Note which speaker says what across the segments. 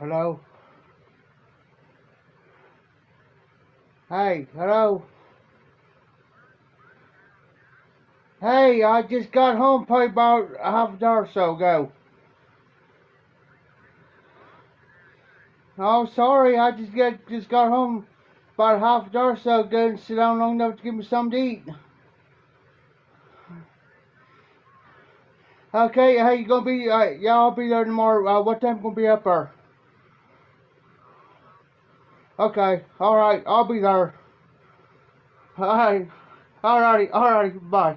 Speaker 1: Hello? Hey, hello? Hey, I just got home probably about a half an hour or so ago. Oh, sorry, I just got home about half an hour or so ago and sit down long enough to give me something to eat. Okay, hey, you gonna be, yeah, I'll be there tomorrow. What time gonna be up there? Okay, alright, I'll be there. Alright, alrighty, bye.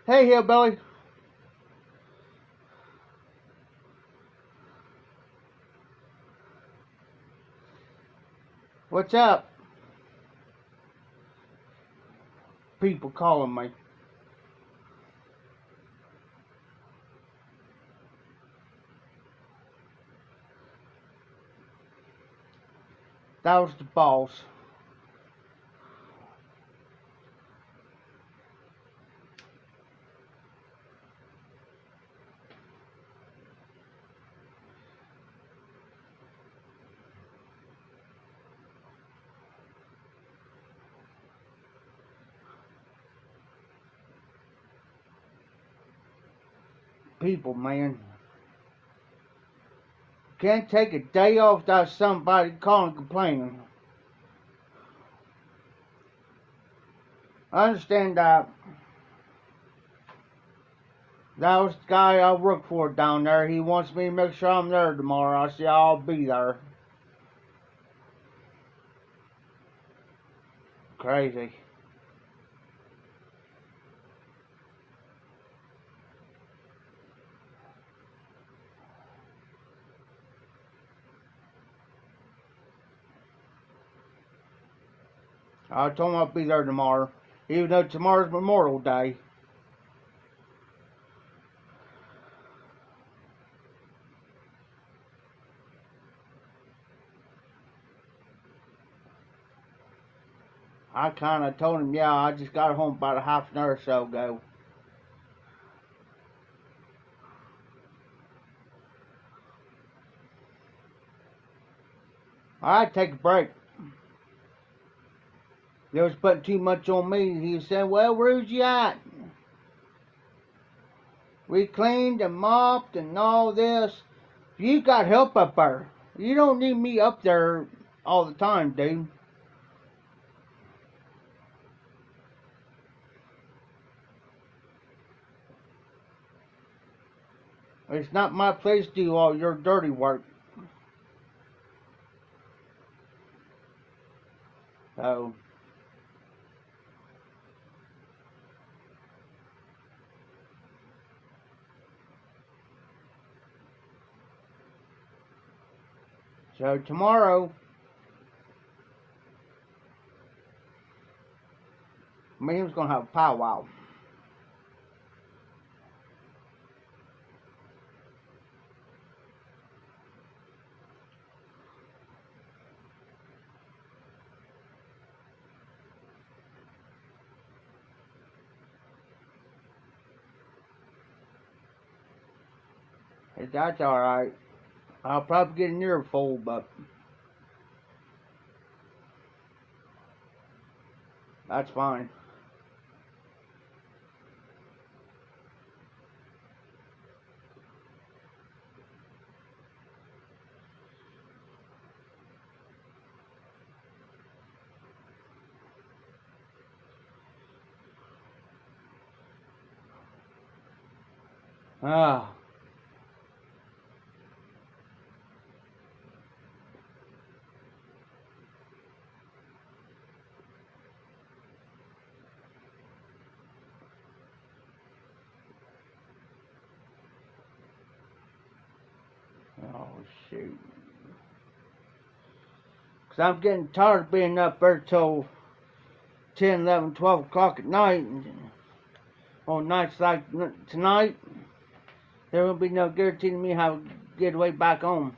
Speaker 1: Hey, hillbilly. What's up? People calling me. That was the boss. People, man. Can't take a day off without somebody calling and complaining. I understand that. That was the guy I work for down there. He wants me to make sure I'm there tomorrow. I said, I'll be there. Crazy. I told him I'll be there tomorrow. Even though tomorrow's Memorial Day. I kinda told him, yeah, I just got home about a half an hour or so ago. I'd take a break. They was putting too much on me. He said, well, where's you at? We cleaned and mopped and all this. You got help up there. You don't need me up there all the time, dude. It's not my place to do all your dirty work. So tomorrow, me and him's gonna have a powwow. That's alright. I'll probably get an earful, but that's fine. Ah. Oh, shoot. Because I'm getting tired of being up there till 10, 11, 12 o'clock at night. And on nights like tonight, there won't be no guarantee to me how to get away back home.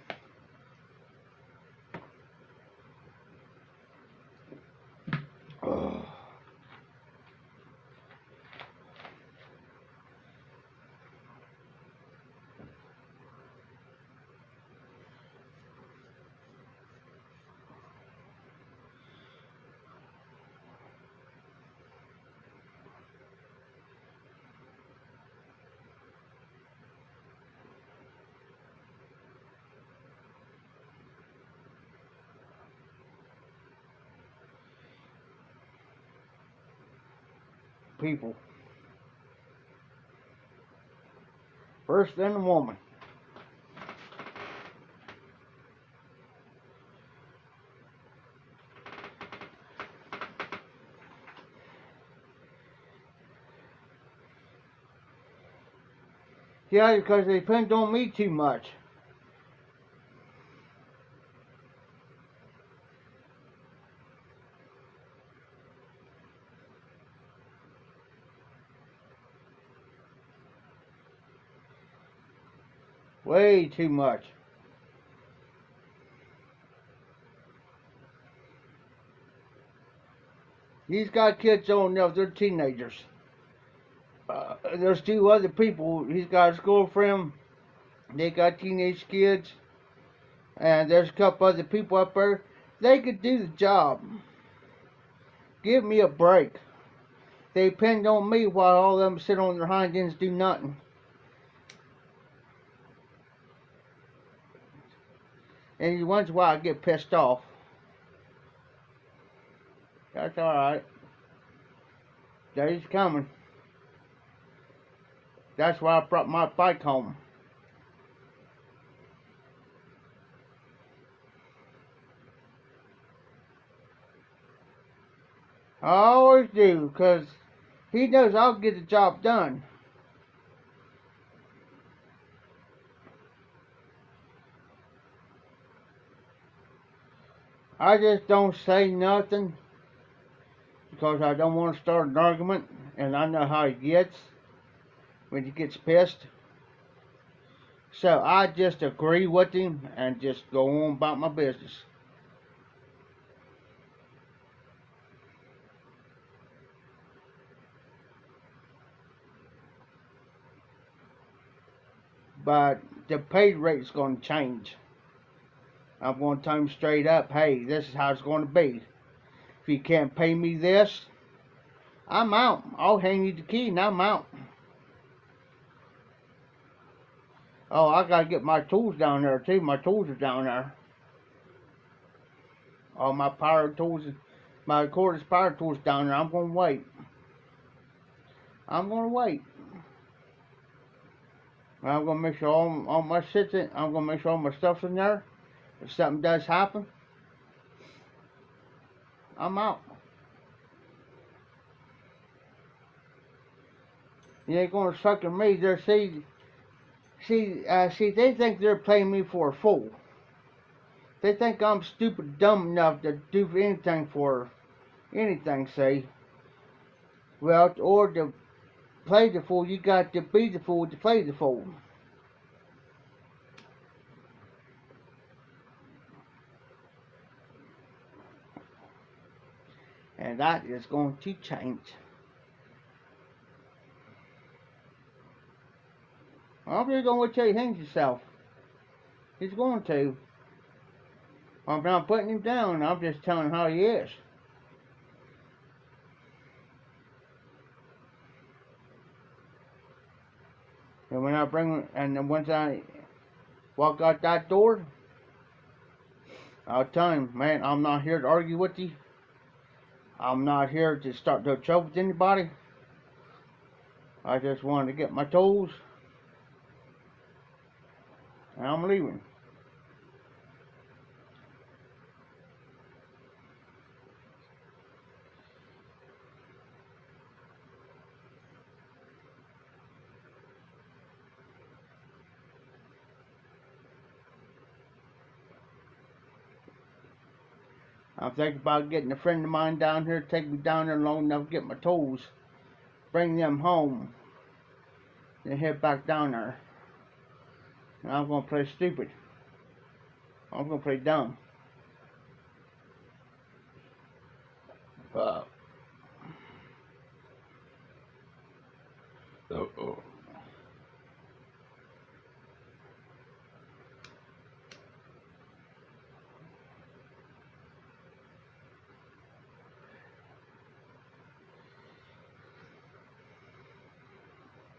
Speaker 1: people. First then the woman. Yeah, because they depend on me too much. Way too much. He's got kids on there, they're teenagers. There's two other people. He's got his girlfriend. They got teenage kids. And there's a couple other people up there. They could do the job. Give me a break. They depend on me while all of them sit on their hind ends do nothing. And you wonder why I get pissed off. That's alright. Day's coming. That's why I brought my bike home. I always do, because he knows I'll get the job done. I just don't say nothing because I don't want to start an argument, and I know how he gets when he gets pissed. So I just agree with him and just go on about my business. But the pay rate is going to change. I'm going to tell him straight up, hey, this is how it's going to be. If you can't pay me this, I'm out. I'll hand you the key and I'm out. Oh, I got to get my tools down there too. My tools are down there. All my power tools, my cordless power tools down there. I'm going to wait. I'm going to wait. I'm going to make sure all my shit's in. I'm going to make sure all my stuff's in there. If something does happen, I'm out. You ain't going to sucker me. They think they're playing me for a fool. They think I'm stupid, dumb enough to do anything for anything, say. Well, or to play the fool, you got to be the fool to play the fool. And that is going to change. I'm just going to tell you, hangs yourself. He's going to. I'm not putting him down. I'm just telling him how he is. And when I bring, and then once I walk out that door, I'll tell him, man, I'm not here to argue with you. I'm not here to start no trouble with anybody. I just wanted to get my tools. And I'm leaving. I'm thinking about getting a friend of mine down here, take me down there long enough to get my tools, bring them home, then head back down there. And I'm going to play stupid. I'm going to play dumb.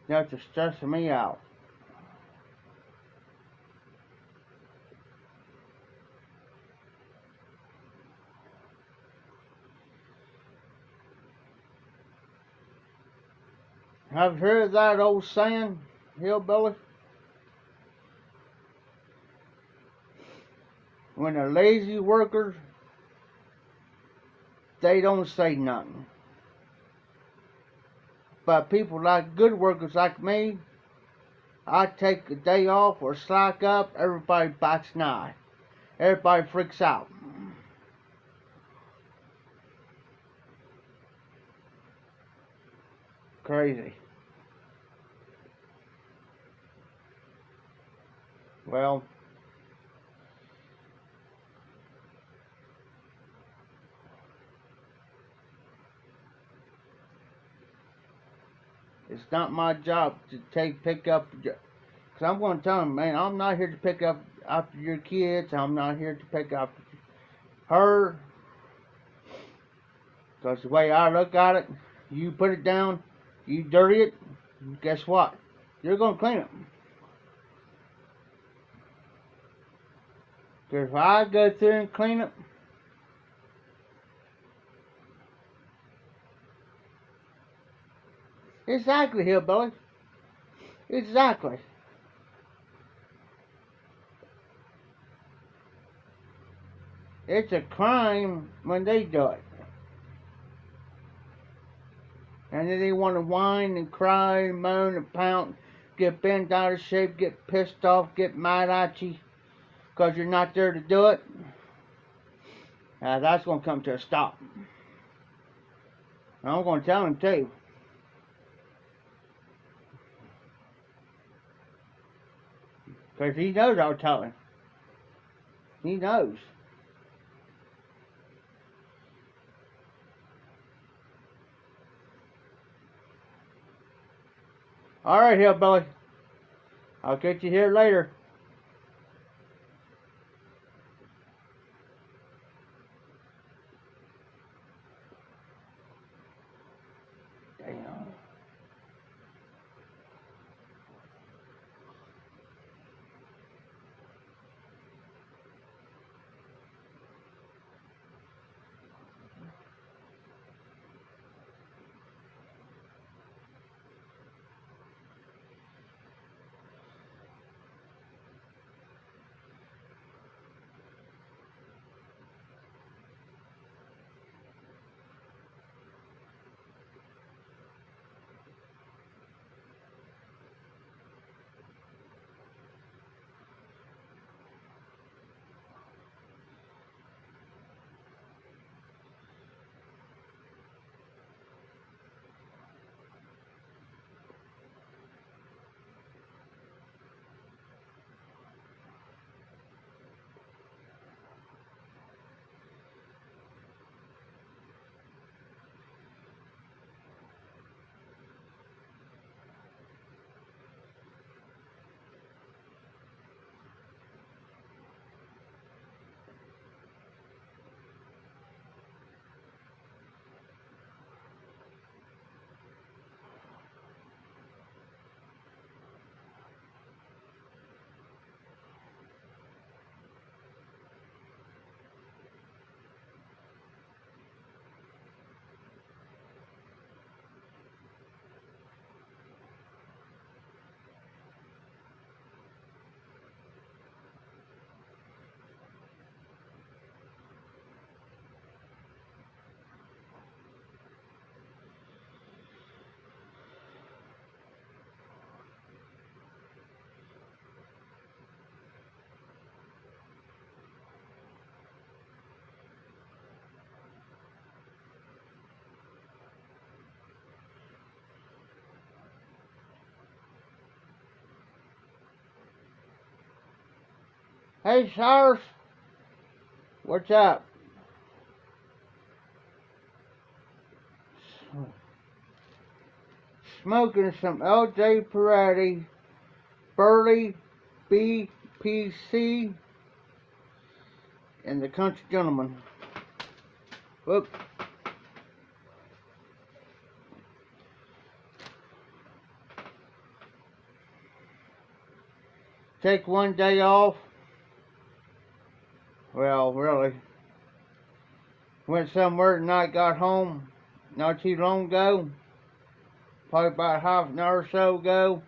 Speaker 1: That's just stressing me out. I've heard that old saying, hillbilly. When the lazy workers, they don't say nothing. But people like good workers like me, I take a day off or slack up, everybody bats an eye. Everybody freaks out. Crazy. Well, it's not my job to pick up, because I'm going to tell them, man, I'm not here to pick up after your kids. I'm not here to pick up her. Because the way I look at it, you put it down, you dirty it, guess what? You're going to clean it. Because if I go through and clean it, exactly, hillbilly. Exactly. It's a crime when they do it. And then they want to whine and cry and moan and pout, get bent out of shape, get pissed off, get mad at you because you're not there to do it. That's going to come to a stop. And I'm going to tell him too. Because he knows I'll tell him. He knows. Alright, hillbilly. I'll get you here later. Damn. Hey, Cyrus. What's up? Smoking some L.J. Peretti, Burley, BPC, and the Country Gentleman. Whoop. Take one day off. Well, really. Went somewhere tonight, got home not too long ago. probably about half an hour or so ago.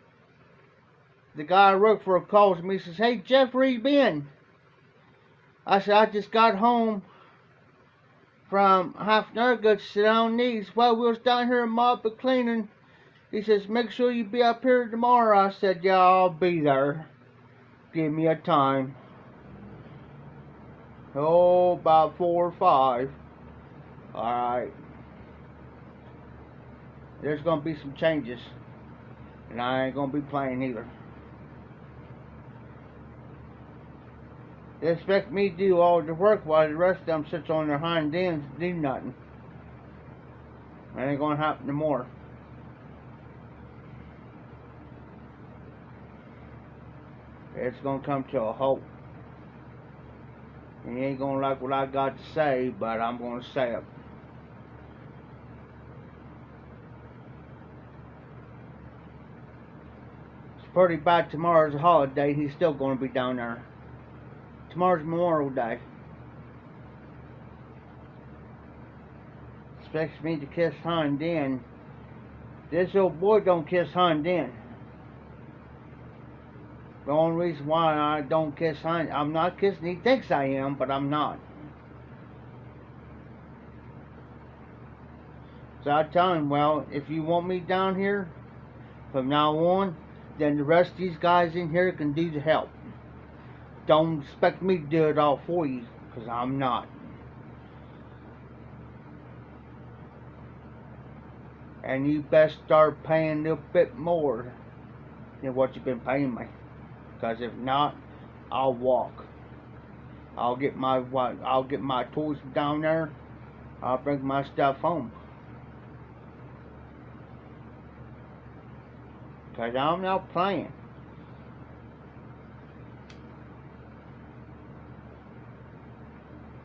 Speaker 1: The guy I work for calls me, says, "Hey Jeff, where you been?" I said, "I just got home from half an hour ago to sit down knees." "Well, we was down here mopping cleaning." He says, "Make sure you be up here tomorrow." I said, "Yeah, I'll be there. Give me a time." Oh, about 4 or 5. Alright. There's gonna be some changes. And I ain't gonna be playing either. They expect me to do all the work while the rest of them sits on their hind ends and do nothing. That ain't gonna happen no more. It's gonna come to a halt. You ain't gonna like what I got to say, but I'm gonna say it. It's pretty bad. Tomorrow's a holiday. He's still gonna be down there. Tomorrow's Memorial Day. Expects me to kiss hind end. This old boy don't kiss hind end. The only reason why I don't kiss hind, I'm not kissing. He thinks I am, but I'm not. So I tell him, well, if you want me down here from now on, then the rest of these guys in here can do the help. Don't expect me to do it all for you, because I'm not. And you best start paying a little bit more than what you've been paying me. Because if not, I'll walk. I'll get my tools down there. I'll bring my stuff home. Because I'm not playing.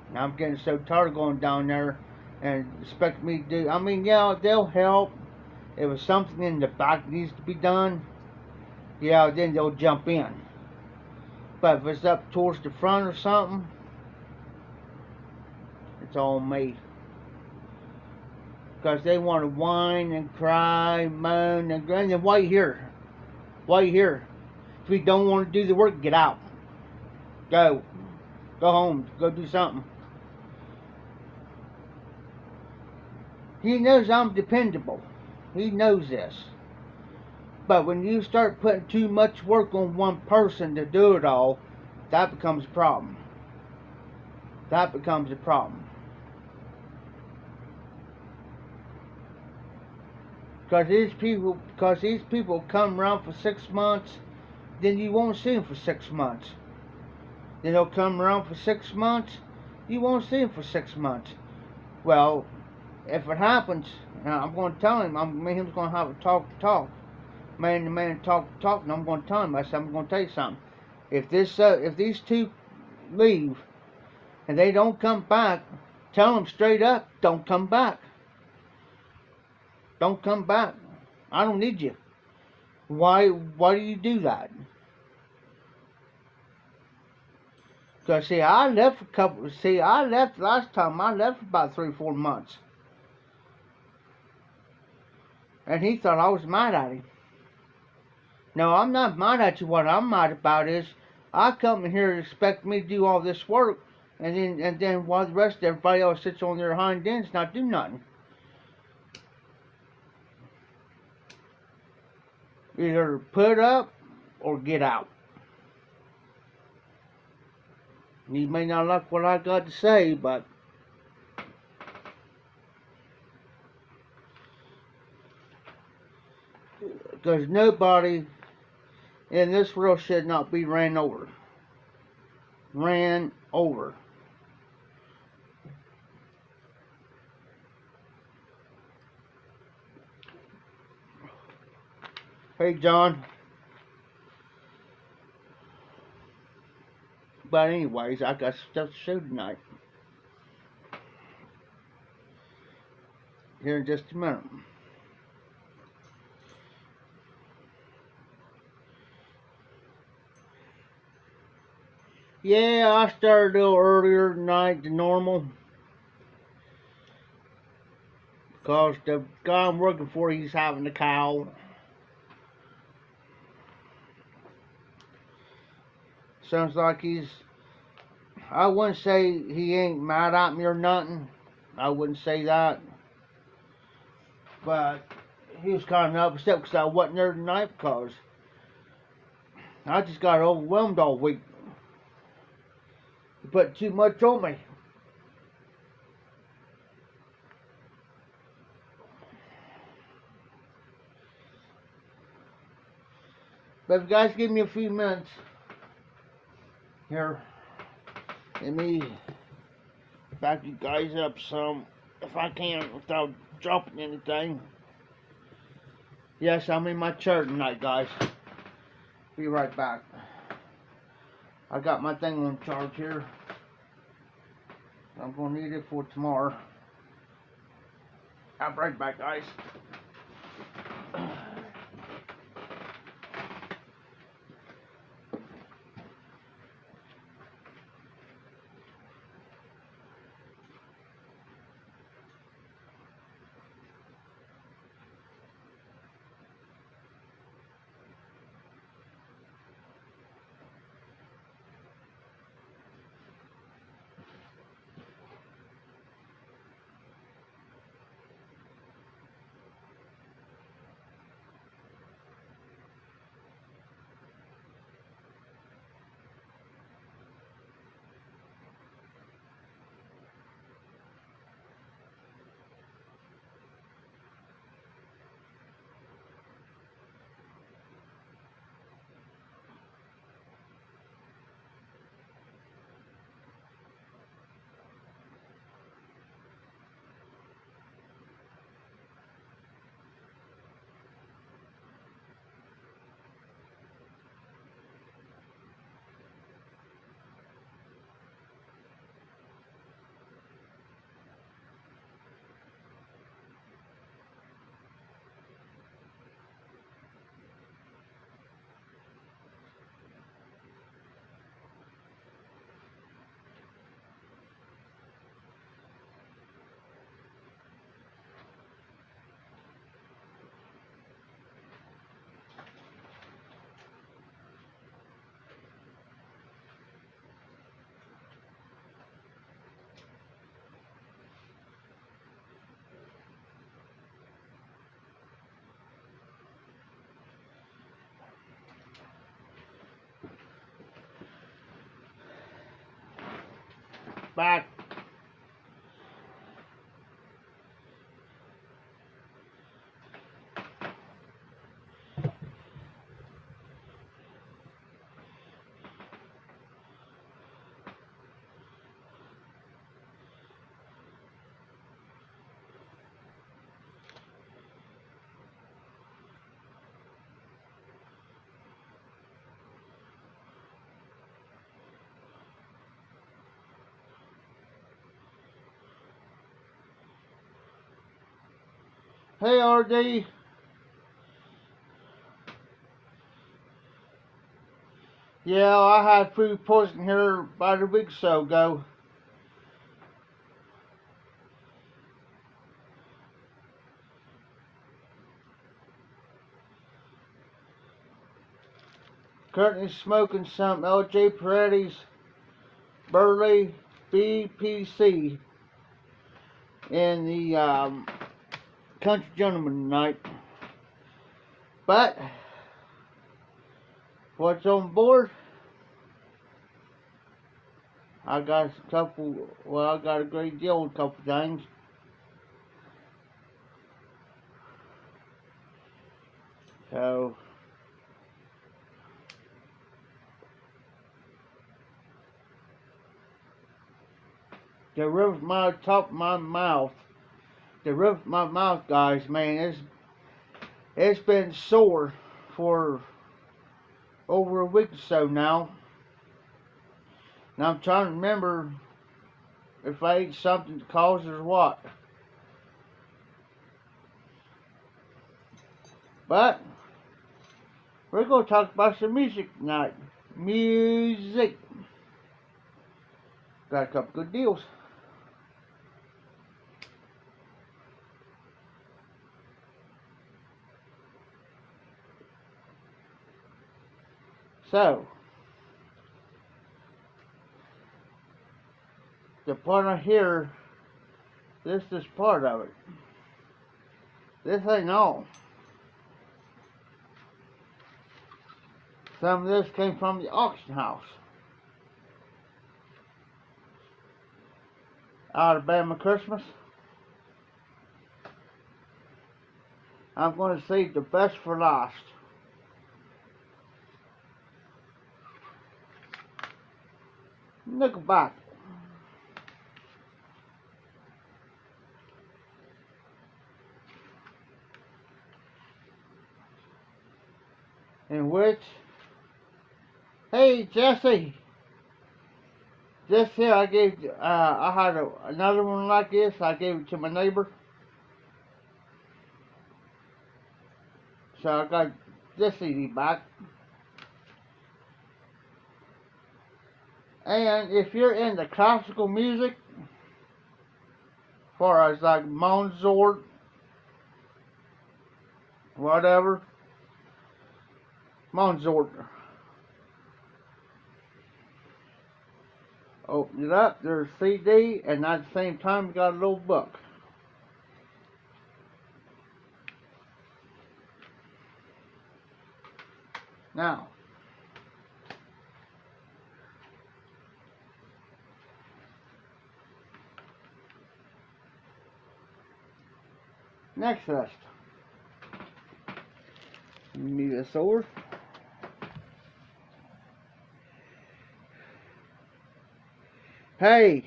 Speaker 1: And I'm getting so tired of going down there and expect me to do. I mean, yeah, they'll help. If something in the back needs to be done, yeah, then they'll jump in. But if it's up towards the front or something, it's all me. Because they want to whine and cry, moan and grin. Then why you here? Why you here? If you don't want to do the work, get out. Go. Go home. Go do something. He knows I'm dependable. He knows this. But when you start putting too much work on one person to do it all, that becomes a problem. That becomes a problem. Because these people come around for 6 months, then you won't see them for 6 months. Then they'll come around for 6 months, you won't see them for 6 months. Well, if it happens, I'm going to tell him, me and him's going to have a talk. Man to man, talk, and I'm going to tell him. I said, I'm going to tell you something. If these two leave and they don't come back, tell them straight up, don't come back. Don't come back. I don't need you. Why do you do that? Because I left last time. I left for about 3 or 4 months, and he thought I was mad at him. No, I'm not mad at you. What I'm mad about is I come in here and expect me to do all this work, and then while the rest of everybody else sits on their hind ends not do nothing. Either put up or get out. You may not like what I got to say, but because nobody in this world should not be ran over. Ran over. Hey, John. But anyways, I got stuff to show tonight. Here in just a minute. Yeah, I started a little earlier tonight than normal. because the guy I'm working for, he's having a cow. Sounds like I wouldn't say he ain't mad at me or nothing. I wouldn't say that. But he was kind of upset because I wasn't there tonight because I just got overwhelmed all week. He put too much on me. But if you guys give me a few minutes here, let me back you guys up some, if I can, without dropping anything. Yes, I'm in my chair tonight, guys. Be right back. I got my thing on charge here. I'm gonna need it for tomorrow. I'll be right back, guys. Back. Hey, RD. Yeah, I had food poisoning here about a week or so ago. Currently smoking some LJ Peretti's Burley BPC in the Country Gentleman tonight. But what's on board? I got a great deal on a couple things. So the roof of my top of my mouth. The roof of my mouth, guys, man, it's been sore for over a week or so now. Now I'm trying to remember if I ate something that caused it or what. But we're going to talk about some music tonight. Music. Got a couple good deals. So, the part I hear, this is part of it. This ain't all. Some of this came from the auction house. Alabama Christmas. I'm going to save the best for last. Nickelback. In which, hey Jesse, this here I gave, I had another one like this. I gave it to my neighbor. So I got this CD back. And if you're into classical music, far as like Mozart, whatever, Mozart. Open it up, there's a CD, and at the same time you got a little book. Now, next list. Move this over. Hey,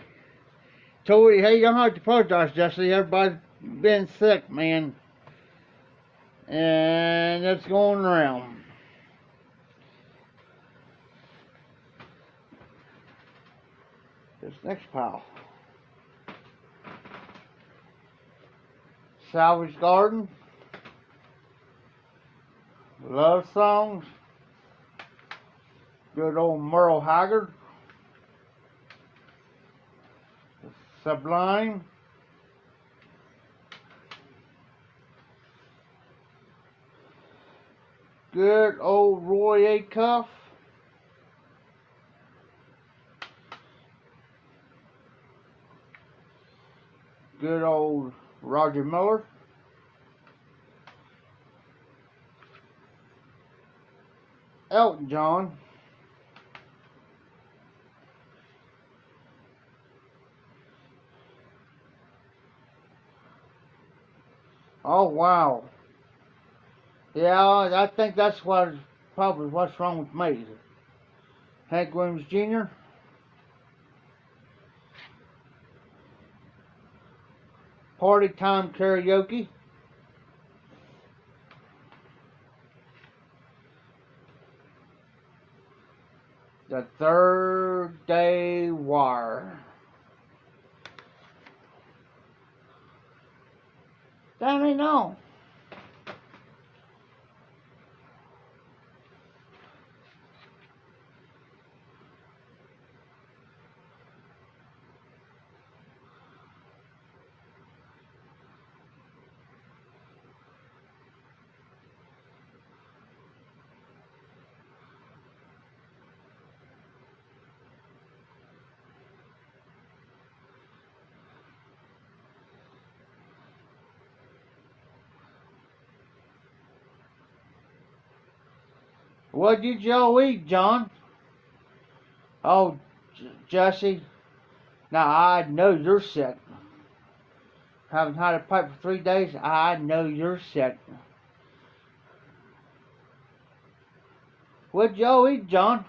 Speaker 1: Twitty, hey, you don't have to apologize, Jesse. Everybody's been sick, man. And it's going around. This next pile. Salvage Garden. Love songs. Good old Merle Haggard. Sublime. Good old Roy Acuff. Good old Roger Miller. Elton John. Oh wow. Yeah, I think that's probably what's wrong with me. Hank Williams Jr. Party Time Karaoke. The Third Day War. Let me know. What did y'all eat, John? Oh, Jesse. Now I know you're sick. Haven't had a pipe for 3 days. I know you're sick. What'd y'all eat, John?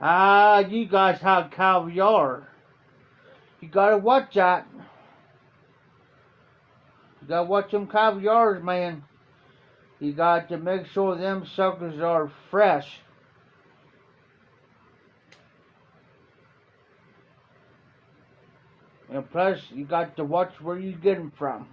Speaker 1: Ah, you guys have caviar. You gotta watch that. You gotta watch them caviars, man. You got to make sure them suckers are fresh. And plus, you got to watch where you get them from.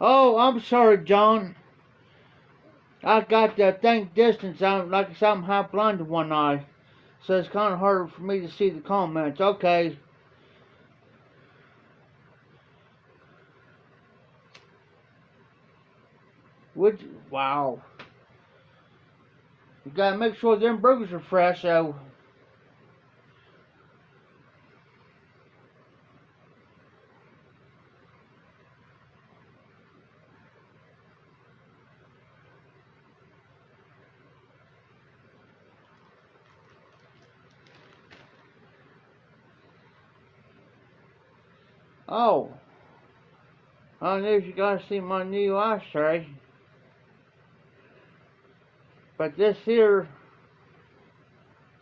Speaker 1: Oh, I'm sorry, John. I got to think distance. I'm like I'm half blind to one eye, so it's kind of harder for me to see the comments. Okay. Wow. You gotta make sure them burgers are fresh, so. Oh. I don't know if you guys see my new ashtray. But this here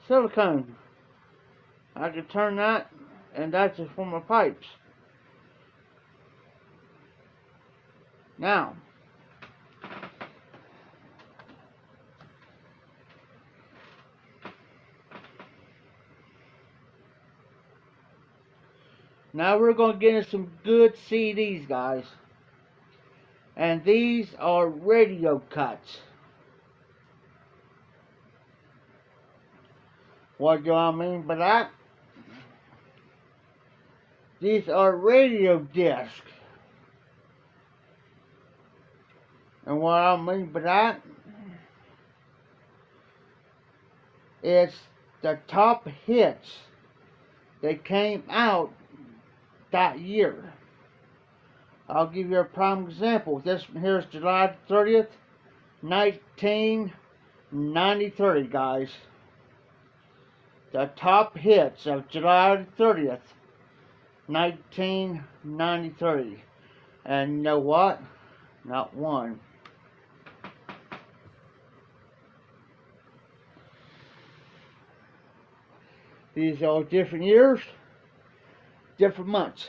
Speaker 1: silicone, I can turn that, and that's just for my pipes. Now, we're going to get into some good CDs, guys. And these are radio cuts. What do I mean by that? These are radio discs. And what I mean by that, it's the top hits that came out that year. I'll give you a prime example. This one here is July 30th, 1993, guys. The top hits of July 30th, 1993. And you know what? Not one. These are different years, different months.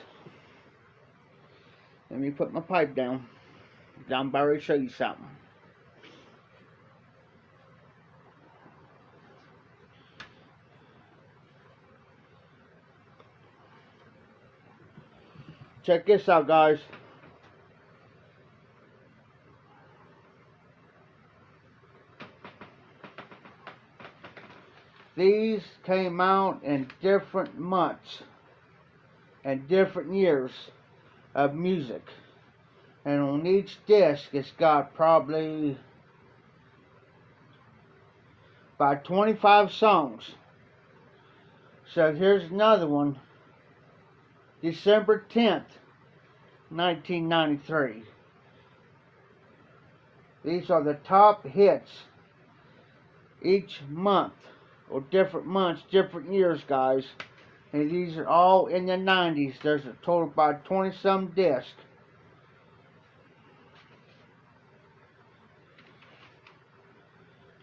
Speaker 1: Let me put my pipe down. I'm about to show you something. Check this out, guys. These came out in different months and different years of music. And on each disc, it's got probably about 25 songs. So here's another one. December 10th, 1993. These are the top hits each month, or different months, different years, guys. And these are all in the 90s. There's a total of about 20-some discs.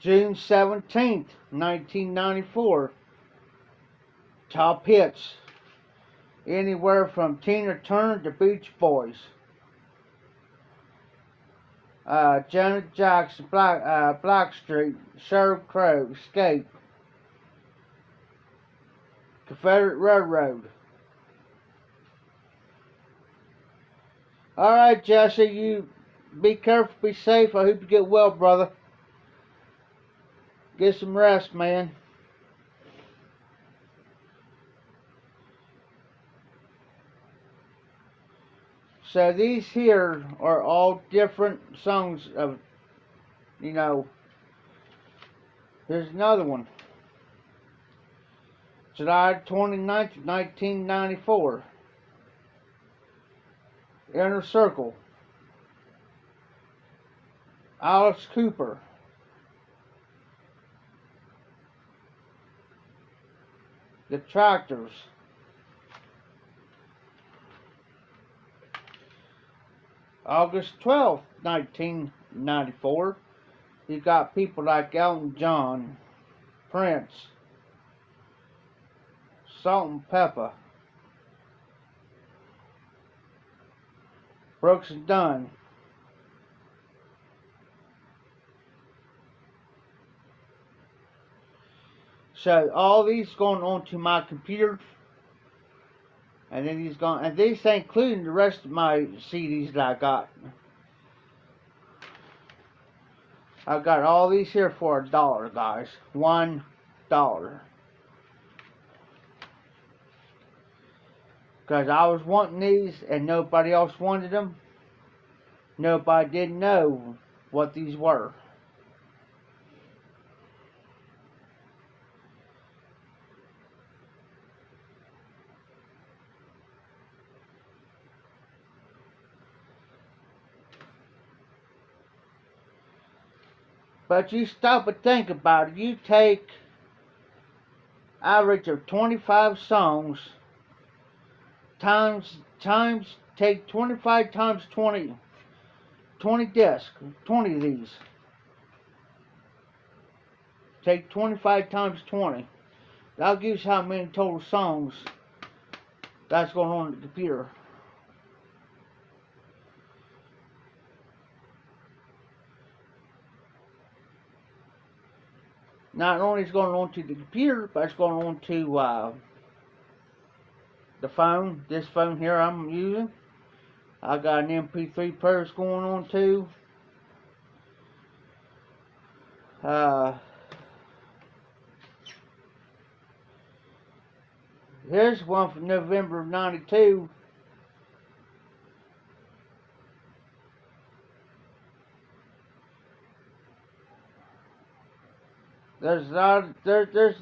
Speaker 1: June 17th, 1994. Top hits. Anywhere from Tina Turner to Beach Boys. Janet Jackson, Blackstreet, Sheryl Crow, Escape, Confederate Railroad. Alright, Jesse, you be careful, be safe. I hope you get well, brother. Get some rest, man. So these here are all different songs of, you know. Here's another one. July 29th, 1994. Inner Circle. Alice Cooper. The Tractors. August 12th, 1994. You got people like Elton John, Prince, Salt and Pepper, Brooks and Dunn. So all these going onto my computer, and then these going, and these including the rest of my CDs that I got. I got all these here for $1, guys. $1. Because I was wanting these and nobody else wanted them. Nobody didn't know what these were. But you stop and think about it. You take average of 25 songs times take 25 times 20 discs, 20 of these. Take 25 times 20. That'll give you how many total songs that's going on the computer. Not only is it going on to the computer, but it's going on to the phone. This phone here I'm using. I got an MP3 player going on too. Here's one from November of '92. There's a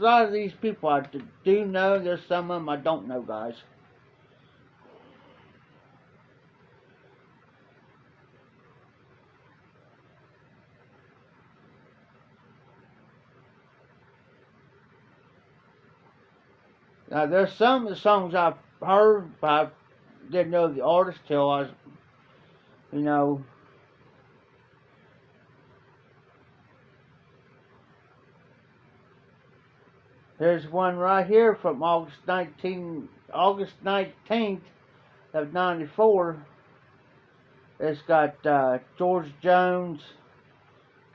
Speaker 1: lot of these people I do know. There's some of them I don't know, guys. Now, there's some of the songs I've heard, but I didn't know the artist till I was, you know. There's one right here from August 19th of '94. It's got George Jones,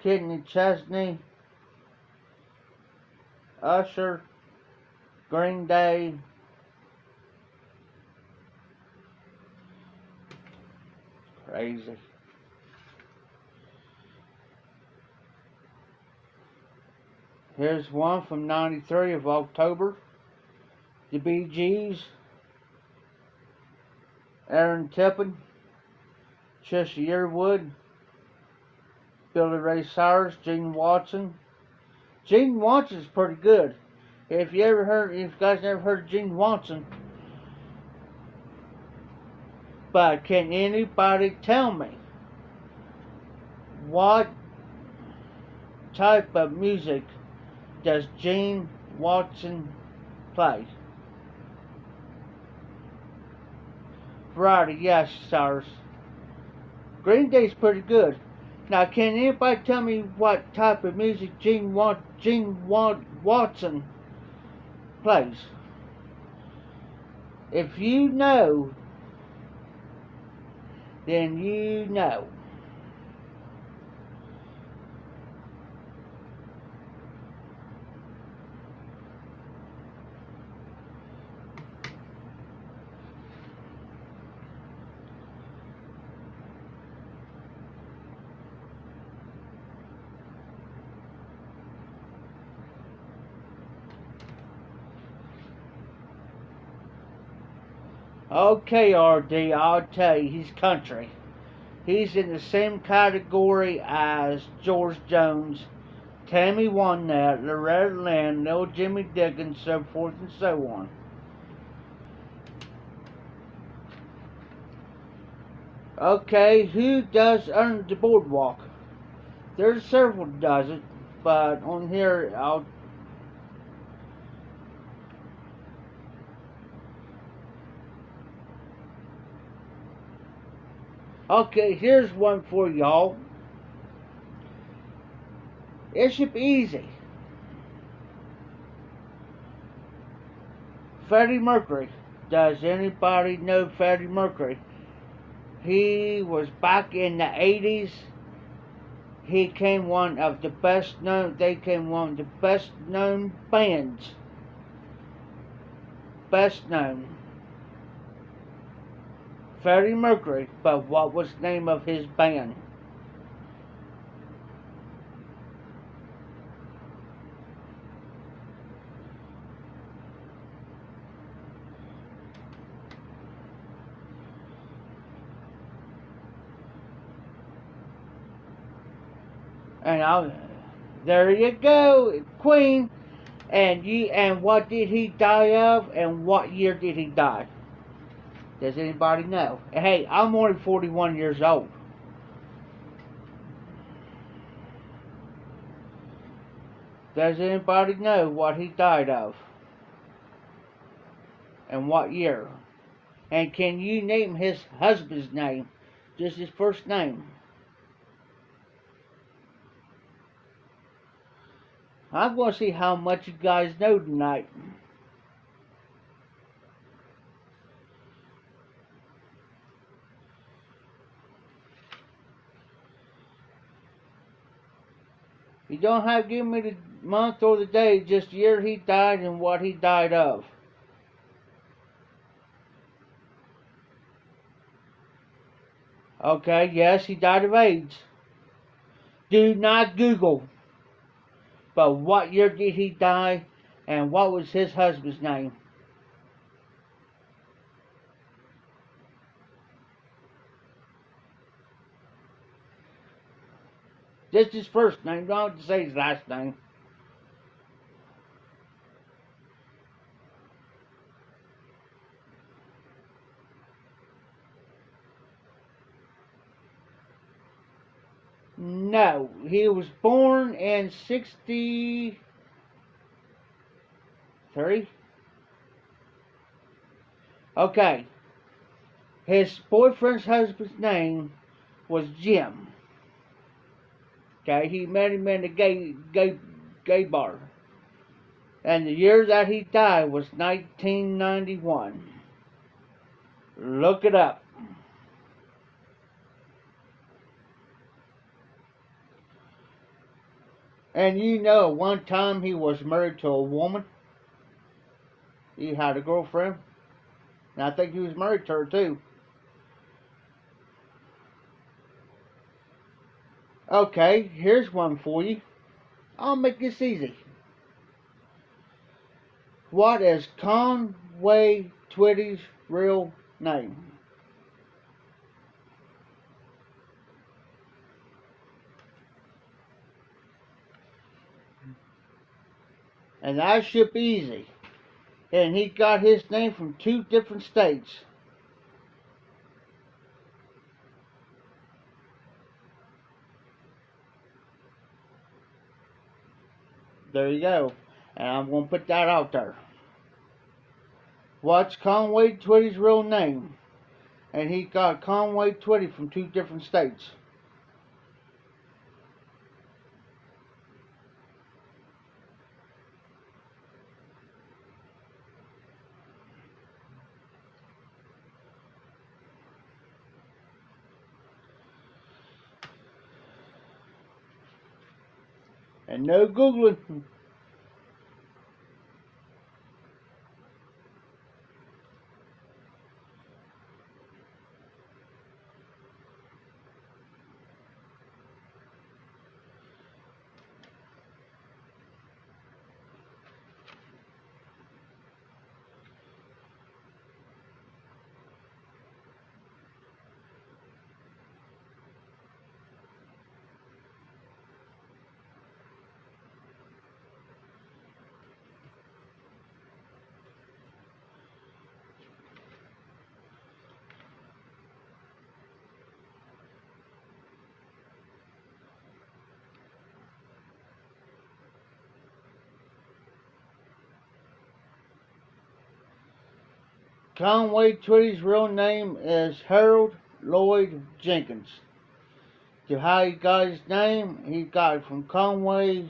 Speaker 1: Kenny Chesney, Usher, Green Day, crazy. Here's one from '93 of October. The Bee Gees, Aaron Tippin, Trisha Yearwood, Billy Ray Cyrus, Gene Watson. Gene Watson's pretty good. If you guys never heard of Gene Watson, but can anybody tell me what type of music does Gene Watson play? Variety, yes, Cyrus. Green Day's pretty good. Now, can anybody tell me what type of music Gene Watson plays? If you know, then you know. Okay, RD, I'll tell you, he's country. He's in the same category as George Jones, Tammy Wynette, Loretta Lynn, Little Jimmy Dickens, so forth and so on. Okay, who does Under the Boardwalk? There's several does it, but on here I'll. Okay, here's one for y'all. It should be easy. Freddie Mercury. Does anybody know Freddie Mercury? He was back in the 80s. He came one of the best known. They came one of the best known bands. Best known. Freddie Mercury. But what was the name of his band? And there you go, Queen. And what did he die of? And what year did he die? Does anybody know? Hey, I'm only 41 years old. Does anybody know what he died of? And what year? And can you name his husband's name? Just his first name. I'm going to see how much you guys know tonight. You don't have to give me the month or the day, just the year he died and what he died of. Okay, yes, he died of AIDS. Do not Google. But what year did he die, and what was his husband's name? Just his first name, don't have to say his last name. No, he was born in 63. Okay. His boyfriend's husband's name was Jim. Okay, he met him in a gay bar. And the year that he died was 1991. Look it up. And you know, one time he was married to a woman. He had a girlfriend. And I think he was married to her too. Okay, here's one for you. I'll make this easy. What is Conway Twitty's real name? And that should be easy. And he got his name from 2 different states. There you go. And I'm going to put that out there. What's Conway Twitty's real name? And he got Conway Twitty from 2 different states. And no Googling. Conway Twitty's real name is Harold Lloyd Jenkins. To how he got his name, he got it from Conway,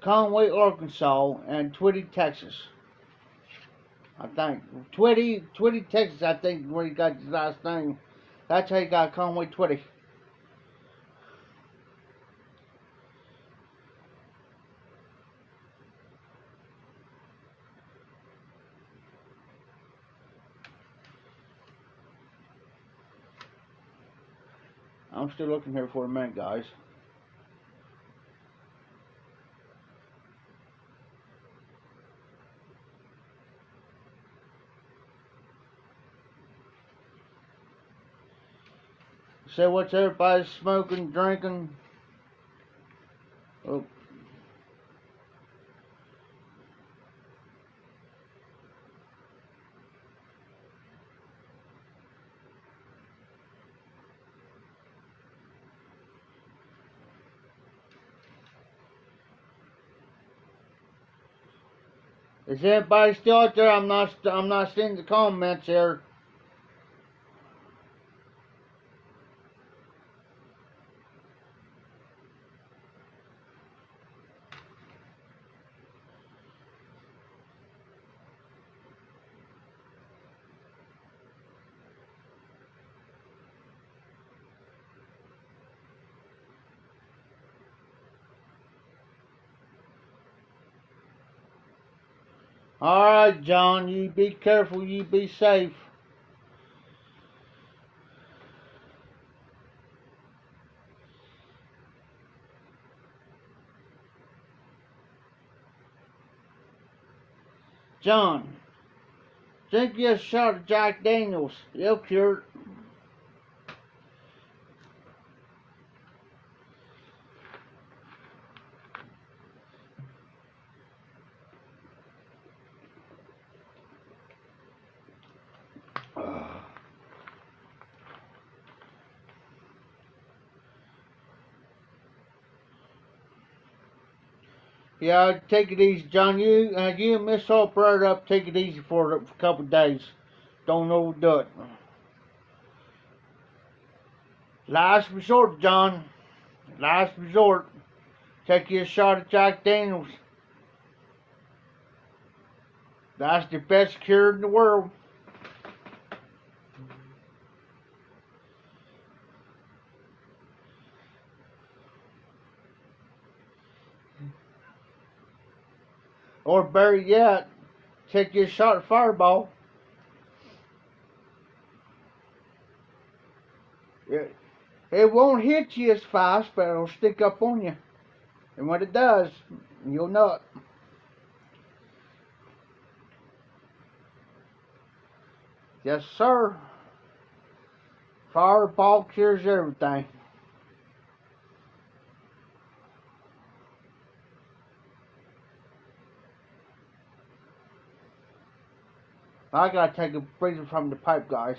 Speaker 1: Arkansas, and Twitty, Texas. I think Twitty, Texas. I think where he got his last name. That's how he got Conway Twitty. I'm still looking here for a minute, guys. So what's everybody smoking, drinking? Oh. Is everybody still out there? I'm not seeing the comments here. Alright, John, you be careful, you be safe. John, drink you a shot of Jack Daniels. You'll cure it. Yeah, take it easy, John. You and Miss Salt up. Take it easy for a couple of days. Don't overdo it. Last resort, John. Last resort. Take you a shot of Jack Daniels. That's the best cure in the world. Or better yet, take you a shot of Fireball. It won't hit you as fast, but it'll stick up on you. And when it does, you'll know it. Yes, sir. Fireball cures everything. I gotta take a breather from the pipe, guys.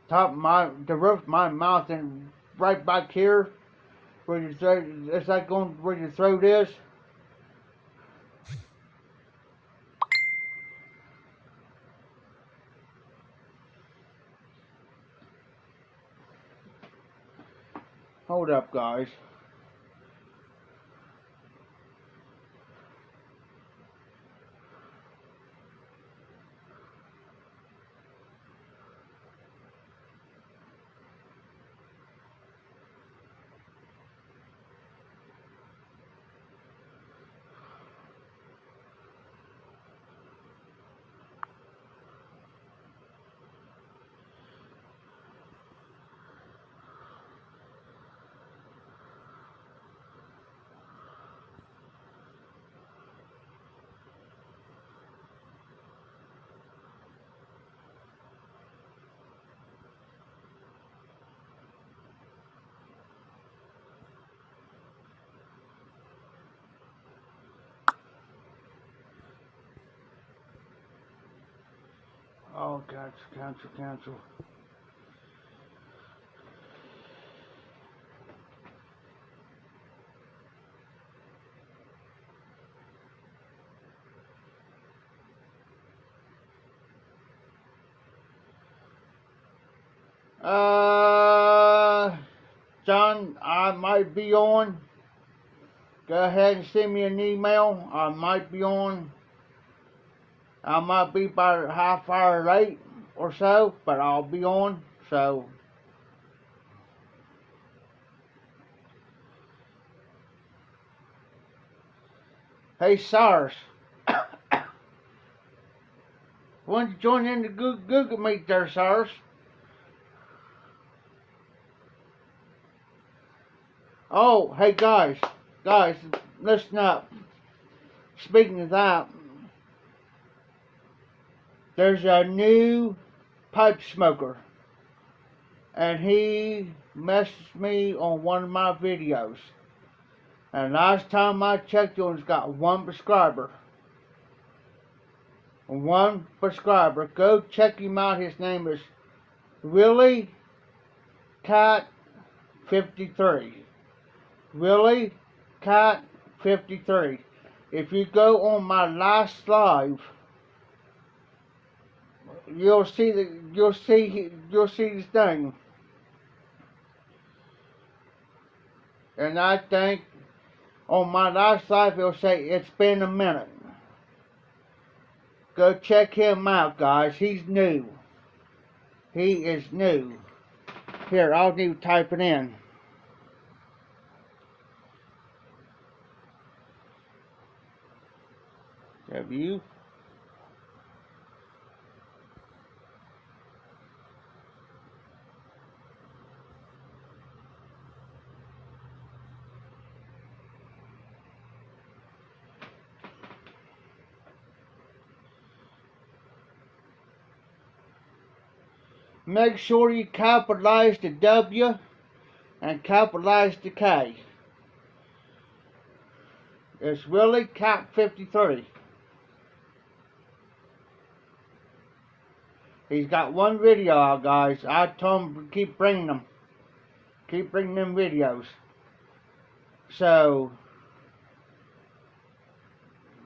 Speaker 1: The roof of my mouth and right back here, where your throat, it's like going where your throat is. Hold up, guys. Oh, cancel. John, I might be on. Go ahead and send me an email. I might be on. I might be about a half hour late or so, but I'll be on. So, hey, Cyrus, why don't you join in the Google Meet there, Cyrus? Oh, hey guys, listen up. Speaking of that, there's a new pipe smoker, and he messaged me on one of my videos. And last time I checked, he's got one subscriber. One subscriber. Go check him out. His name is Willie Cat 53. Willie Cat 53. If you go on my last live, you'll see his thing. And I think on my last live it'll say it's been a minute. Go check him out, guys. He's new. He is new. Here, I'll need to type it in. W. Make sure you capitalize the W and capitalize the K. It's Willie Cat 53. He's got one video out, guys. I told him to keep bringing them. Keep bringing them videos. So,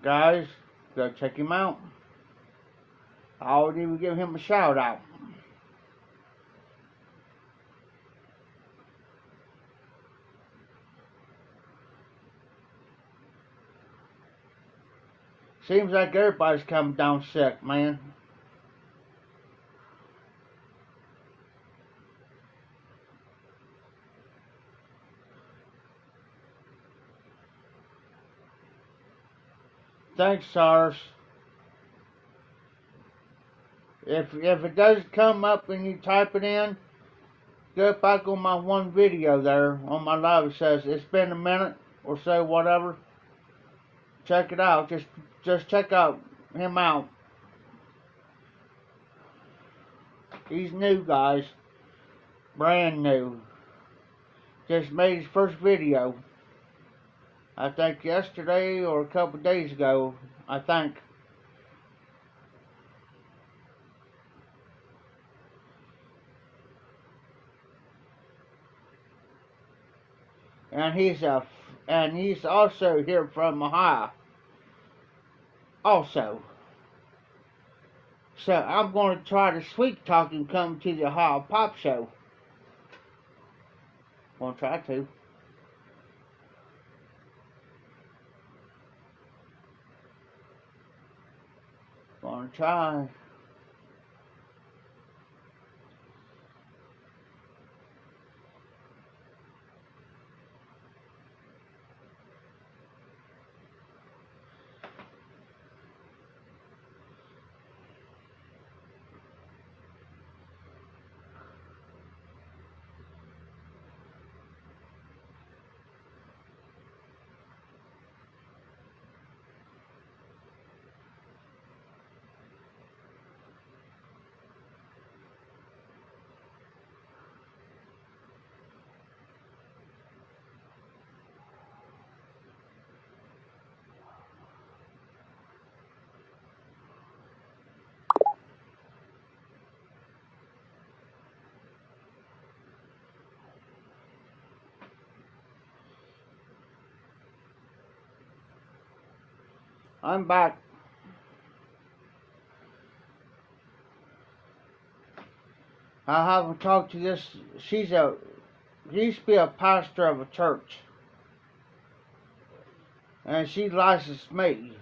Speaker 1: guys, go check him out. I would even give him a shout out. Seems like everybody's coming down sick, man. Thanks, Cyrus. If it doesn't come up and you type it in, go back on my one video there on my live. It says it's been a minute or so, whatever. Check it out. Just check out him out. He's new, guys. Brand new. Just made his first video. I think yesterday or a couple days ago, I think. And he's also here from Ohio. Also. So I'm going to try to sweet talk him come to the Ohio Pop Show. I'm going to try to. Gonna try. I'm back. I haven't talked to this. She used to be a pastor of a church. And she licensed me.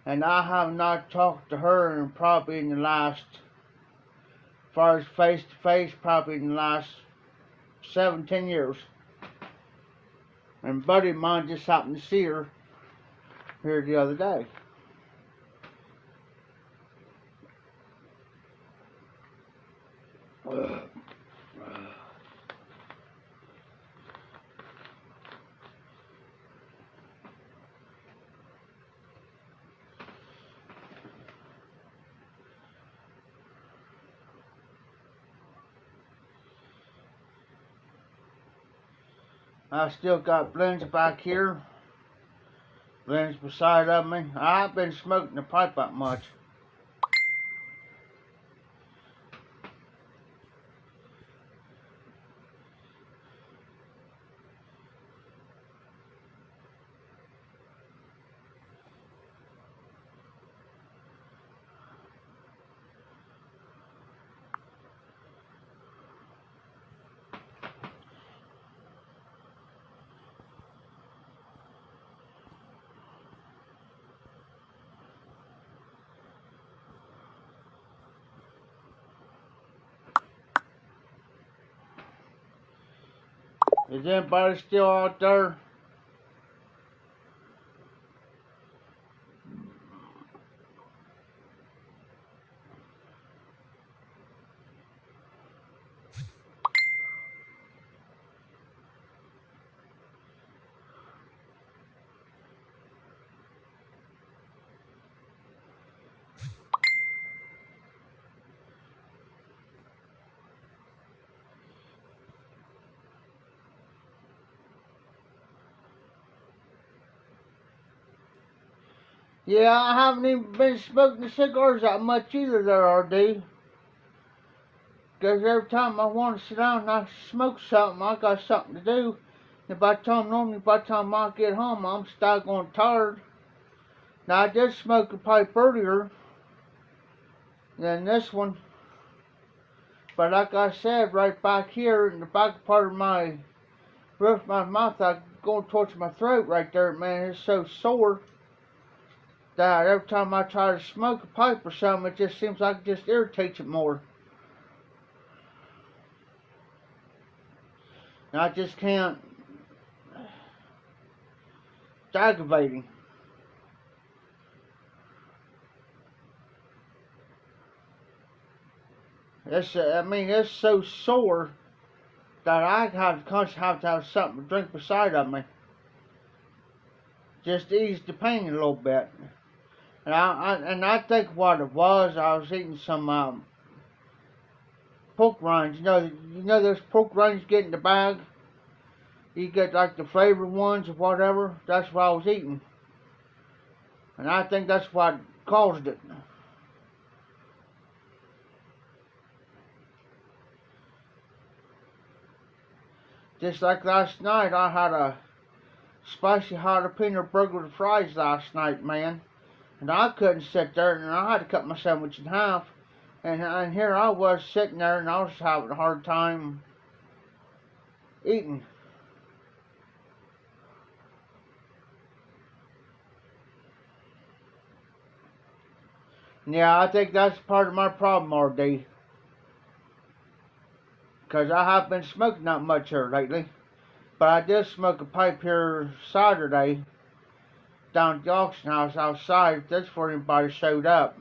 Speaker 1: And I have not talked to her in probably in the last, as far as face to face, probably in the last 7-10 years. And a buddy of mine just happened to see her here the other day. I still got blends back here. Blends beside of me. I haven't been smoking the pipe that much. Is anybody still out there? Yeah, I haven't even been smoking cigars that much either there, RD. Because every time I want to sit down and I smoke something, I got something to do. And normally by the time I get home, I'm staggering tired. Now, I did smoke a pipe earlier than this one. But like I said, right back here in the back part of my roof of my mouth, I'm going towards my throat right there, man. It's so sore that every time I try to smoke a pipe or something, it just seems like it just irritates it more. And I just can't. It's aggravating. It's so sore that I have to have something to drink beside of me. Just to ease the pain a little bit. And I think what it was, I was eating some pork rinds. You know those pork rinds you get in the bag? You get like the flavored ones or whatever. That's what I was eating. And I think that's what caused it. Just like last night, I had a spicy jalapeno burger with fries last night, man. And I couldn't sit there, and I had to cut my sandwich in half. And here I was sitting there, and I was having a hard time eating. Yeah, I think that's part of my problem, RD. Because I haven't been smoking that much here lately. But I did smoke a pipe here Saturday down at the auction house outside. That's before anybody showed up.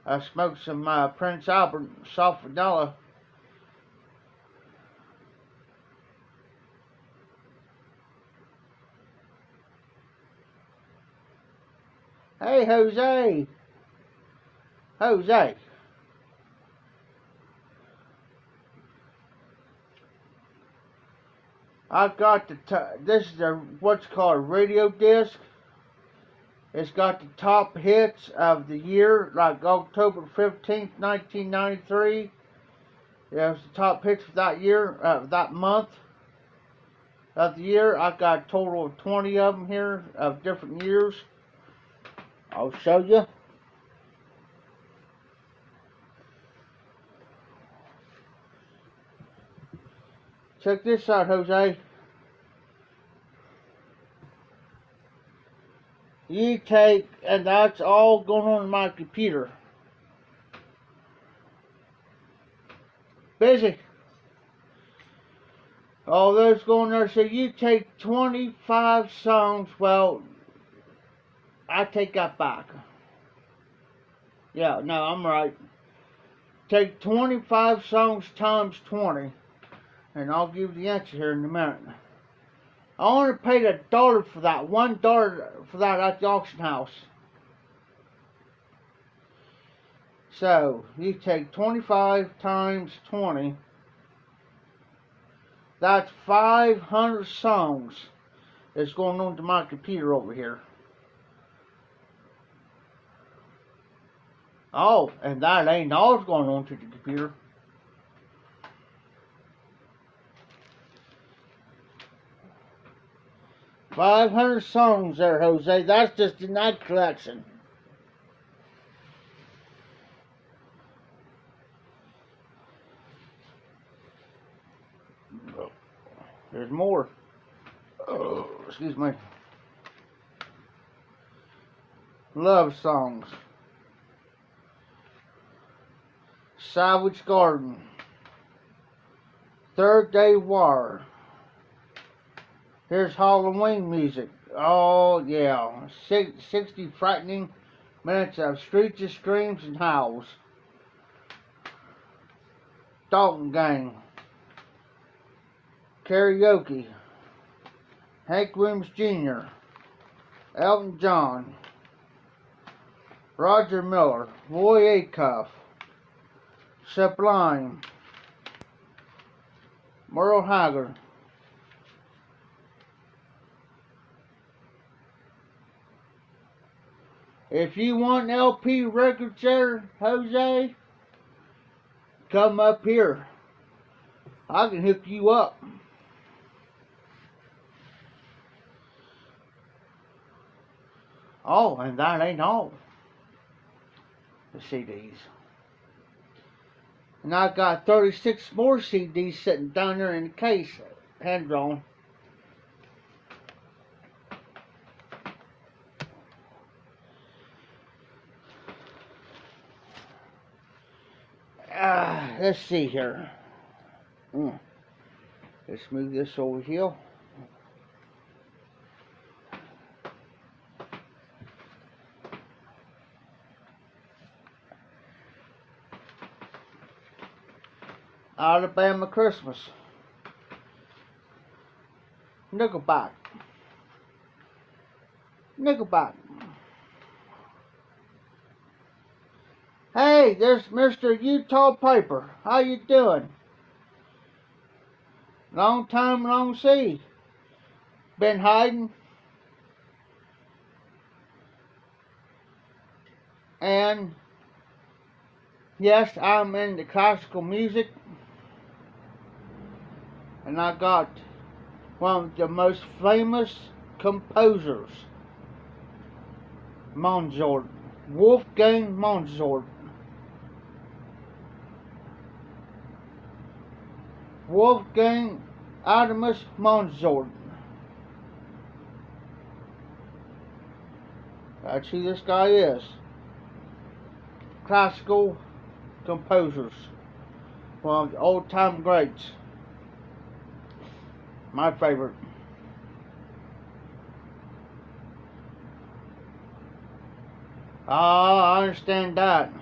Speaker 1: I smoked some Prince Albert soft vanilla. Hey, Jose. Jose. I got this is what's called a radio disc. It's got the top hits of the year, like October 15th, 1993. It was the top hits for that year, that month of the year. I got a total of 20 of them here of different years. I'll show you. Check this out, Jose. You take, and that's all going on my computer. Busy. All those going there. So you take 25 songs. Well, I take that back. Yeah, no, I'm right. Take 25 songs times 20. And I'll give you the answer here in a minute. I only paid $1 for that. $1 for that at the auction house. So, you take 25 times 20. That's 500 songs that's going on to my computer over here. Oh, and that ain't all going on to the computer. $500 songs there, Jose. That's just the night collection. There's more. Oh, excuse me. Love songs. Savage Garden. Third Day War. Here's Halloween music. Oh, yeah. 60 frightening minutes of screeches, screams, and howls. Dalton Gang. Karaoke. Hank Williams Jr. Elton John. Roger Miller. Roy Acuff. Sublime. Merle Haggard. If you want LP records there, Jose, come up here. I can hook you up. Oh, and that ain't all. The CDs. And I got 36 more CDs sitting down there in the case, hand drawn. Let's see here. Let's move this over here. Alabama Christmas. Nickelback. Nickelback. Hey, there's Mr. Utah Piper. How you doing? Long time, long see. Been hiding? And yes, I'm into classical music. And I got one of the most famous composers, Mozart, Wolfgang Mozart. Wolfgang Amadeus Mozart. That's who this guy is. Classical composers. One of the old-time greats. My favorite. Ah, I understand that.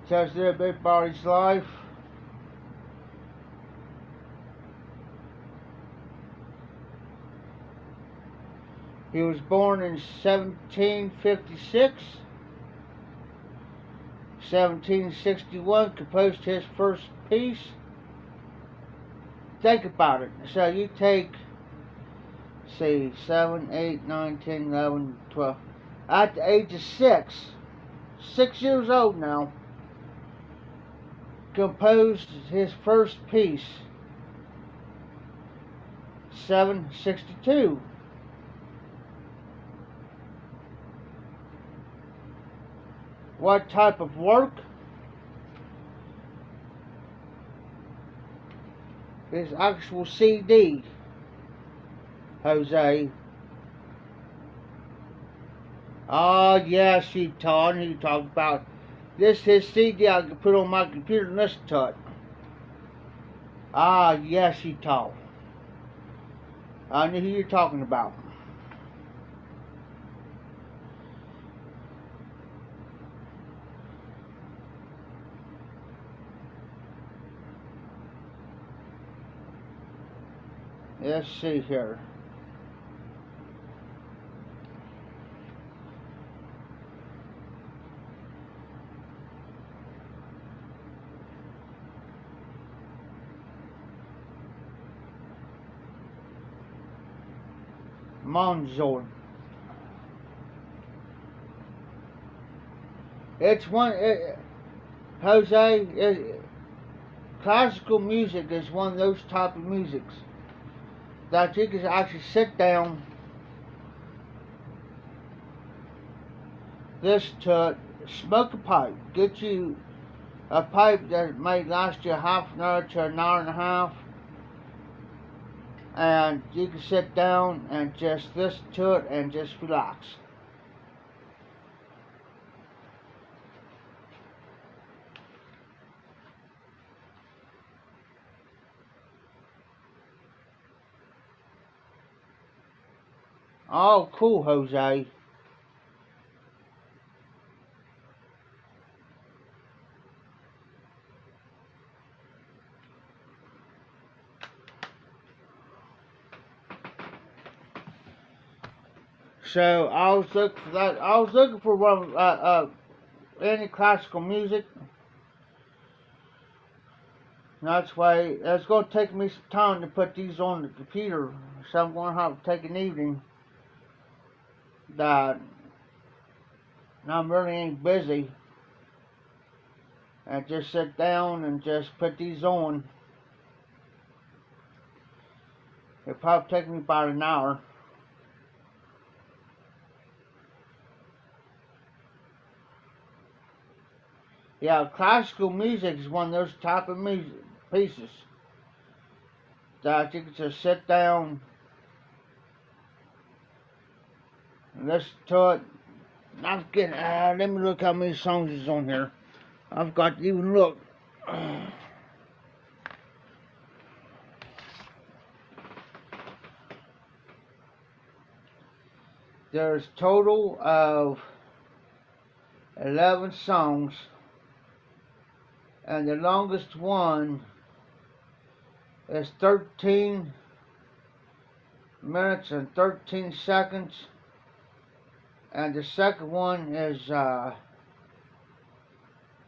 Speaker 1: Tells a little bit about his life. He was born in 1756. 1761 composed his first piece. Think about it. So you take, see, 7, 8, 9, 10, 11, 12. At the age of 6 years old now, composed his first piece. 762. What type of work? His actual CD, Jose. Oh, yes, he talked about this his CD I could put on my computer and listen to it. Ah, yes, he talked. I knew who you're talking about. Let's see here. Monzor. It's one, Jose, classical music is one of those type of musics that you can actually sit down, listen to it, smoke a pipe, get you a pipe that may last you half an hour to an hour and a half, and you can sit down and just listen to it and just relax. Oh, cool, Jose. So I was looking for that. I was looking for one, any classical music. And that's why it's going to take me some time to put these on the computer. So I'm going to have to take an evening that I'm really ain't busy, and just sit down and just put these on. It'll probably take me about an hour. Yeah, classical music is one of those type of music pieces that you can just sit down and listen to it. I'm getting, let me look how many songs is on here. I've got to even look. There's a total of 11 songs, and the longest one is 13 minutes and 13 seconds, and the second one is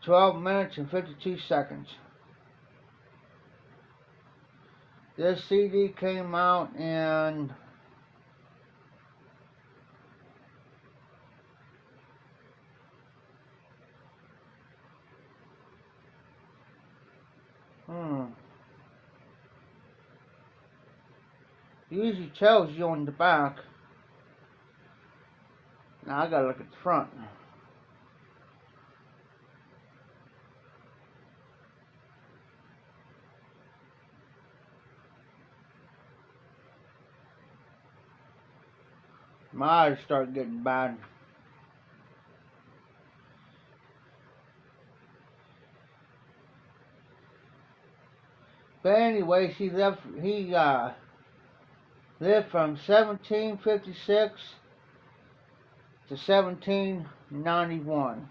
Speaker 1: 12 minutes and 52 seconds. This CD came out in it usually tells you on the back. Now I gotta look at the front. My eyes start getting bad. But anyway, he lived from 1756 to 1791.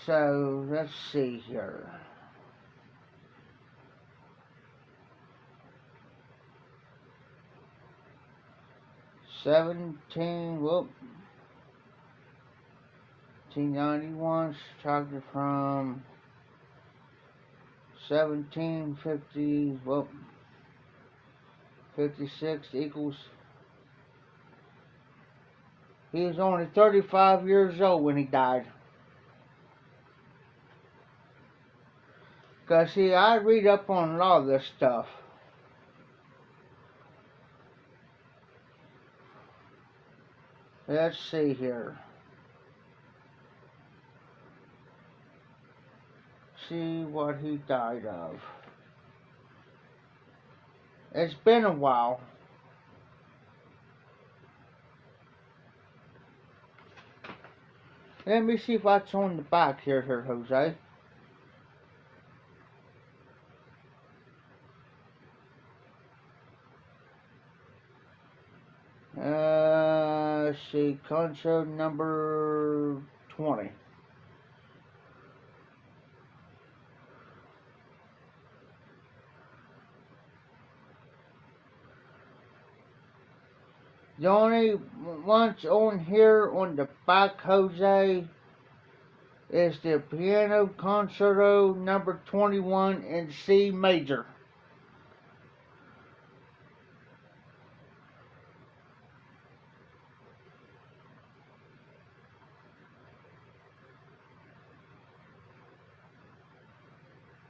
Speaker 1: So let's see here. Whoop. 1791, subtracted from 1750, whoop, 56 equals, he was only 35 years old when he died. Because, see, I read up on a lot of this stuff. Let's see here. see what he died of. It's been a while. Let me see what's on the back here, Jose. Let's see, console number 20. The only ones on here on the back, Jose, is the Piano Concerto number 21 in C major.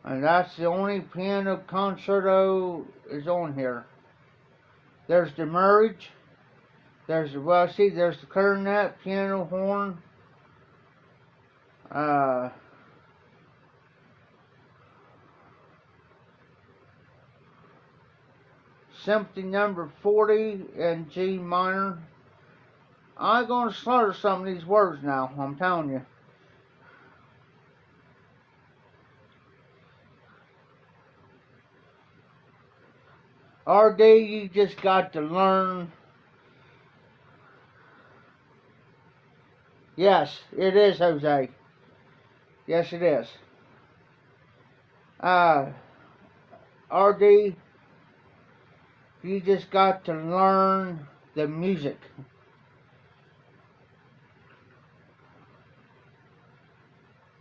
Speaker 1: And that's the only piano concerto is on here. There's the marriage. There's the, well, see, there's the clarinet, piano, horn. Symphony number 40 in G minor. I'm going to slaughter some of these words now, I'm telling you. RD, you just got to learn. Yes, it is, Jose. Yes, it is. RD, you just got to learn the music.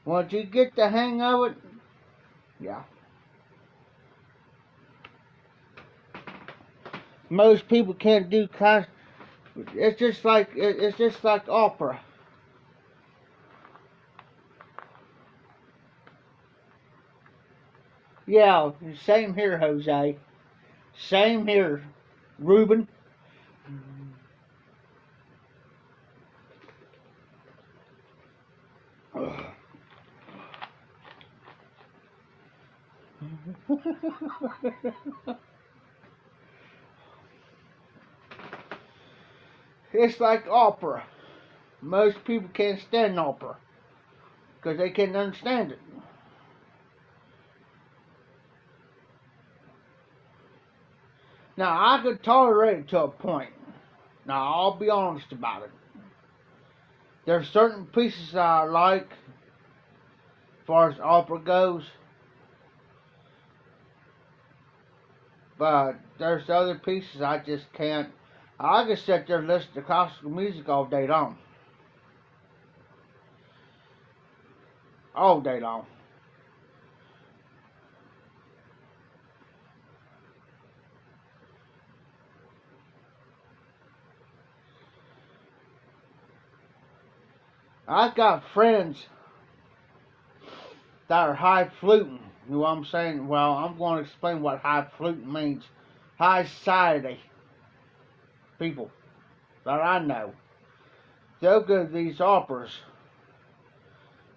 Speaker 1: Once you get the hang of it, yeah. Most people can't do class. It's just like opera. Yeah, same here, Jose. Same here, Ruben. It's like opera. Most people can't stand opera because they can't understand it. Now, I could tolerate it to a point. Now, I'll be honest about it. There's certain pieces I like as far as opera goes. But there's other pieces I just can't. I can sit there and listen to classical music all day long. All day long. I've got friends that are high fluting. You know what I'm saying? Well, I'm going to explain what high fluting means. High society people that I know. They'll go to these operas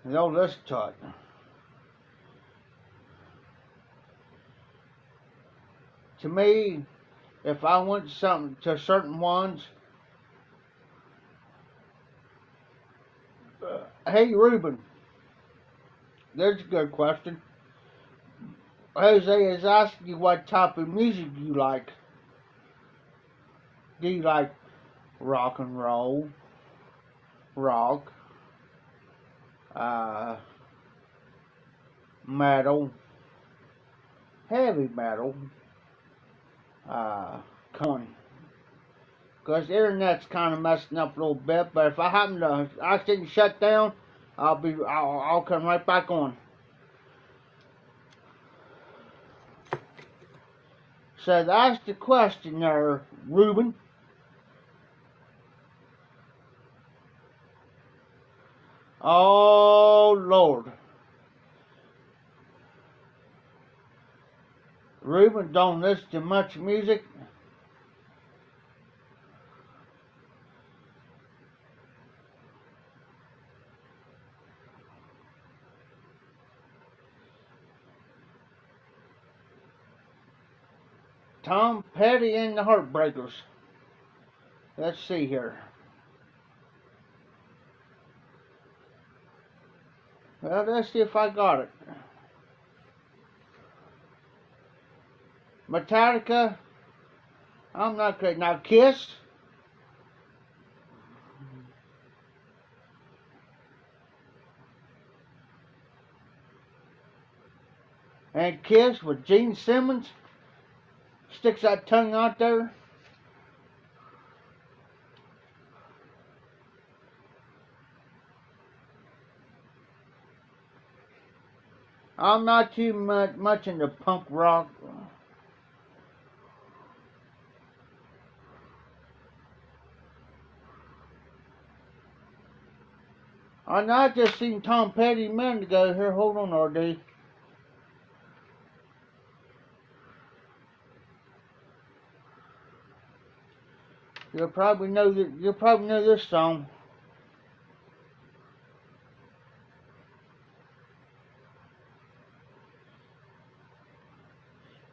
Speaker 1: and they'll listen to it. To me, if I went to certain ones, hey Ruben, there's a good question. Jose is asking you what type of music you like. Do you like rock and roll, rock, metal, heavy metal, country? Because the internet's kind of messing up a little bit, but if I happen to accidentally shut down, I'll come right back on. So that's the question there, Ruben. Oh, Lord. Ruben don't listen to much music. Tom Petty and the Heartbreakers. Let's see here. Well, let's see if I got it. Metallica. I'm not crazy. Now, Kiss. And Kiss with Gene Simmons. Sticks that tongue out there. I'm not too much into punk rock. I just seen Tom Petty a minute ago here. Hold on, RD. You'll probably know this song.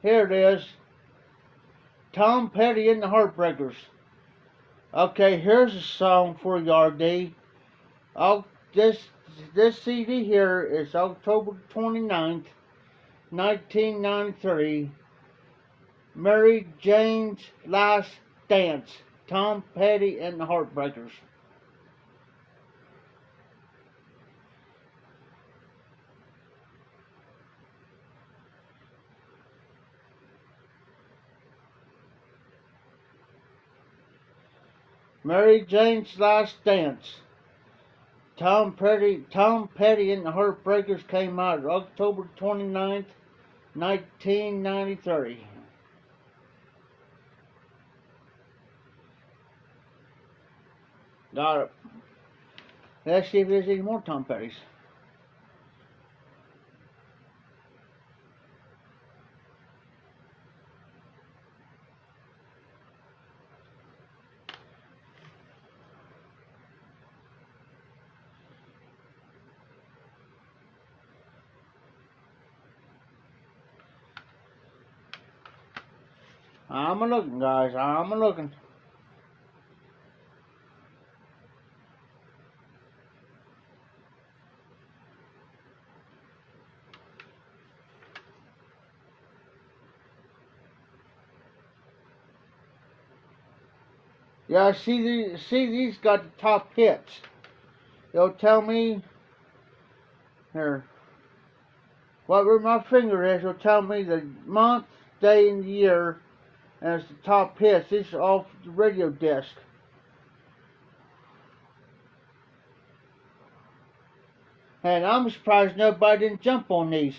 Speaker 1: Here it is. Tom Petty and the Heartbreakers. Okay, here's a song for you, RD. This CD here is October 29th, 1993. Mary Jane's Last Dance. Tom Petty and the Heartbreakers. Mary Jane's Last Dance. Tom Petty and the Heartbreakers came out October 29th, 1993. Got it. Let's see if there's any more Tom Pettys. I'm a-looking, guys. I'm a-looking. Yeah, see these got the top hits. They'll tell me here where my finger is. Will tell me the month, day, and year, and it's the top hits. This is off the radio disc. And I'm surprised nobody didn't jump on these.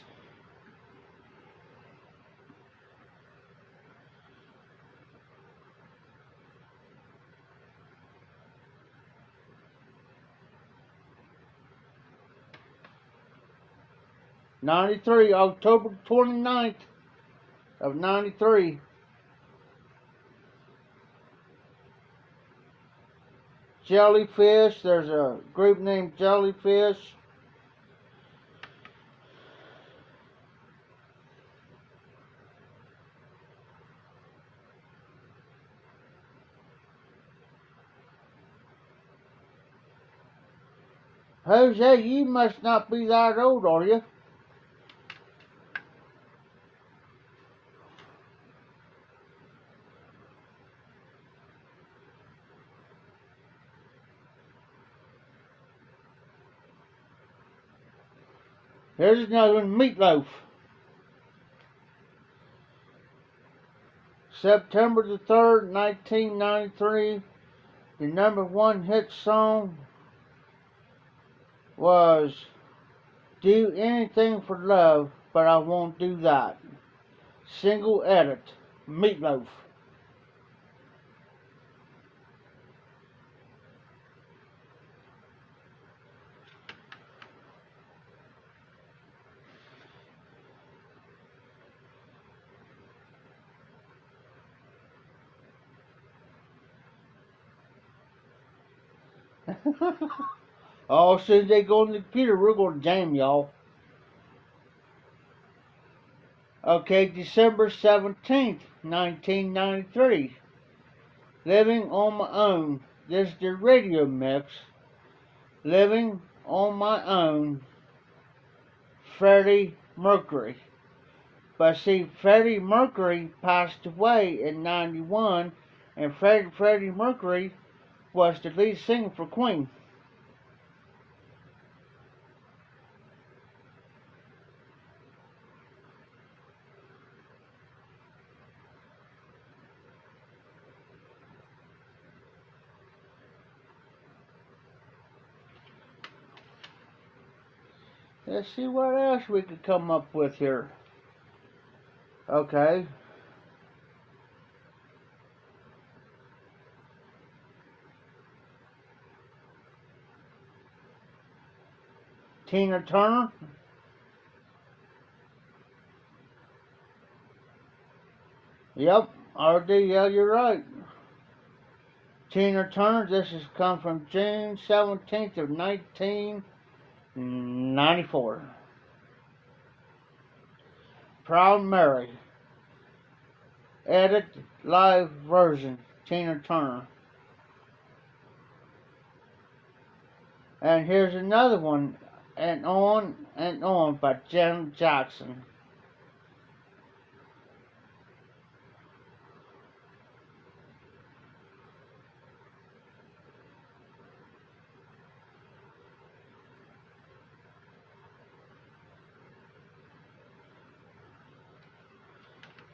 Speaker 1: '93, October 29th of '93. Jellyfish, there's a group named Jellyfish. Jose, you must not be that old, are you? Here's another one, Meatloaf. September the 3rd, 1993, the #1 hit song was Do Anything for Love, But I Won't Do That. Single edit, Meatloaf. Oh, as soon as they go on the computer, we're going to jam, y'all. Okay, December 17th, 1993. Living on My Own. This is the radio mix. Living on My Own. Freddie Mercury. But see, Freddie Mercury passed away in 91, and Freddie Mercury was the lead singer for Queen. Let's see what else we could come up with here. Okay. Tina Turner. Yep, RD, yeah, you're right. Tina Turner, this has come from June 17th of 1994. Proud Mary. Edit live version, Tina Turner. And here's another one, and On by Janet Jackson.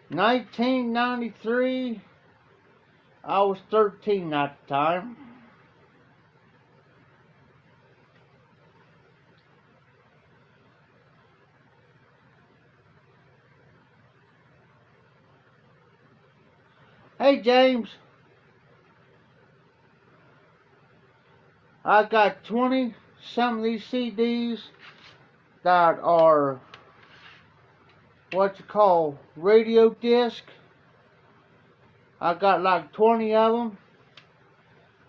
Speaker 1: (1993), I was 13 at the time. Hey James, I got 20 some of these CDs that are what you call radio disc. I got like 20 of them,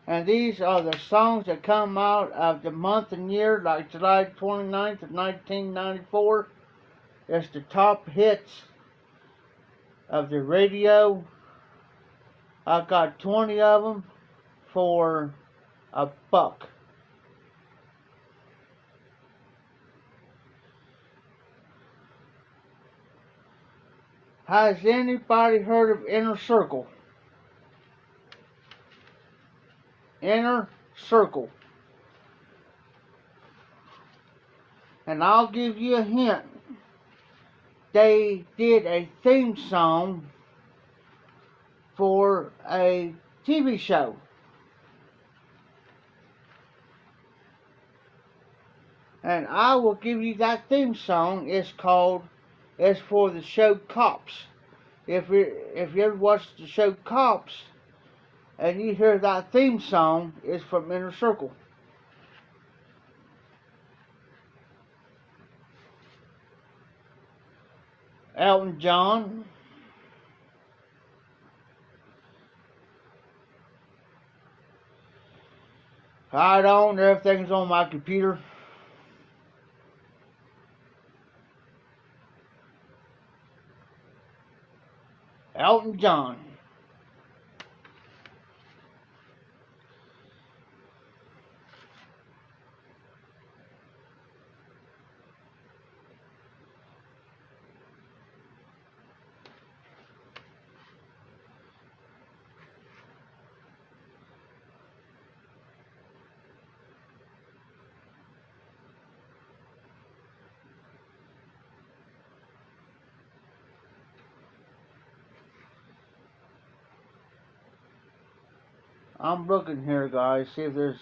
Speaker 1: and these are the songs that come out of the month and year, like July 29th of 1994. It's the top hits of the radio. I got 20 of them for $1. Has anybody heard of Inner Circle? Inner Circle. And I'll give you a hint. They did a theme song for a TV show. And I will give you that theme song. It's for the show Cops. If you ever watched the show Cops and you hear that theme song, it's from Inner Circle. Elton John. I don't. Everything's on my computer. Elton John. I'm looking here, guys, see if there's...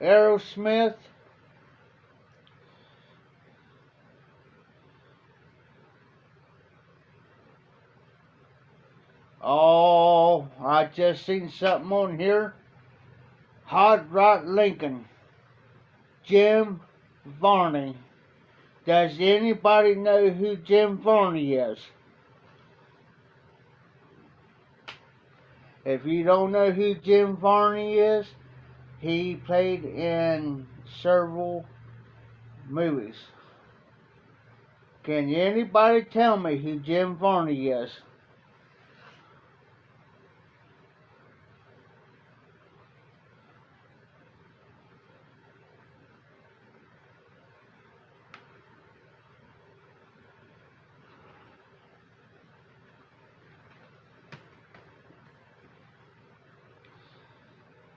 Speaker 1: Aerosmith. Oh, I just seen something on here. Hot Rod Lincoln. Jim Varney. Does anybody know who Jim Varney is? If you don't know who Jim Varney is, he played in several movies. Can anybody tell me who Jim Varney is?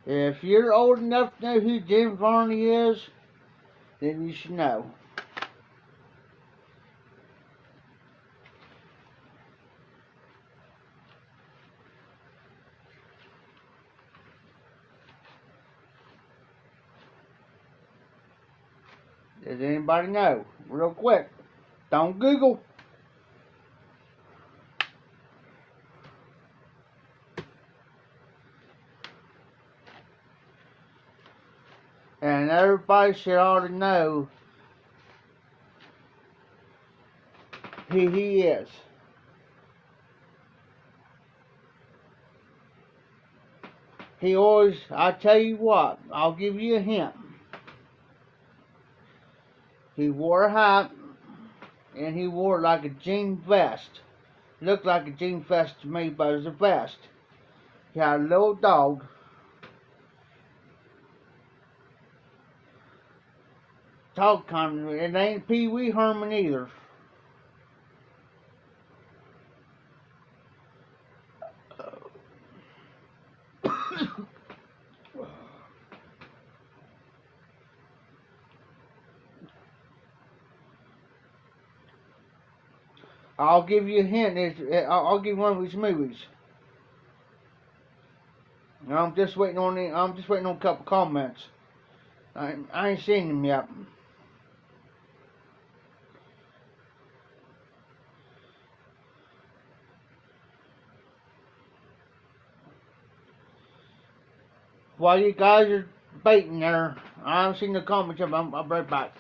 Speaker 1: If you're old enough to know who Jim Varney is, then you should know. Does anybody know? Real quick. Don't Google. And everybody should ought to know who he is. He always, I tell you what, I'll give you a hint. He wore a hat, and he wore like a jean vest. Looked like a jean vest to me, but it was a vest. He had a little dog. Talk kind of, it ain't Pee Wee Herman either. I'll give you a hint. I'll give you one of his movies. I'm just waiting on a couple comments. I ain't seen them yet. While you guys are debating there, I haven't seen the comments yet, but I'll be right back.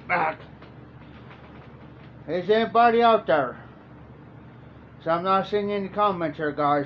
Speaker 1: Back. Is anybody out there? So I'm not seeing any comments here, guys.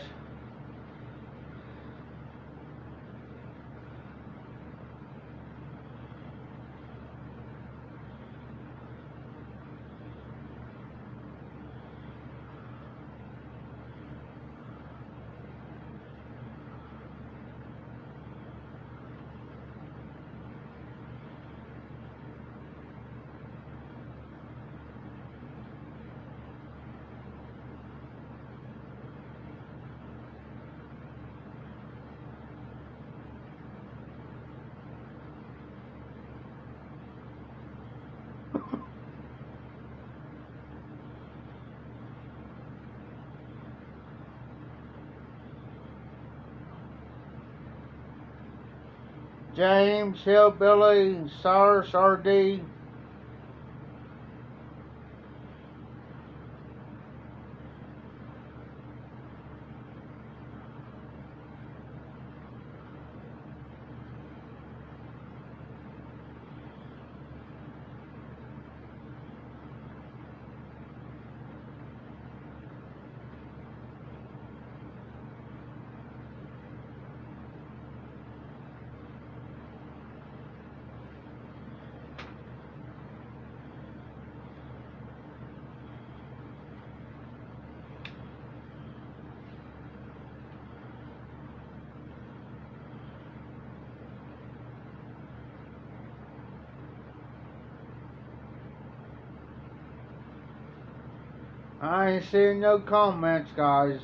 Speaker 1: James, Hillbilly, Cyrus, RD. I ain't seeing no comments, guys.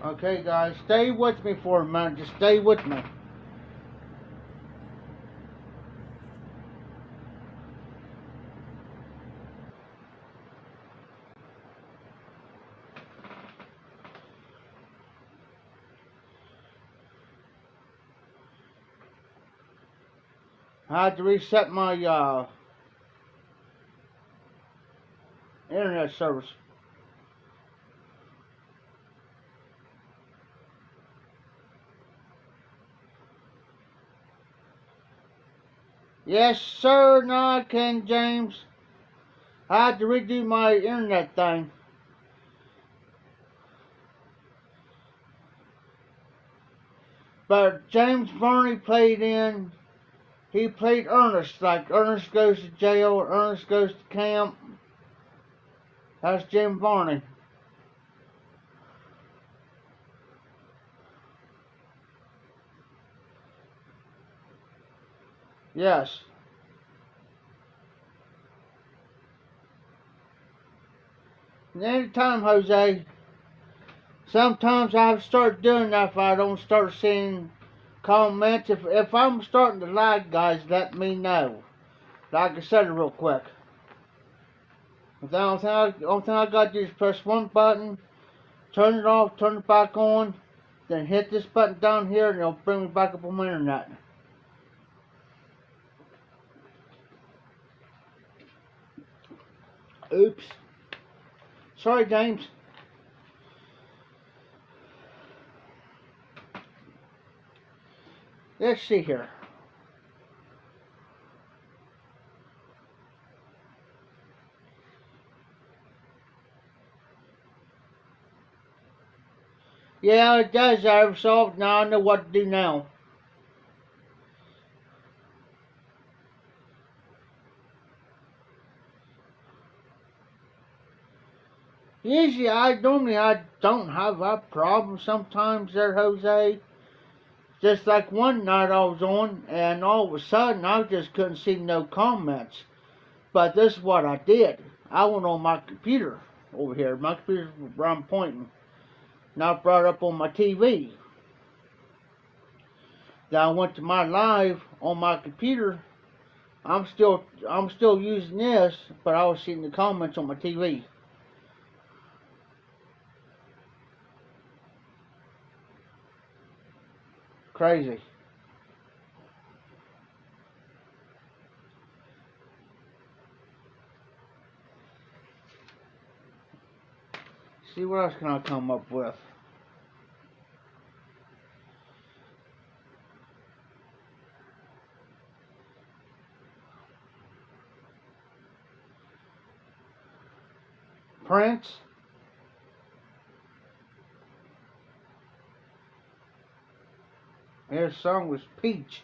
Speaker 1: Okay, guys, stay with me for a minute. Just stay with me. I had to reset my internet service. Yes, sir. No, I can, James. I had to redo my internet thing. But James Varney played in. He played Ernest, like Ernest goes to jail, Ernest goes to camp. That's Jim Varney. Yes. And anytime, Jose, sometimes I start doing that if I don't start seeing comments. If I'm starting to lag, guys, let me know. Like I said it real quick. But the only thing I got to do is press one button, turn it off, turn it back on, then hit this button down here and it'll bring me back up on my internet. Oops. Sorry, James. Let's see here. Yeah, it does. I resolved. Now I know what to do now. Usually, I don't have a problem sometimes there, Jose. Just like one night I was on, and all of a sudden I just couldn't see no comments. But this is what I did. I went on my computer over here. My computer's where I'm pointing. Now I brought it up on my TV. Then I went to my live on my computer. I'm still using this, but I was seeing the comments on my TV. Crazy. See, what else can I come up with? Prince. His song was Peach.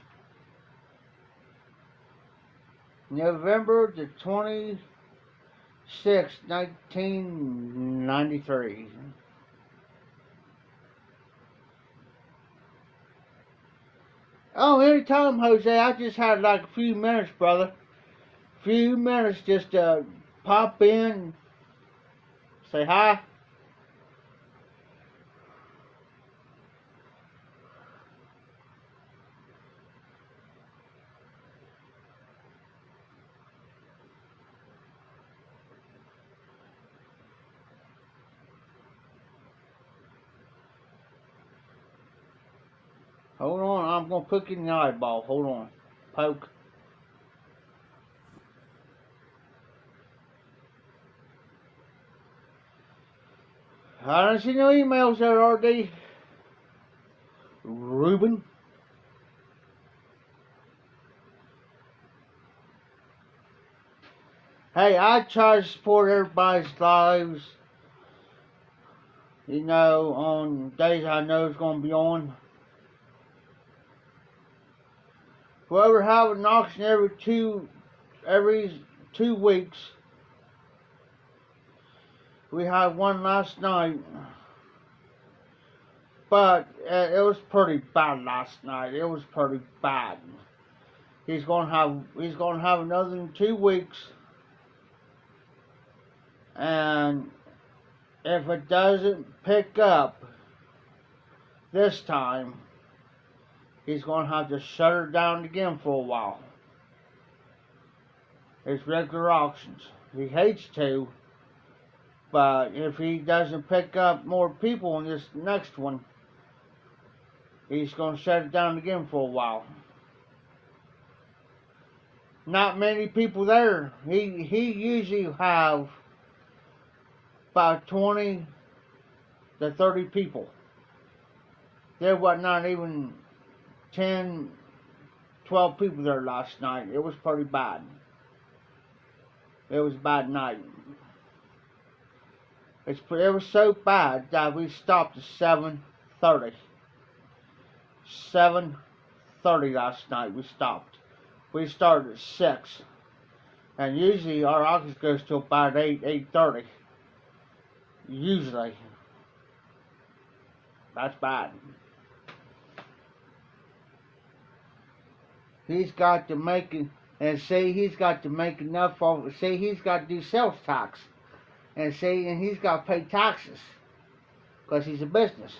Speaker 1: November the 26th, 6th, 1993. Oh, anytime, Jose. I just had like a few minutes, brother. Few minutes just to pop in, say hi. Hold on, I'm gonna poke you in the eyeball. Hold on. Poke. I don't see no emails there, RD. Ruben. Hey, I try to support everybody's lives. You know, on days I know it's gonna be on. Whoever have an auction every two weeks. We had one last night, but it was pretty bad last night. It was pretty bad. He's gonna have another in 2 weeks, and if it doesn't pick up this time, he's gonna have to shut her down again for a while. It's regular auctions. He hates to. But if he doesn't pick up more people in this next one, he's going to shut it down again for a while. Not many people there. He usually have about 20 to 30 people. There was not even 10, 12 people there last night. It was pretty bad. It was a bad night. It was so bad that we stopped at 7:30. 7:30 last night we stopped. We started at 6. And usually our auction goes to about 8:30. Usually. That's bad. He's got to make it, and see, he's got to make enough of it. See, he's got to do sales tax. And see, and he's got to pay taxes because he's a business.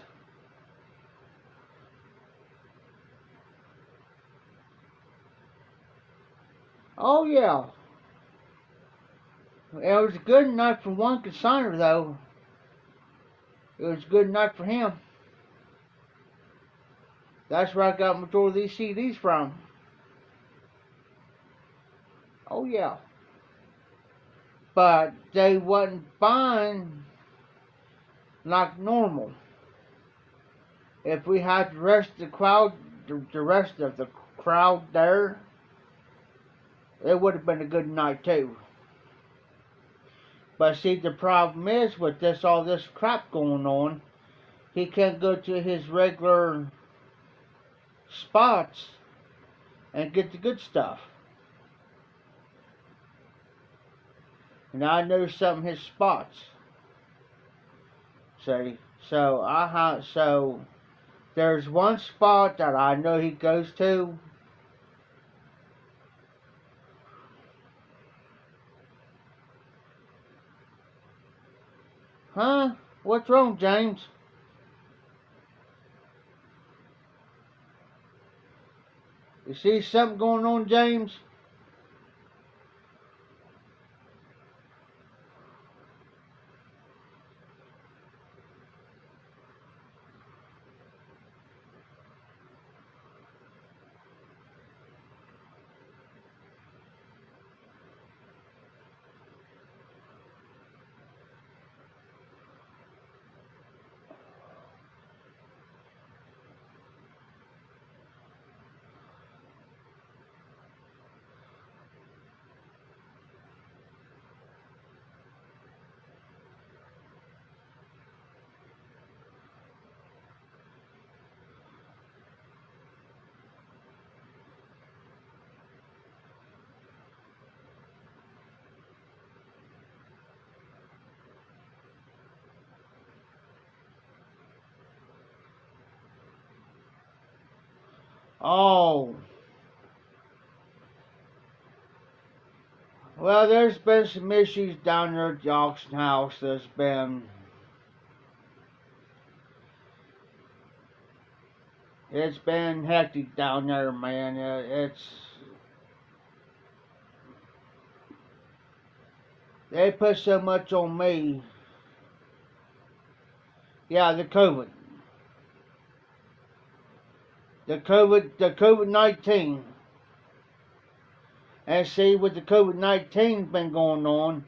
Speaker 1: Oh yeah. It was a good night for one consigner though. It was a good night for him. That's where I got majority of these CDs from. Oh yeah. But they wasn't buying like normal. If we had the rest of the crowd there, it would have been a good night too. But see, the problem is with all this crap going on, he can't go to his regular spots and get the good stuff. And I know some of his spots. See, so there's one spot that I know he goes to. Huh? What's wrong, James? You see something going on, James? Oh. Well, there's been some issues down there at the auction house. It's been hectic down there, man. They put so much on me. Yeah, the COVID. The COVID-19. And see, with the COVID-19 been going on,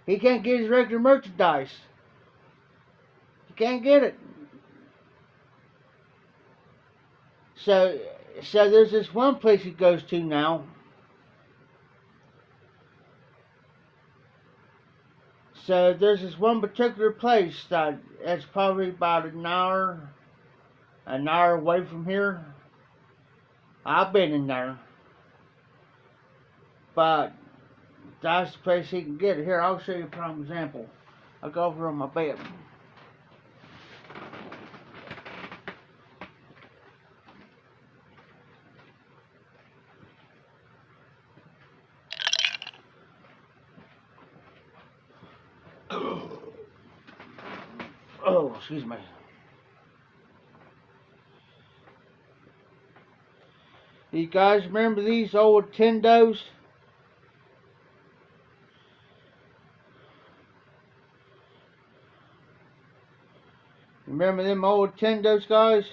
Speaker 1: he can't get his regular merchandise. He can't get it. So there's this one place he goes to now. So there's this one particular place that's probably about an hour away from here. I've been in there. But that's the place he can get it. Here, I'll show you a prime example. I'll go over on my bed. Oh, excuse me. You guys remember these old Tendos? Remember them old Tendos, guys?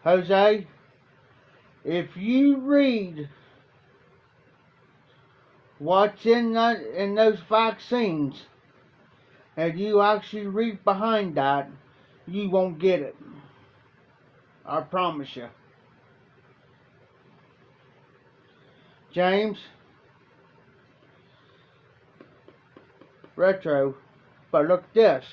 Speaker 1: Jose, if you read what's in those vaccines, and you actually read behind that, you won't get it. I promise you. James, retro, but look at this.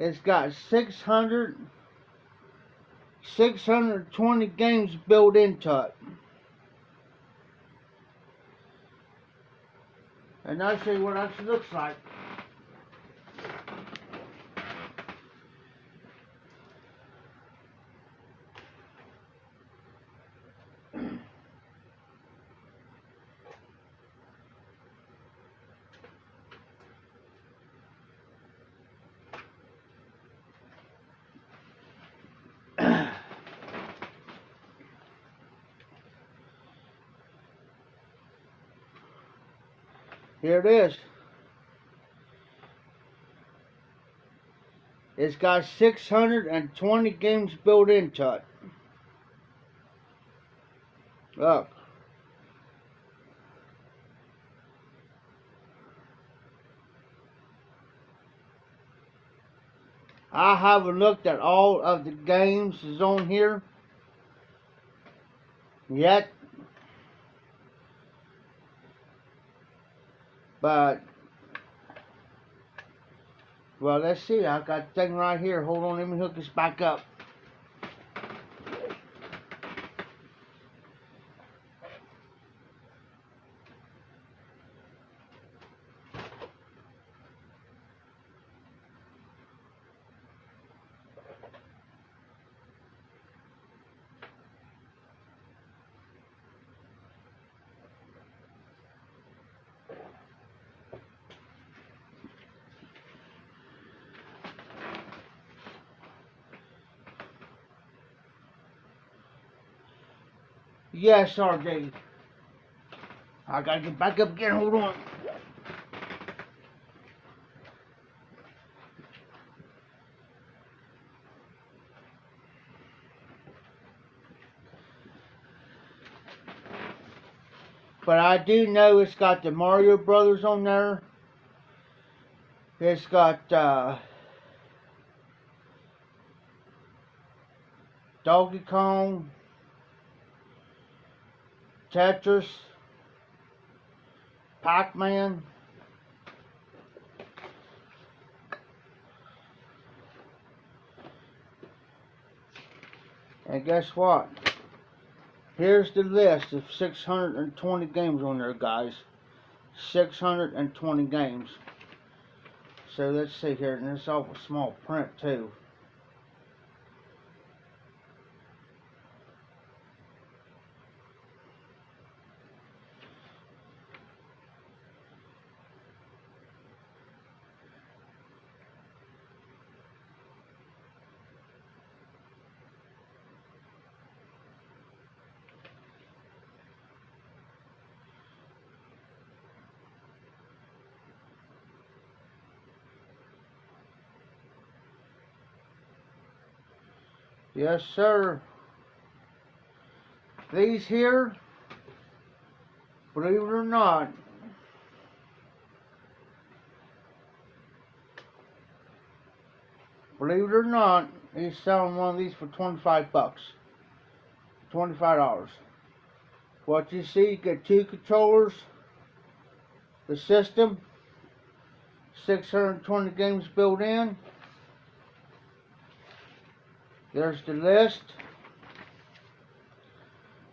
Speaker 1: It's got 620 games built into it. And I'll show you what it actually looks like. Here it is. It's got 620 games built into it. Look. I haven't looked at all of the games that's on here yet. But, well, let's see. I got the thing right here. Hold on, let me hook this back up. Yes, RJ. I gotta get back up again. Hold on. But I do know it's got the Mario Brothers on there. It's got Donkey Kong, Tetris, Pac-Man, and guess what? Here's the list of 620 games on there, guys. 620 games. So let's see here, and it's awful small print too. Yes, sir. These here, believe it or not, he's selling one of these for 25 bucks. $25. What you see, you get 2 controllers, the system, 620 games built in. There's the list.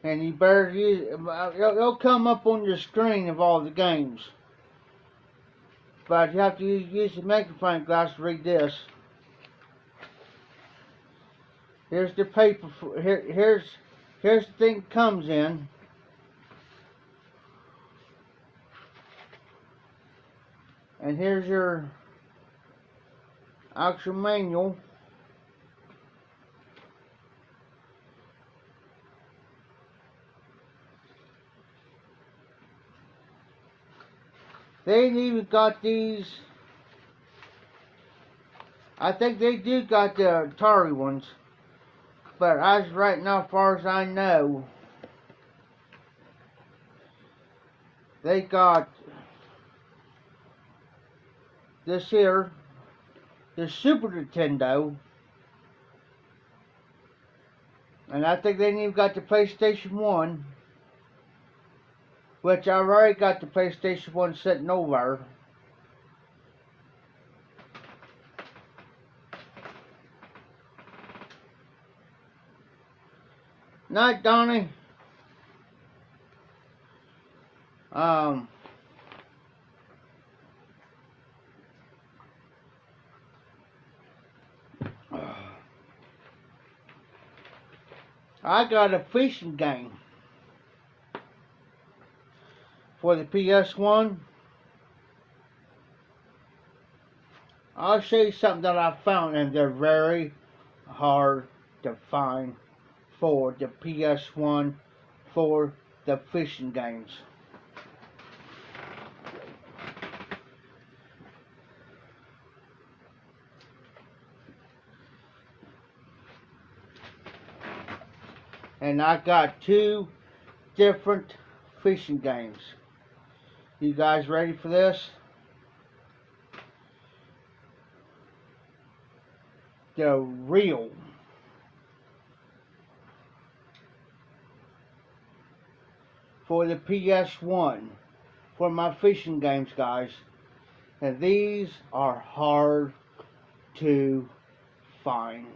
Speaker 1: And you better use, it'll come up on your screen of all the games. But you have to use the magnifying glass to read this. Here's the paper, here's the thing it comes in. And here's your actual manual. They ain't even got these. I think they do got the Atari ones. But as right now, as far as I know, they got this here, the Super Nintendo. And I think they ain't even got the PlayStation 1. Which I've already got the PlayStation 1 sitting over. Night, Donnie. I got a fishing game for the PS1. I'll show you something that I found, and they're very hard to find for the PS1 for the fishing games. And I got 2 different fishing games. You guys ready for this? The reel. For the PS1. For my fishing games, guys. And these are hard to find.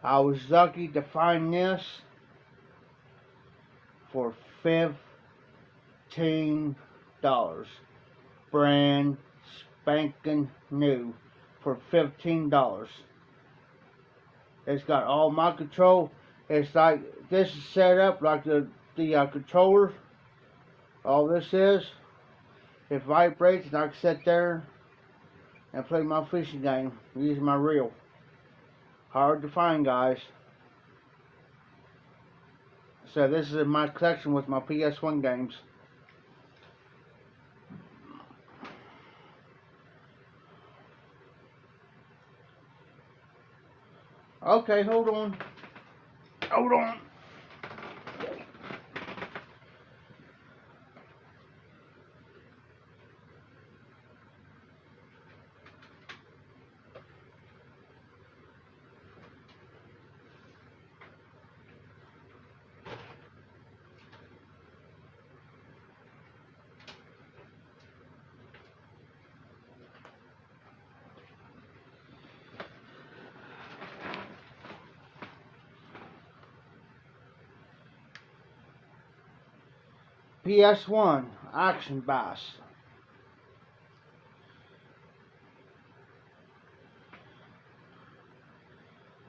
Speaker 1: I was lucky to find this for $15. Brand spanking new for $15. It's got all my control. It's like this is set up like the controller. All this is, it vibrates, and I can sit there and play my fishing game using my reel. Hard to find, guys. So this is my collection with my PS1 games. Okay, hold on. Hold on. PS1 Action Bass.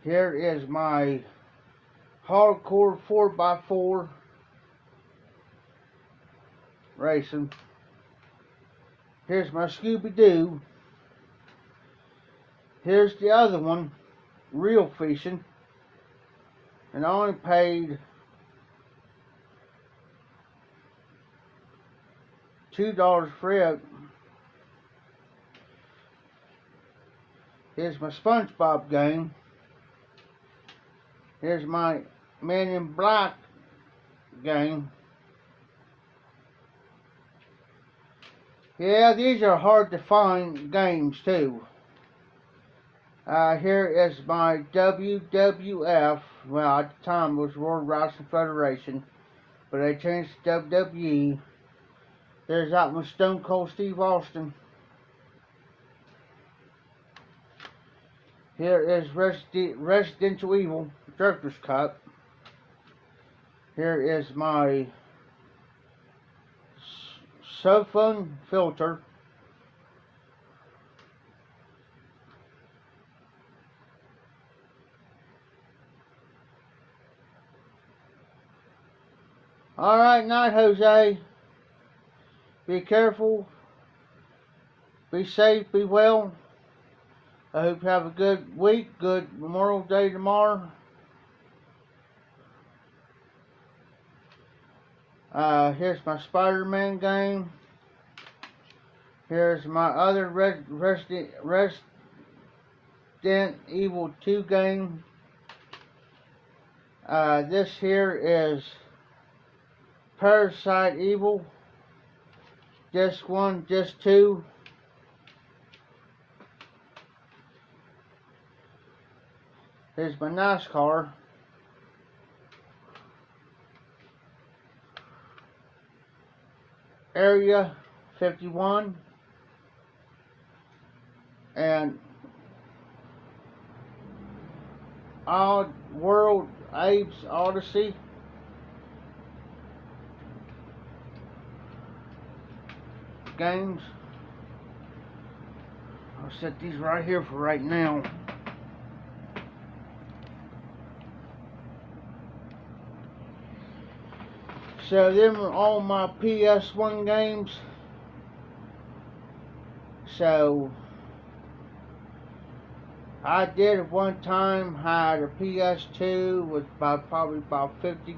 Speaker 1: Here is my hardcore 4x4 racing. Here's my Scooby-Doo. Here's the other one, real fishing. And I only paid $2 for it. Here's my SpongeBob game. Here's my Man in Black game. Yeah, these are hard to find games too. Here is my WWF. Well, at the time it was World Wrestling Federation, but they changed to WWE. There's that one, Stone Cold Steve Austin. Here is Residential Evil Director's Cut. Here is my Subfun filter. Alright, night, Jose. Be careful. Be safe. Be well. I hope you have a good week. Good Memorial Day tomorrow. Here's my Spider-Man game. Here's my other Resident Evil 2 game. This here is Parasite Evil. Disc 1, Disc 2. Here's my NASCAR. Area 51. And Odd World Abe's Odyssey. Games. I'll set these right here for right now. So them are all my PS1 games. So I did at one time had a PS2 with probably about 50.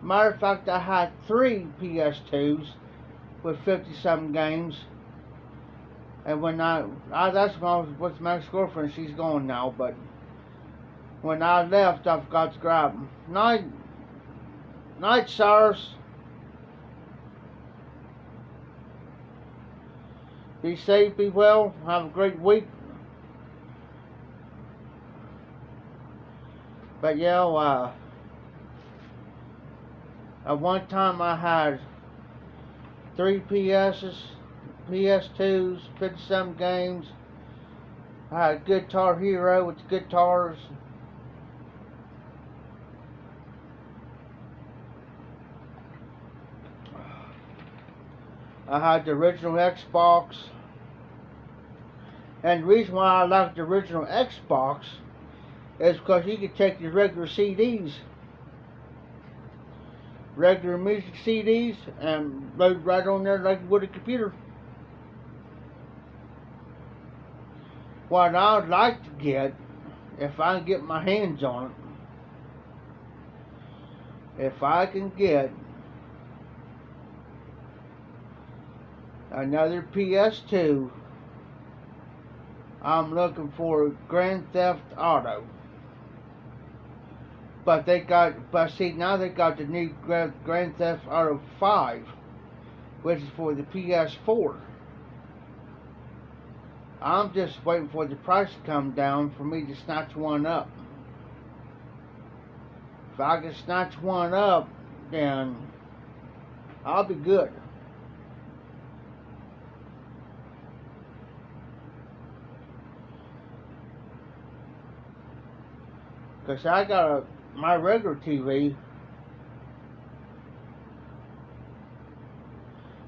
Speaker 1: Matter of fact, I had 3 PS2s with 50-something games. And when that's when I was with my ex-girlfriend. She's gone now, but when I left, I forgot to grab them. Night, Cyrus. Be safe, be well, have a great week. But yeah, at one time I had 3 PS2s, 50-some games. I had Guitar Hero with the guitars. I had the original Xbox. And the reason why I liked the original Xbox is because you could take your regular CDs, regular music CDs, and load right on there like you would a computer. What I would like to get, if I can get my hands on it, if I can get another PS2, I'm looking for Grand Theft Auto. But see, now they got the new Grand Theft Auto 5, which is for the PS4. I'm just waiting for the price to come down for me to snatch one up. If I can snatch one up, then I'll be good. Because I got my regular TV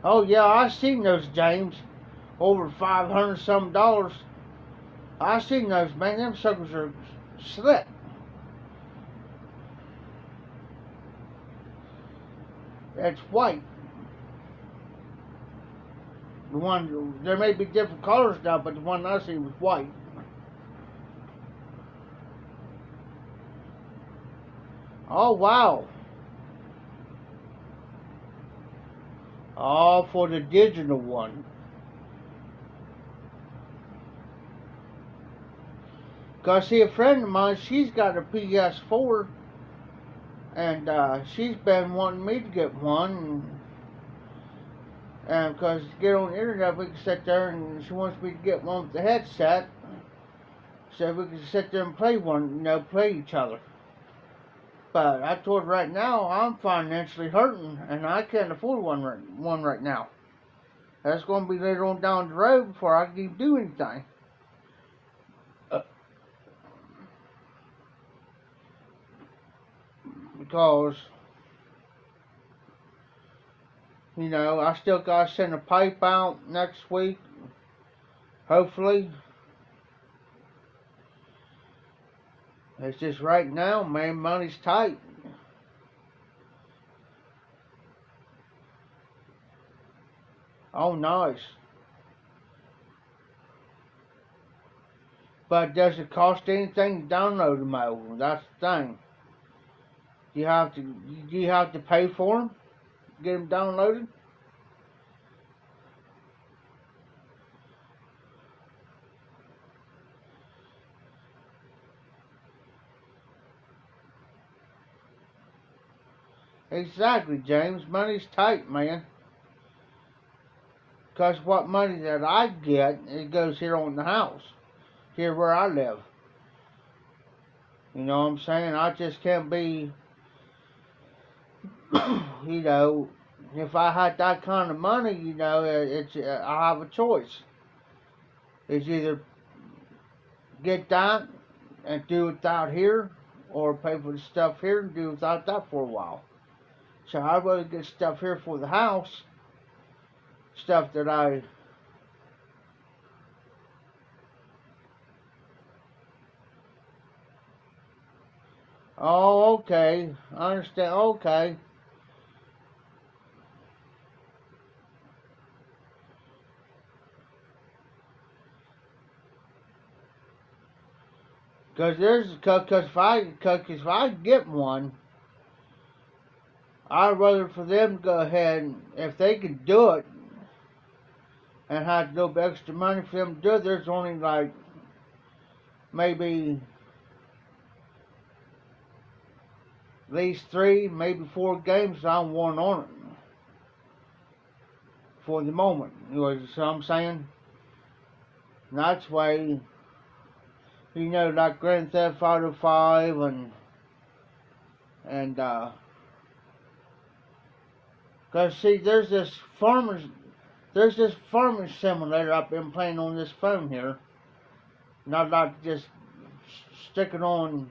Speaker 1: Oh yeah, I seen those, James. Over $500 some dollars. I seen those, man. Them suckers are slick. It's white. The one, there may be different colors now, but the one I seen was white. Oh wow. Oh, for the digital one. Cause see, a friend of mine, she's got a PS4, and she's been wanting me to get one. And because to get on the internet, we can sit there, and she wants me to get one with the headset, so we can sit there and play one, play each other. But I told her right now, I'm financially hurting, and I can't afford one right now. That's going to be later on down the road before I can even do anything. Because, I still got to send a pipe out next week, hopefully. It's just right now, man, money's tight. Oh, nice. But does it cost anything to download them over? That's the thing. Do you have to pay for them? Get them downloaded? Exactly, James. Money's tight, man. Because what money that I get, it goes here on the house. Here where I live. You know what I'm saying? I just can't be, if I had that kind of money, I have a choice. It's either get that and do without here, or pay for the stuff here and do without that for a while. So I'd rather get stuff here for the house, stuff that I Oh, okay. I understand. Okay. Cause if I get one, I'd rather for them to go ahead and if they can do it and have a little bit extra money for them to do it. There's only like maybe at least 3, maybe 4 games I want on it for the moment. You know what I'm saying? And that's why, like Grand Theft Auto 5 and cause see, there's this farming simulator I've been playing on this phone here. And I'd like to just stick it on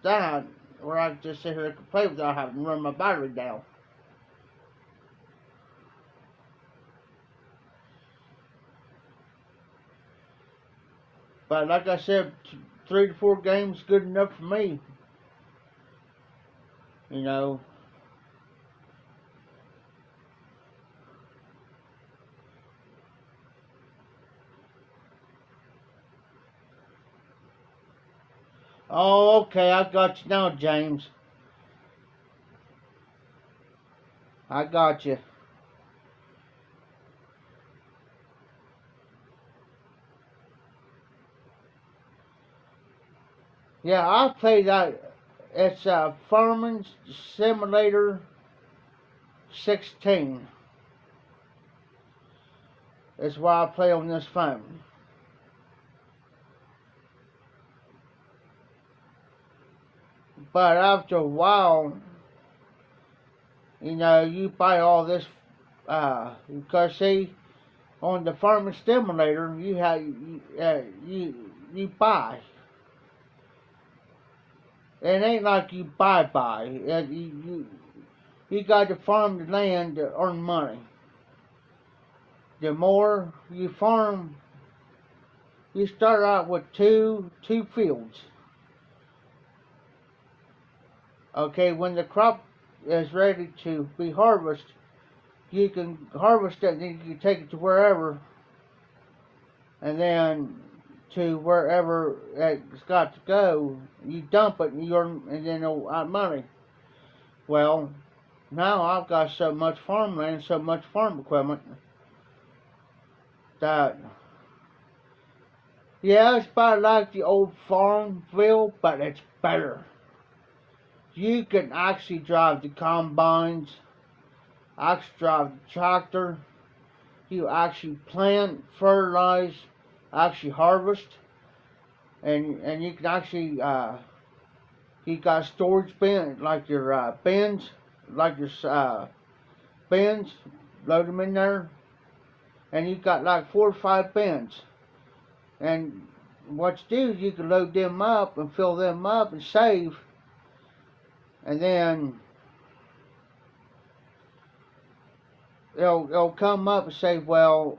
Speaker 1: that, where I can just sit here and play without having to run my battery down. But like I said, 3 to 4 games is good enough for me. Oh, okay, I got you now, James. I got you. Yeah, I play that. It's Farming Simulator 16. That's why I play on this phone. But after a while, you buy all this, because see, on the Farming Simulator, you buy. It ain't like you buy. You got to farm the land to earn money. the more you farm, you start out with two fields. Okay, when the crop is ready to be harvested, you can harvest it and you can take it to wherever, and then to wherever it's got to go, you dump it and then out money. Well, now I've got so much farmland, so much farm equipment that, yeah, it's about like the old Farmville, but it's better. You can actually drive the combines, actually drive the tractor, you actually plant, fertilize, actually harvest, and you can actually, you got storage bins, like your bins, bins, load them in there, and you got like 4 or 5 bins. And what you do is you can load them up and fill them up and save, and then it'll come up and say, well,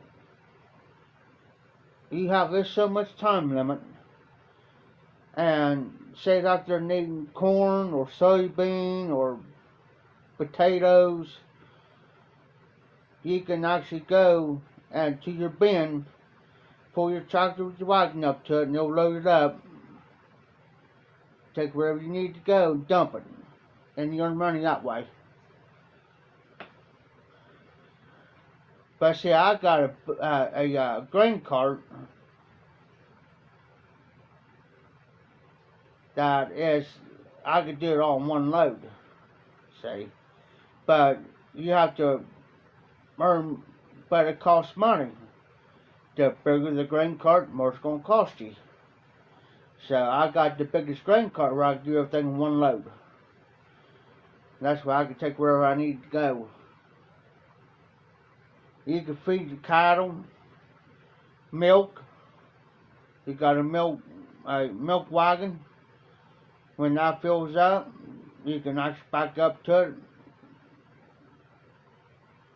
Speaker 1: you have this so much time limit, and say that they're needing corn or soybean or potatoes, you can actually go and to your bin, pull your tractor with your wagon up to it, and you'll load it up, take wherever you need to go, dump it, and you earn money that way. But see, I got a grain cart that is, I could do it all in one load, see. But you have to earn, but it costs money. The bigger the grain cart, the more it's going to cost you. So I got the biggest grain cart where I can do everything in one load. That's why I can take wherever I need to go. You can feed the cattle, milk. You got a milk wagon. When that fills up, you can actually back up to it.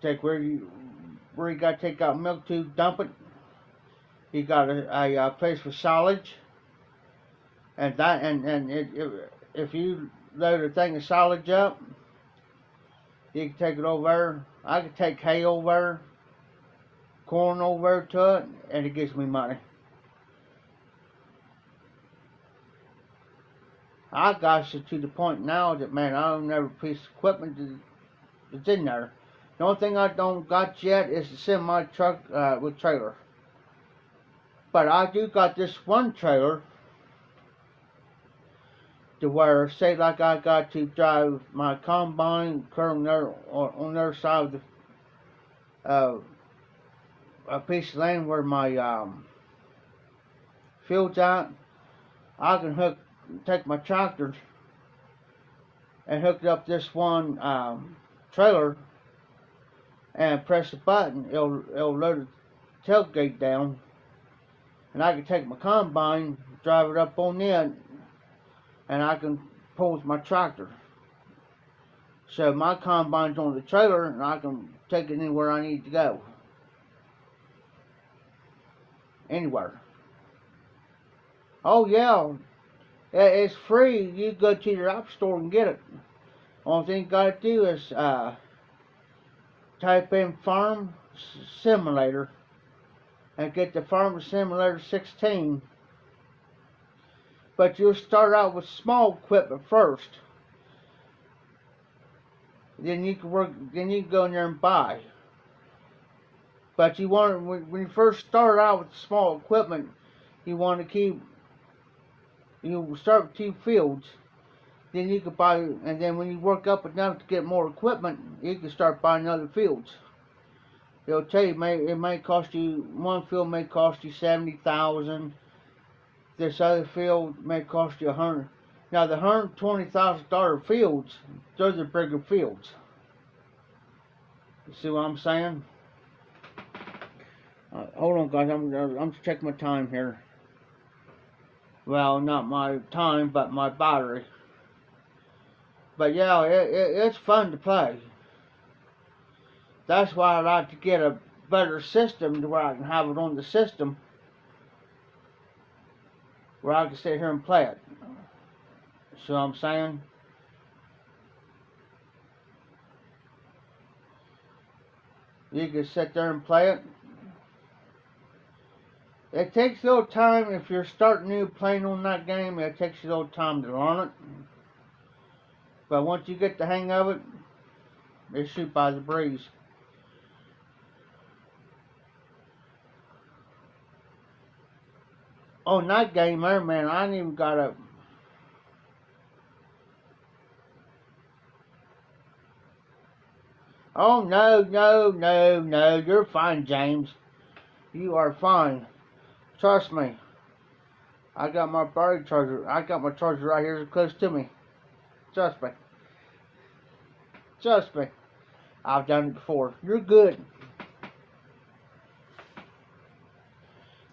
Speaker 1: Take where you got to take out milk to, dump it. You got a place for silage, and if you load a thing of silage up, you can take it over there. I can take hay over there, corn over to it, and it gives me money. I got to the point now that, man, I don't have a piece of equipment that's in there. The only thing I don't got yet is the semi truck with trailer. But I do got this one trailer to where, say like I got to drive my combine current there on their side of a piece of land where my field's at. I can take my tractor and hook it up this one trailer and press the button. It'll load the tailgate down, and I can take my combine, drive it up on it, and I can pull with my tractor. So my combine's on the trailer, and I can take it anywhere I need to go. Anywhere. Oh yeah, it's free. You go to your app store and get it. Only thing you gotta do is type in Farm Simulator and get the Farm Simulator 16. But you'll start out with small equipment first. Then you can go in there and buy. But you want, when you first start out with small equipment, you want to keep, you start with 2 fields. Then you can buy, and then when you work up enough to get more equipment, you can start buying other fields. It'll tell you, it may cost you, one field may cost you $70,000. This other field may cost you $100,000. Now the $120,000 fields, those are bigger fields. You see what I'm saying? Hold on, guys. I'm just checking my time here. Well, not my time, but my battery. But yeah, it's fun to play. That's why I like to get better system to where I can have it on the system where I can sit here and play it. See what I'm saying? You can sit there and play it. It takes a little time if you're starting new playing on that game. It takes you a little time to learn it. But once you get the hang of it, they shoot by the breeze. On that game there, man, I ain't even got a... Oh, no. You're fine, James. You are fine. Trust me. I got my battery charger. I got my charger right here close to me. Trust me. Trust me. I've done it before. You're good.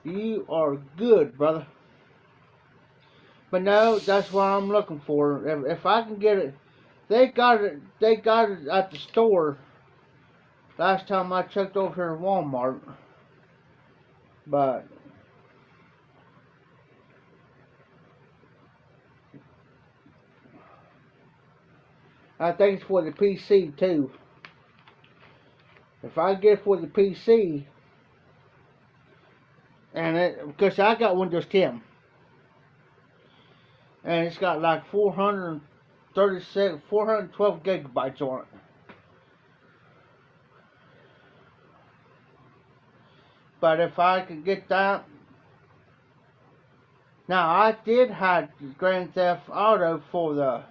Speaker 1: You are good, brother. But no, that's what I'm looking for. If I can get it, they got it at the store. Last time I checked over here at Walmart. But I think it's for the PC too. If I get it for the PC, and because I got Windows 10, and it's got like 412 gigabytes on it. But if I could get that, now I did have Grand Theft Auto for the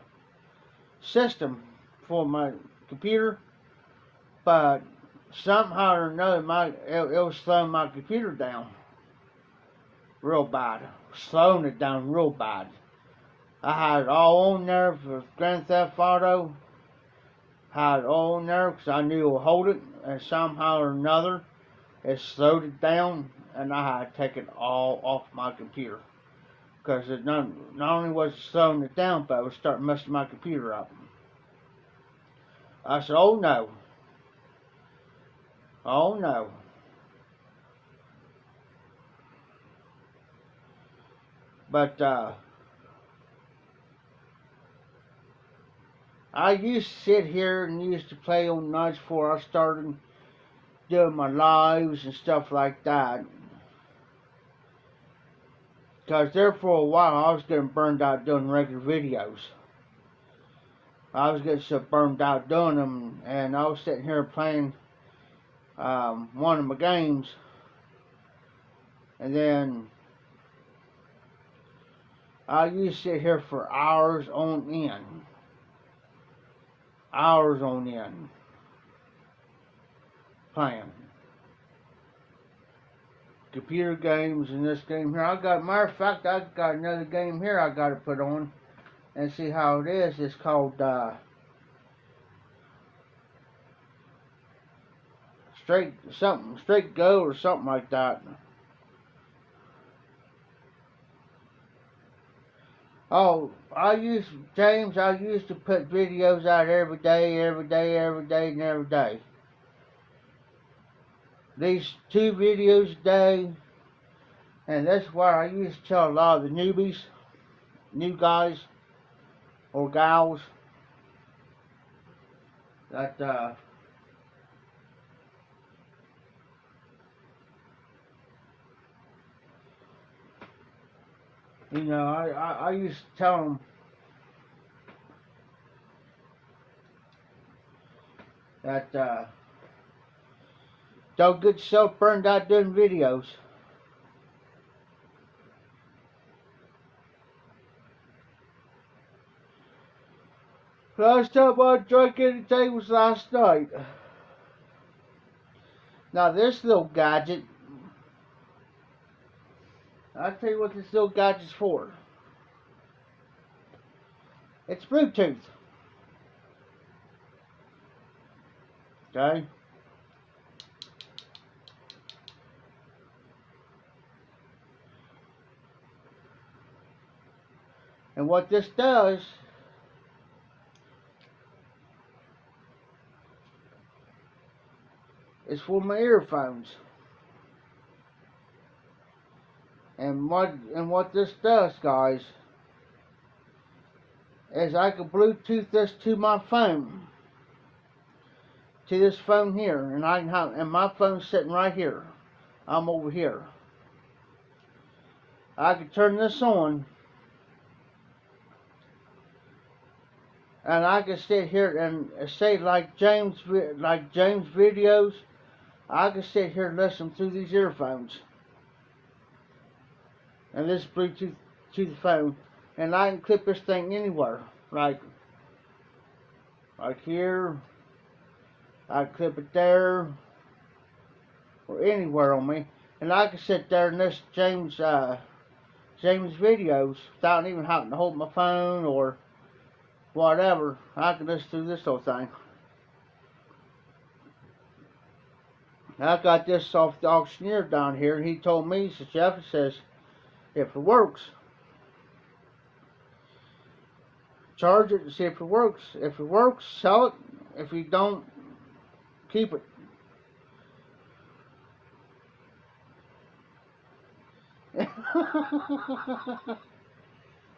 Speaker 1: system for my computer, but somehow or another, it was slowing my computer down real bad, slowing it down real bad. I had it all on there for Grand Theft Auto, had it all on there because I knew it would hold it, and somehow or another, it slowed it down, and I had to take it all off my computer because it not only was it slowing it down, but it was starting messing my computer up. I said, oh no. Oh no. But I used to sit here and used to play on nights before I started doing my lives and stuff like that. Because there for a while I was getting burned out doing regular videos. I was getting so burned out doing them, and I was sitting here playing one of my games, and then I used to sit here for hours on end. Hours on end. Playing computer games and this game here. Matter of fact, I got another game here I got to put on and see how it is. It's called Straight Go or something like that. Oh, I used to put videos out every day. These 2 videos a day, and that's why I used to tell a lot of the newbies, new guys or gals, that you know, I used to tell them that don't get yourself burned out doing videos. Last time I drank anything was last night. Now this little gadget, I'll tell you what this little gadget's for. It's Bluetooth. Okay? And what this does, is for my earphones. And what this does, guys, is I can Bluetooth this to my phone, to this phone here, and and my phone's sitting right here. I'm over here. I can turn this on, and I can sit here and say like James videos. I can sit here and listen through these earphones, and this Bluetooth to the phone, and I can clip this thing anywhere, like here. I can clip it there, or anywhere on me, and I can sit there and listen to James videos without even having to hold my phone or whatever. I can listen to this whole thing. I got this off the auctioneer down here, and he told me, he says, Jeff, he says, if it works, charge it and see if it works. If it works, sell it. If you don't, keep it.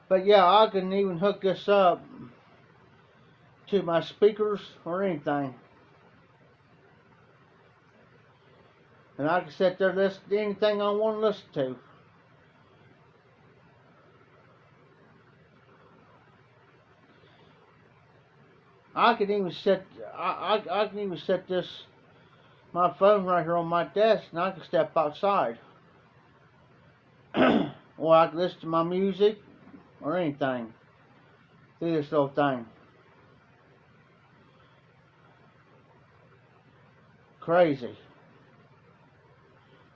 Speaker 1: But yeah, I can even hook this up to my speakers or anything. And I can sit there and listen to anything I want to listen to. I can even set this, my phone right here on my desk, and I can step outside. Or I can listen to my music or anything through this little thing. Crazy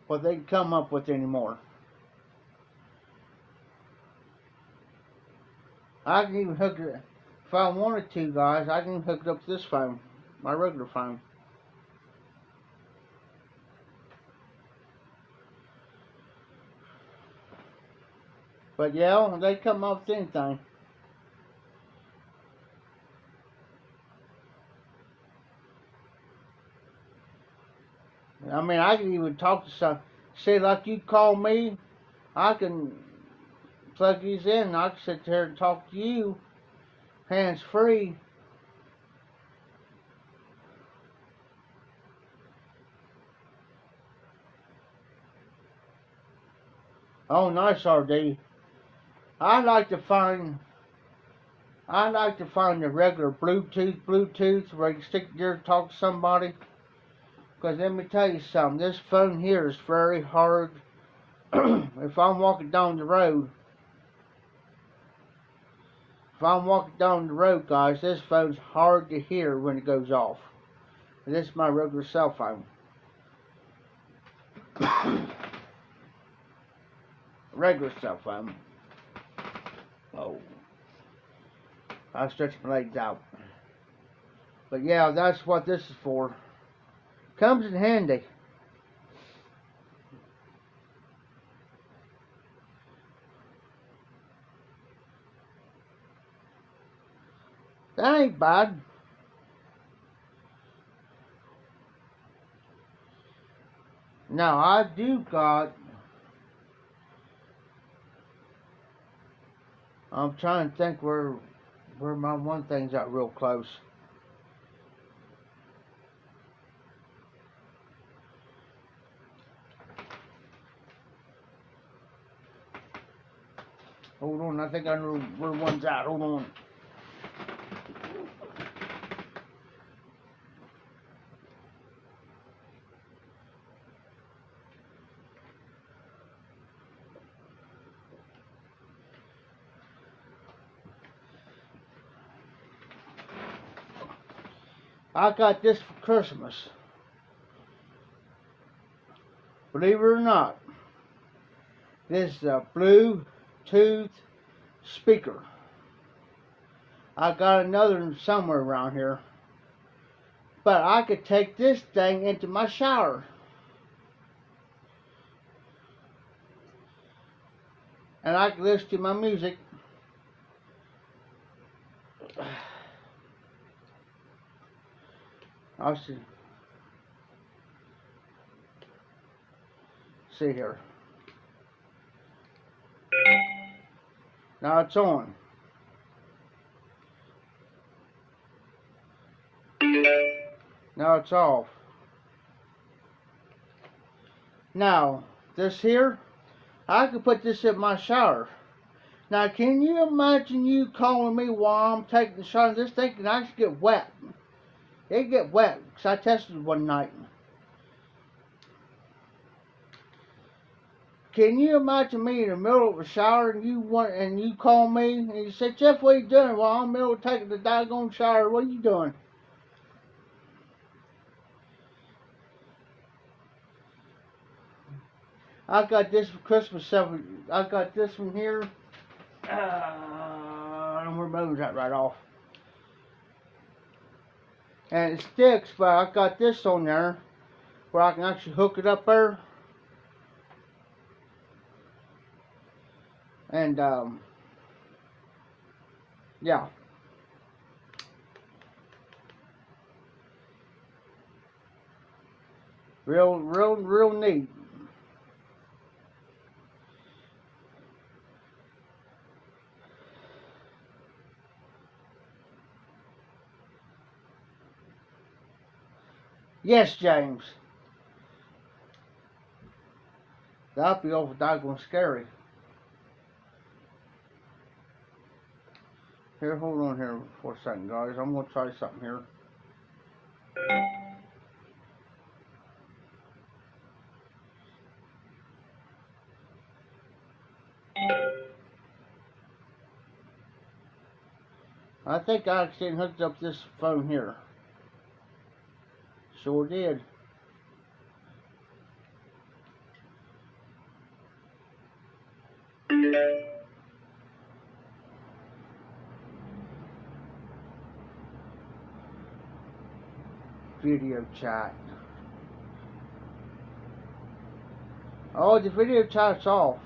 Speaker 1: what they can come up with anymore. I can even hook it, if I wanted to, guys, I can hook it up to this phone, my regular phone. But yeah, they come up with anything. I mean, I can even talk to some, say like you call me, I can plug these in and I can sit there and talk to you, hands free. Oh, nice, RD. I like to find the regular Bluetooth where you can stick your ear to talk to somebody. Because let me tell you something, this phone here is very hard. If I'm walking down the road, guys, this phone's hard to hear when it goes off. And this is my regular cell phone. Regular cell phone. Oh, I stretched my legs out. But yeah, that's what this is for. Comes in handy. That ain't bad. Now I do got, I'm trying to think where my one thing's out real close. Hold on, I think I know where one's at. Hold on. I got this for Christmas. Believe it or not, this is a Bluetooth speaker. I got another one somewhere around here. But I could take this thing into my shower. And I could listen to my music. I'll see. see here. Now it's on. Now it's off. Now, this here, I could put this in my shower. Now, can you imagine you calling me while I'm taking the shower? This thing can actually get wet. It get wet, because I tested it one night. Can you imagine me in the middle of a shower and you call me and you say, Jeff, what are you doing? Well, I'm in the middle of taking the doggone shower. What are you doing? I got this for Christmas. I got this one here. I'm removing that right off. And it sticks, but I got this on there where I can actually hook it up there. And yeah. Real neat. Yes, James. That'd be awful doggone scary. Here, hold on here for a second, guys. I'm going to try something here. I think I actually hooked up this phone here. Sure did. Video chat. Oh, the video chat's off.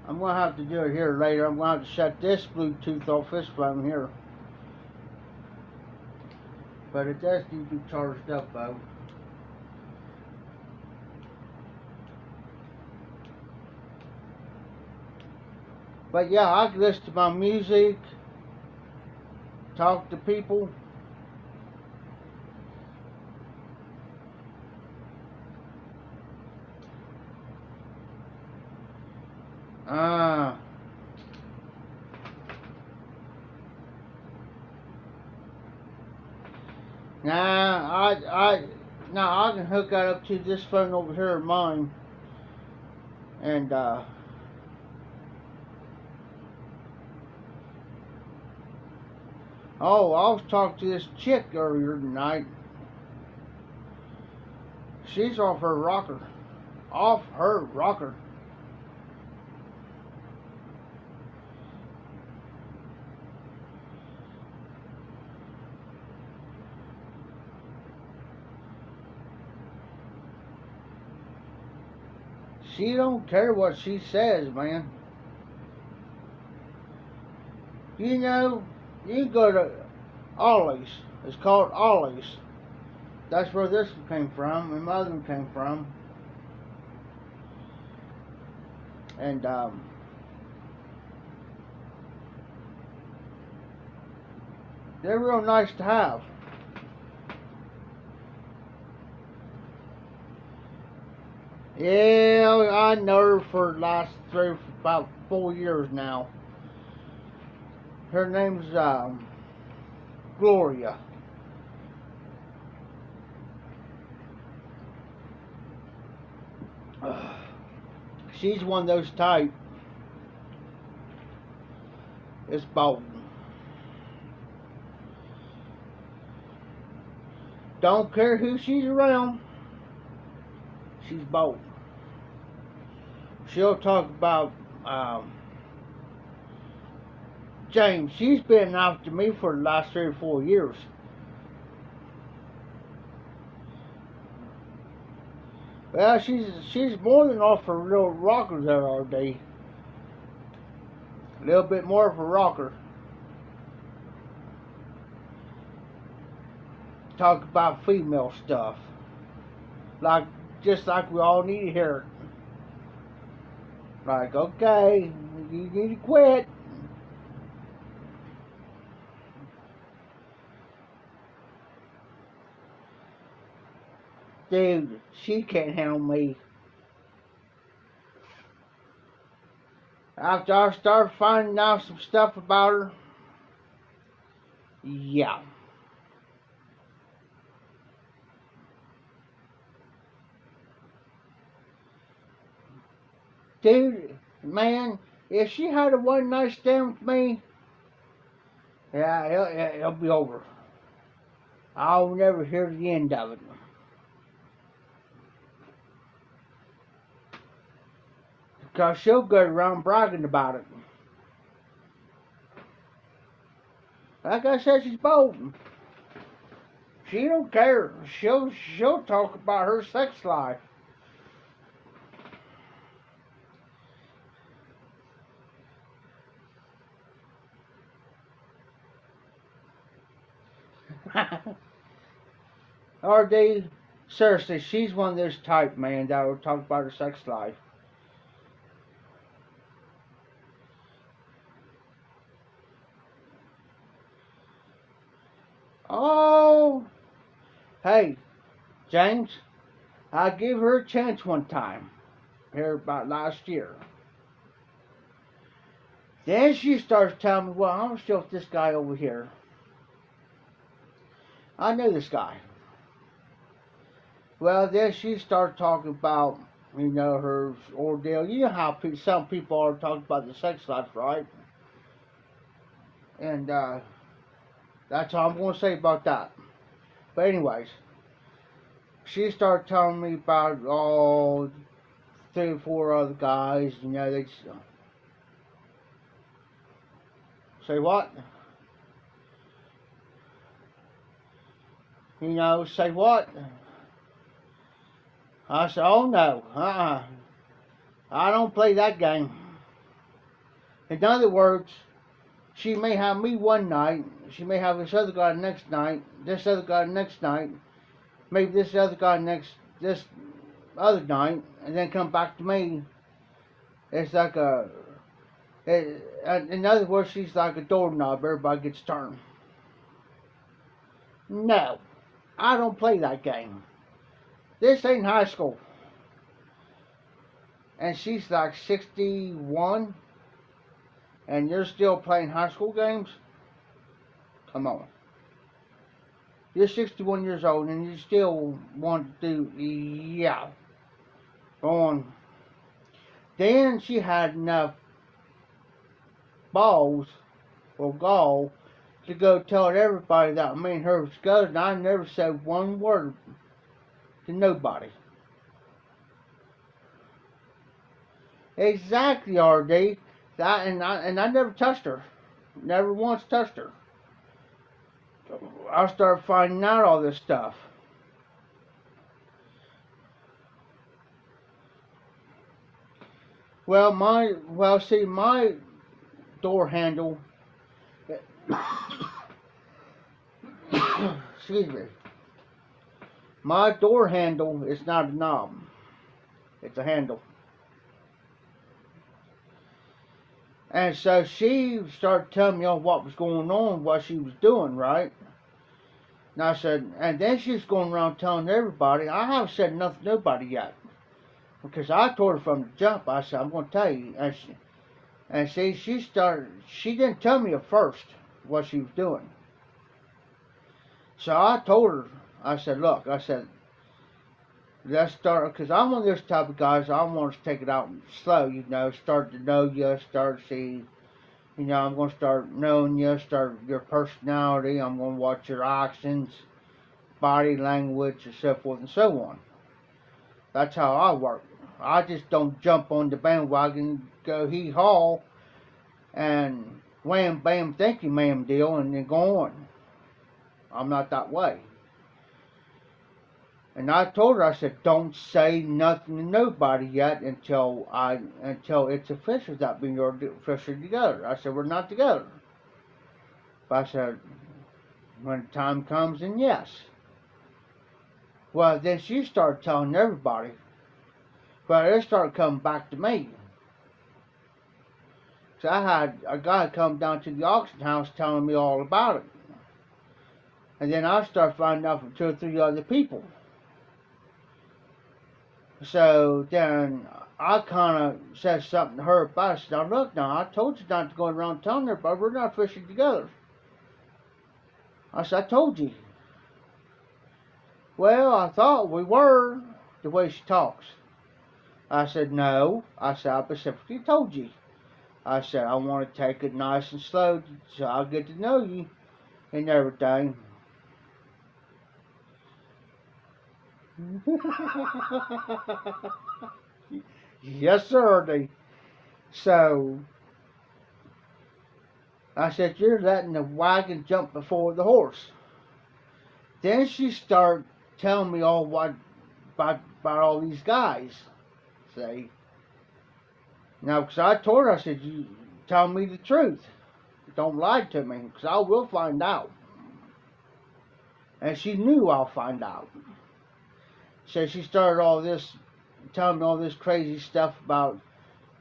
Speaker 1: I'm going to have to do it here later. I'm going to have to shut this Bluetooth off this phone here. But it does need to be charged up, though. But yeah, I can listen to my music, talk to people. Now I can hook that up to this phone over here of mine, and oh, I was talking to this chick earlier tonight. She's off her rocker. Off her rocker. She don't care what she says, man. You know, you go to Ollie's. It's called Ollie's. That's where this one came from, and my other one came from. And, they're real nice to have. Yeah, I know her for the last about 4 years now. Her name's Gloria. She's one of those type is bold. Don't care who she's around, she's bold. She'll talk about James. She's been after me for the last 3 or 4 years. Well, she's more than off for a little rocker there all day. A little bit more of a rocker. Talk about female stuff. Just like we all need to hear it. Like, okay, you need to quit. Dude, she can't handle me. After I started finding out some stuff about her, yeah. Dude, man, if she had a one night stand with me, yeah, it'll be over. I'll never hear the end of it. Because she'll go around bragging about it. Like I said, she's bold. She don't care. She'll talk about her sex life. RD, seriously, she's one of those type, man, that will talk about her sex life. Oh, hey, James, I gave her a chance one time, here about last year. Then she starts telling me, well, I'm still with this guy over here. I know this guy. Well, then she started talking about, her ordeal. You know how some people are talking about the sex life, right? And that's all I'm going to say about that. But anyways, she started telling me about 3 or 4 other guys. They say what? Say what? I said, oh no, I don't play that game. In other words, she may have me one night, she may have this other guy the next night, this other guy the next night, maybe this other guy this other night, and then come back to me. It's like in other words, she's like a doorknob, everybody gets turned. No, I don't play that game. This ain't high school. And she's like 61, and you're still playing high school games? Come on. You're 61 years old and you still want to do, yeah. Go on. Then she had enough balls or gall to go tell everybody that me and her was good, and I never said one word to nobody. Exactly, RD. And I never touched her. Never once touched her. I started finding out all this stuff. Well, my door handle. Excuse me. My door handle is not a knob. It's a handle. And so she started telling me what was going on, what she was doing, right? And I said, and then she's going around telling everybody. I haven't said nothing to nobody yet. Because I told her from the jump, I said, I'm going to tell you. And she didn't tell me at first what she was doing. So I told her, I said, look, let's start, because I'm one of those type of guys, I want to take it out slow, start to know you, start to see, You know, I'm going to start knowing you, start your personality. I'm going to watch your actions, body language, and so forth and so on. That's how I work. I just don't jump on the bandwagon, go hee-haw, and wham, bam, thank you, ma'am deal, and then go on. I'm not that way. And I told her, I said, don't say nothing to nobody yet until it's official that we're officially together. I said, we're not together. But I said, when the time comes, then yes. Well, then she started telling everybody. But it started coming back to me. So I had a guy come down to the auction house telling me all about it. And then I started finding out from 2 or 3 other people. So then I kind of said something to her about it. I said, now look, now I told you not to go around telling her, but we're not fishing together. I said, I told you. Well, I thought we were, the way she talks. I said, no. I said, I specifically told you. I said, I want to take it nice and slow so I'll get to know you and everything. Yes, sir. So I said, you're letting the wagon jump before the horse. Then she started telling me all about all these guys. See? Now, because I told her, I said, you tell me the truth. Don't lie to me, because I will find out. And she knew I'll find out. So she started telling me all this crazy stuff about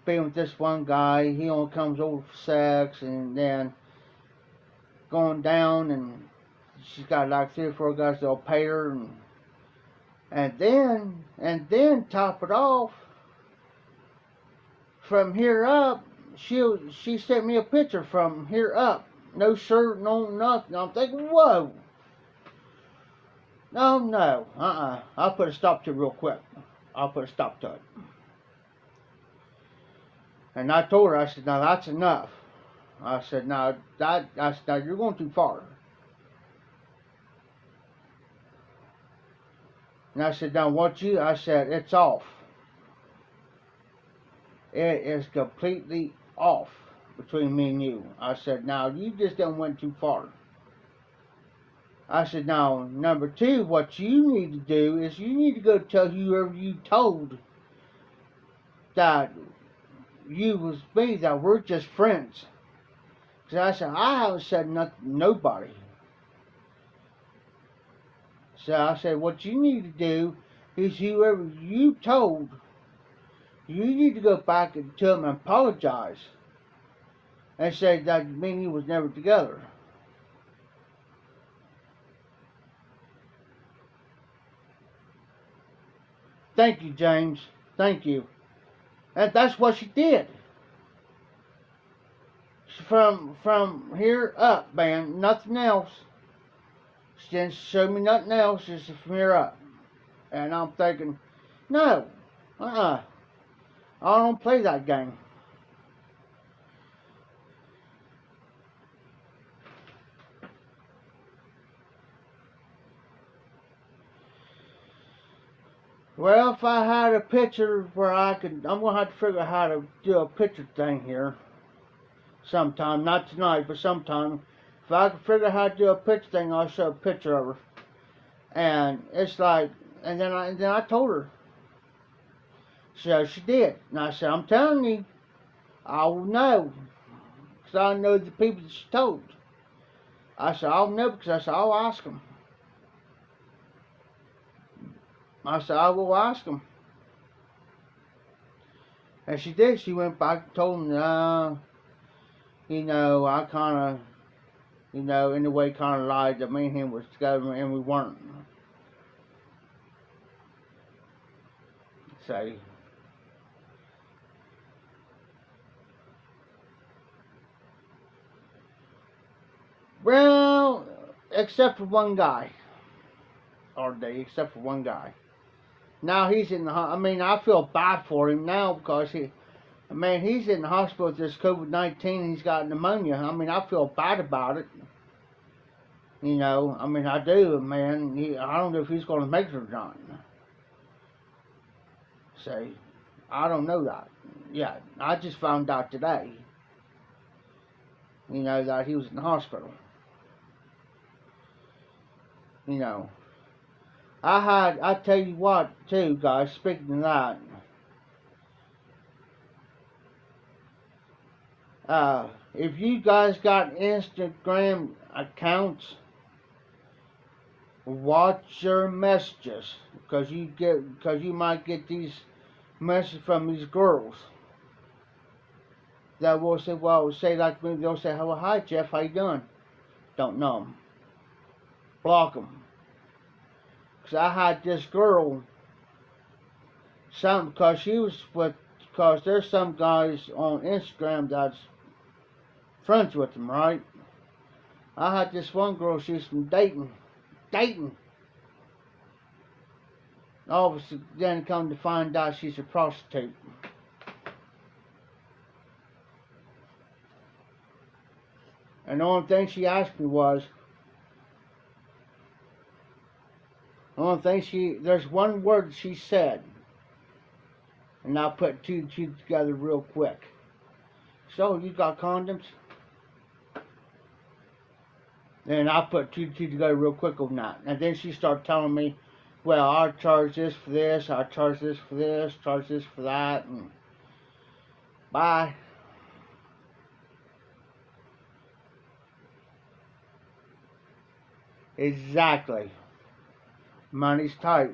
Speaker 1: being with this one guy. He only comes over for sex, and then going down, and she's got like 3 or 4 guys that'll pay her, and then top it off, from here up, she sent me a picture from here up. No shirt, no nothing. I'm thinking, whoa. No. I'll put a stop to it real quick. I'll put a stop to it. And I told her, I said, now that's enough. I said, now you're going too far. And I said, now I said, it's off. It is completely off between me and you. I said, now you just done went too far. I said, now, number 2, what you need to do is you need to go tell whoever you told that you was me, that we're just friends. Because I said, I haven't said nothing to nobody. So I said, what you need to do is whoever you told, you need to go back to them and apologize. And say that me and you was never together. Thank you, James. Thank you. And that's what she did. From here up, man. Nothing else. She didn't show me nothing else. Just from here up. And I'm thinking, no. I don't play that game. Well, if I had a picture where I'm going to have to figure out how to do a picture thing here sometime. Not tonight, but sometime. If I can figure out how to do a picture thing, I'll show a picture of her. And it's like, and then I told her. So she did. And I said, I'm telling you, I will know. Because I know the people that she told. I said, I'll know because I said, I'll ask them. I said, I will ask them. And she did. She went back and told them, I kind of, in a way kind of lied that me and him was together and we weren't. So, well, except for one guy. Except for one guy. Now he's in the, I feel bad for him now because Man, he's in the hospital with this COVID-19 and he's got pneumonia. I mean, I feel bad about it. You know, I mean, I do, man. I don't know if he's going to make it or not. See, I don't know that. Yeah, I just found out today. You know, that he was in the hospital. You know, I tell you what, too, guys, speaking of that, if you guys got Instagram accounts, watch your messages, because you might get these messages from these girls that will say, well, say like me, they'll say, "Hello, hi Jeff, how you doing?" Don't know them. Block them. Because I had this girl, because there's some guys on Instagram that's friends with them, right? I had this one girl, she's from Dayton. Obviously, then come to find out she's a prostitute. And the only thing she asked me was, there's one word she said, and I put two and two together real quick. So, you got condoms? And I put two and two together real quick on that. And then she started telling me, well, I charge this for this, I charge this for this, charge this for that, and bye. Exactly. Money's tight.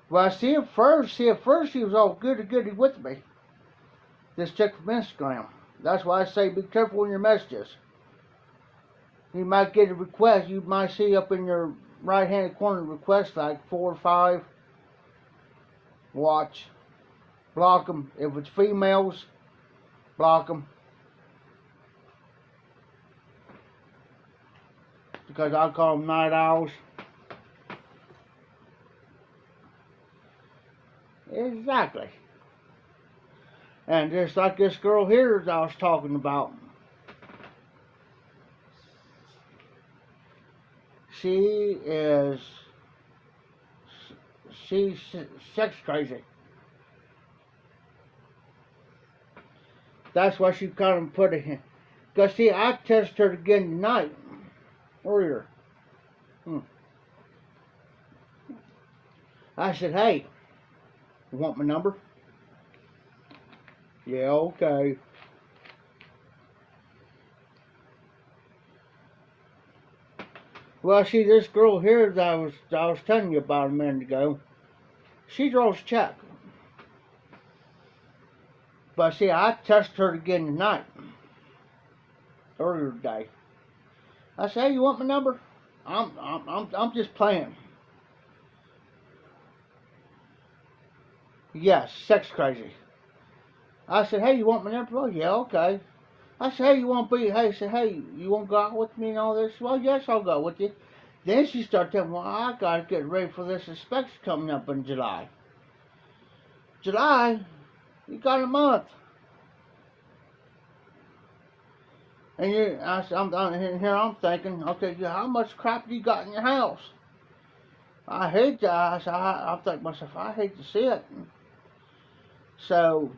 Speaker 1: Well, see, at first she was all goody with me. This chick from Instagram. That's why I say be careful in your messages. You might get a request. You might see up in your right-hand corner request like 4 or 5. Watch. Block them. If it's females, block them. Because I call them night owls. Exactly. And just like this girl here that I was talking about. She's sex crazy. That's why she kind of put it in. Because see, I tested her again tonight. Earlier. I said, hey, you want my number? Yeah, okay. Well, see, this girl here that I was telling you about a minute ago, she draws a check. But see, I tested her again tonight. Earlier today. I said, hey, you want my number? I'm just playing. Yes, sex crazy. I said, hey, you want my number? Oh, yeah, okay. I said, hey, you want to go out with me and all this? Well, yes, I'll go with you. Then she started telling me, well, I got to get ready for this inspection coming up in July. July? You got a month. And I'm thinking, okay, how much crap do you got in your house? I hate that. I'm thinking to myself, I hate to see it. So,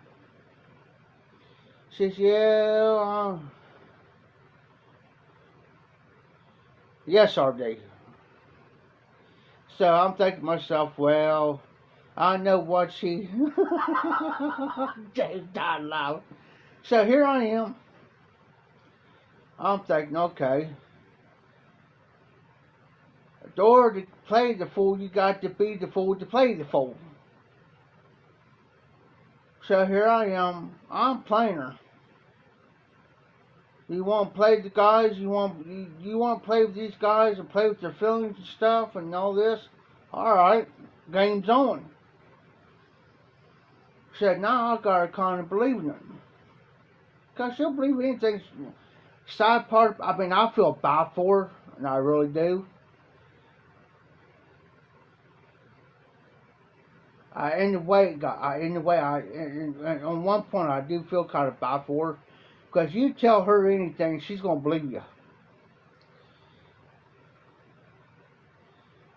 Speaker 1: she says, yeah, yes, RD. So I'm thinking to myself, well, I know what she died loud. So here I am. I'm thinking, okay. In order to play the fool, you got to be the fool to play the fool. So here I am. I'm playing her. You want to play the guys? You want to play with these guys and play with their feelings and stuff and all this? All right, game's on. Said, now I gotta kind of believe in it, cause she'll believe anything. Side part, I mean, I feel bad for her, and I really do. on one point, I do feel kind of bad for her, because you tell her anything, she's gonna believe you.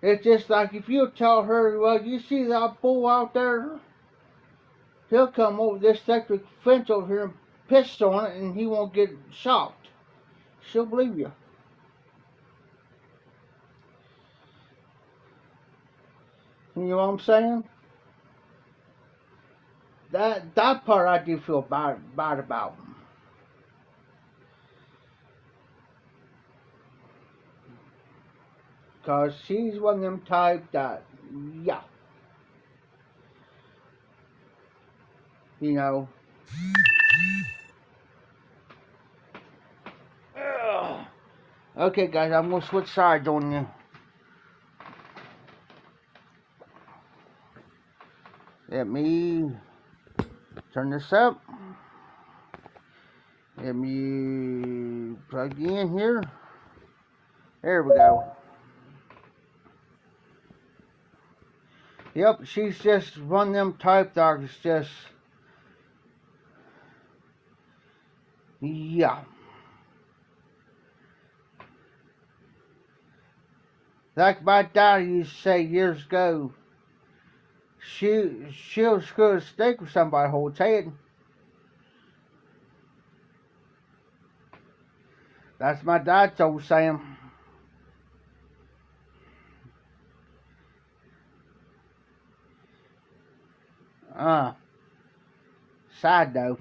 Speaker 1: It's just like if you tell her, well, you see that bull out there? He'll come over this electric fence over here and piss on it, and he won't get shocked. She'll believe you. You know what I'm saying? That part I do feel bad about. Because she's one of them type that, yeah. You know. Okay, guys, I'm going to switch sides on you. Let me turn this up. Let me plug in here. There we go. Yep, she's just one of them type that is just, yeah. Like my daddy used to say years ago, she'll screw a steak with somebody holds head. That's my dad's old saying. Side note.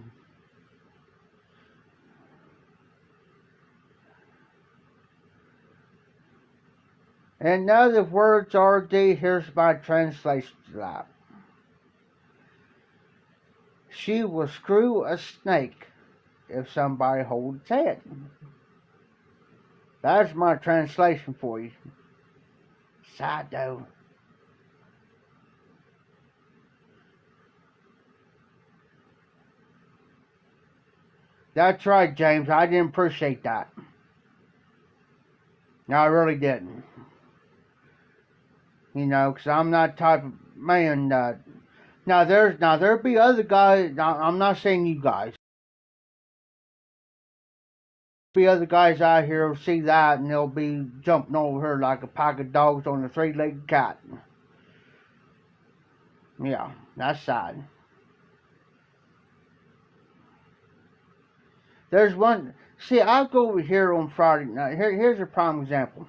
Speaker 1: In other words, RD, here's my translation to that. She will screw a snake if somebody holds its head. That's my translation for you. Side note. That's right, James. I didn't appreciate that. No, I really didn't. You know, because I'm not the type of man that... Now, there'll be other guys... I'm not saying you guys. There'll be other guys out here who'll see that and they'll be jumping over her like a pack of dogs on a three-legged cat. Yeah, that's sad. There's one... See, I'll go over here on Friday night. Here's a prime example.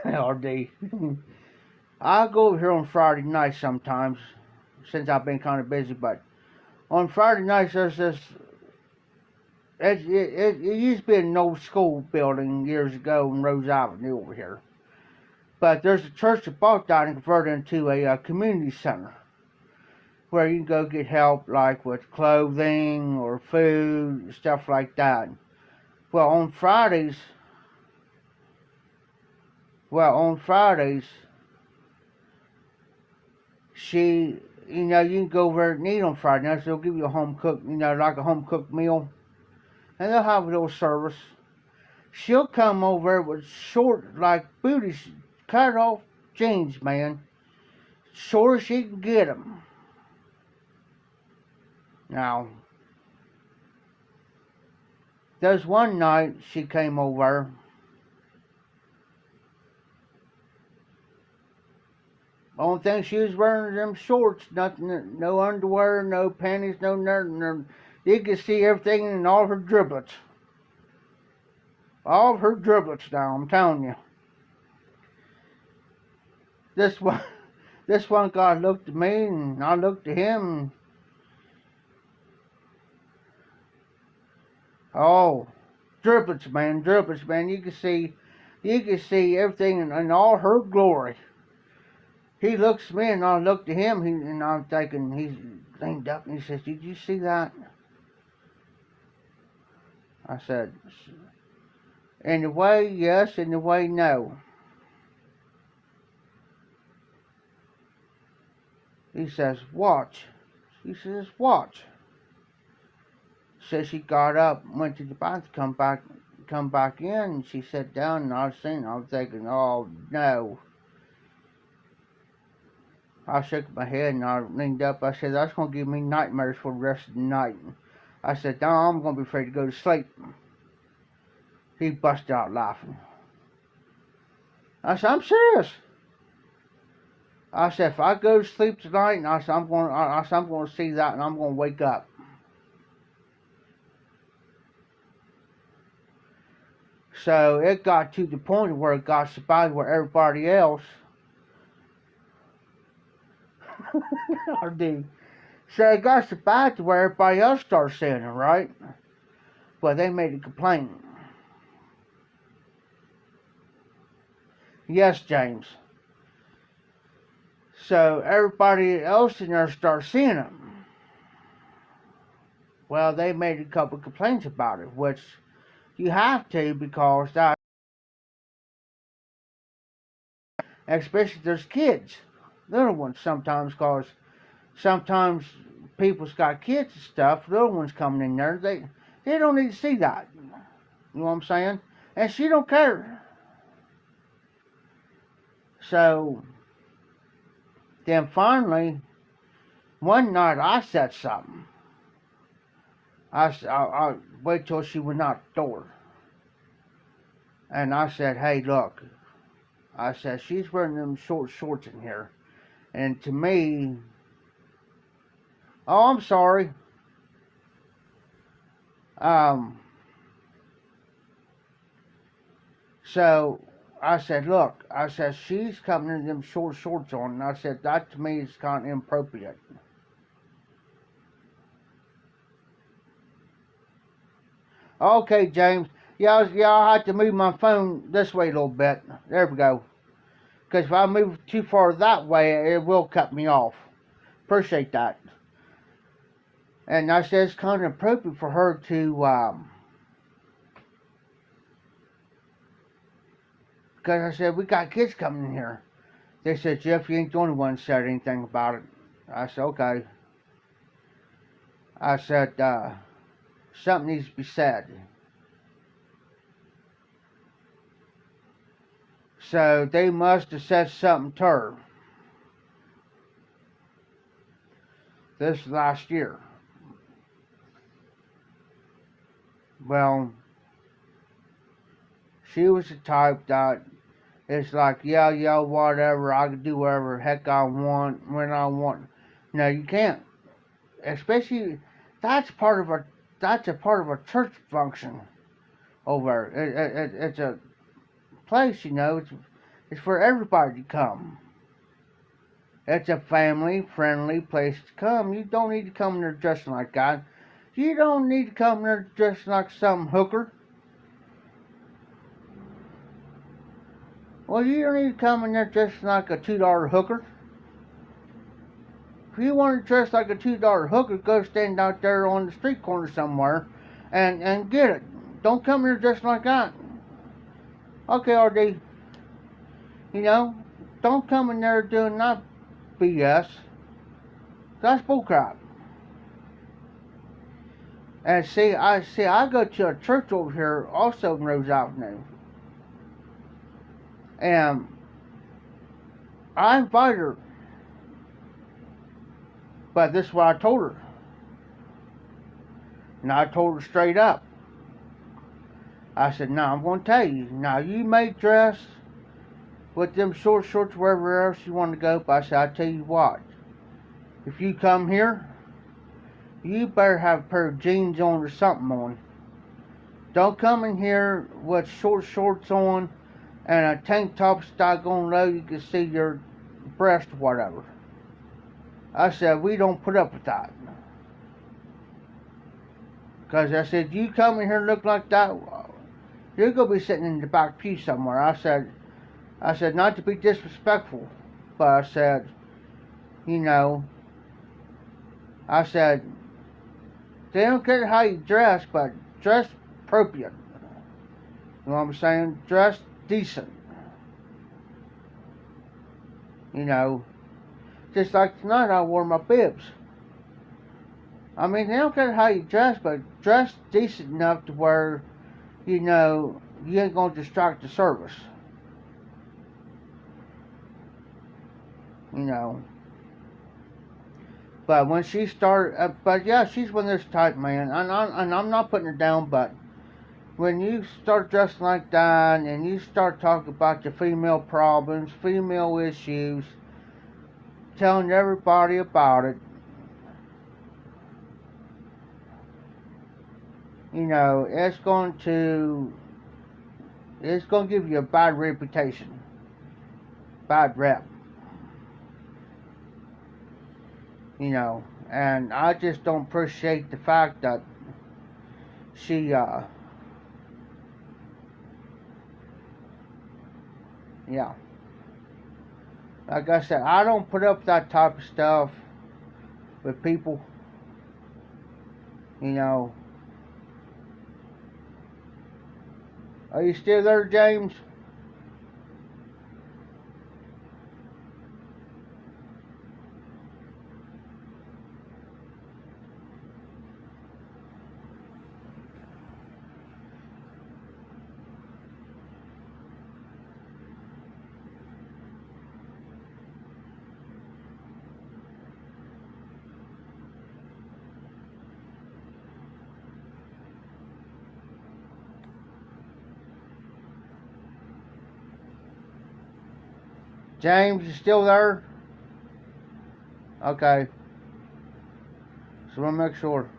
Speaker 1: LD. I'll go over here on Friday night sometimes, since I've been kind of busy, but on Friday nights there's this... It used to be an old school building years ago on Rose Avenue over here. But there's a church that bought that and converted into a community center, where you can go get help like with clothing or food, stuff like that. Well, on Fridays, she, you know, you can go over and eat on Friday nights. They'll give you a home cooked, you know, like a home cooked meal. And they'll have a little service. She'll come over with short, like booty, cut off jeans, man. Short as she can get them. Now, there's one night she came over. Only thing she was wearing them shorts, nothing, no underwear, no panties, no nothing. You could see everything in all her driblets. All of her driblets now, I'm telling you. This one guy looked at me and I looked at him and oh, driblets, man. You can see everything in all her glory. He looks at me and I looked at him and I'm thinking, he leaned up and he says, "Did you see that?" I said, "In a way, yes. In a way, no." He says, "Watch." She says, "Watch." So she got up, went to the bathroom, come back in, and she sat down, and I was thinking, oh no. I shook my head and I leaned up. I said, that's going to give me nightmares for the rest of the night. I said, no, I'm going to be afraid to go to sleep. He busted out laughing. I said, I'm serious. I said, if I go to sleep tonight, and I said, I'm going to see that, and I'm going to wake up. So it got to the point where it got so bad where everybody else, or did. So it got so bad to where everybody else started saying it, right? But they made a complaint. Yes, James. So everybody else in there started seeing them. Well, they made a couple of complaints about it, which you have to, because that, especially if there's kids, little ones sometimes, because sometimes people's got kids and stuff, little ones coming in there, they don't need to see that. You know what I'm saying? And she don't care. So then finally, one night I said something. I wait till she went out the door. And I said, hey, look. I said, she's wearing them short shorts in here. And to me, oh, I'm sorry. So I said, look, I said, she's coming in them short shorts on. And I said, that to me is kind of inappropriate. Okay, James. Yeah, I had to move my phone this way a little bit. There we go. Because if I move too far that way, it will cut me off. Appreciate that. And I said it's kind of appropriate for her to, because I said, we got kids coming in here. They said, Jeff, you ain't the only one that said anything about it. I said, okay. I said, something needs to be said. So they must have said something to her. This last year. Well, she was the type that it's like, yeah, whatever, I can do whatever the heck I want, when I want. No, you can't. Especially, that's a part of a church function over there. It's a place, you know, it's for everybody to come. It's a family-friendly place to come. You don't need to come in there dressing like that. You don't need to come in there dressing like some hooker. Well, you don't need to come in there dressing like a $2 hooker. If you want to dress like a $2 hooker, go stand out there on the street corner somewhere and get it. Don't come in there dressing like that. Okay, RD. You know, don't come in there doing that BS. That's bullcrap. And I go to a church over here, also in Rose Avenue. And I invited her. But this is what I told her. And I told her straight up. I said, now I'm going to tell you. Now you may dress with them short shorts wherever else you want to go. But I said, I tell you what. If you come here, you better have a pair of jeans on or something on. Don't come in here with short shorts on and a tank top stuck on low. You can see your breast or whatever. I said, we don't put up with that. Because I said, you come in here and look like that, you're going to be sitting in the back pew somewhere. I said, not to be disrespectful, but I said, you know, I said, they don't care how you dress, but dress appropriate. You know what I'm saying? Dress decent. You know, just like tonight I wore my bibs. I mean, they don't care how you dress, but dress decent enough to where, you know, you ain't going to distract the service. You know, But when she started, but yeah, she's one of those type, man. And I'm not putting her down, but when you start dressing like that and you start talking about your female problems, female issues, telling everybody about it, you know, it's going to give you a bad reputation, bad rep, you know. And I just don't appreciate the fact that she, yeah. Like I said, I don't put up that type of stuff with people, you know. Are you still there, James? James, you still there? Okay. So we'll make sure.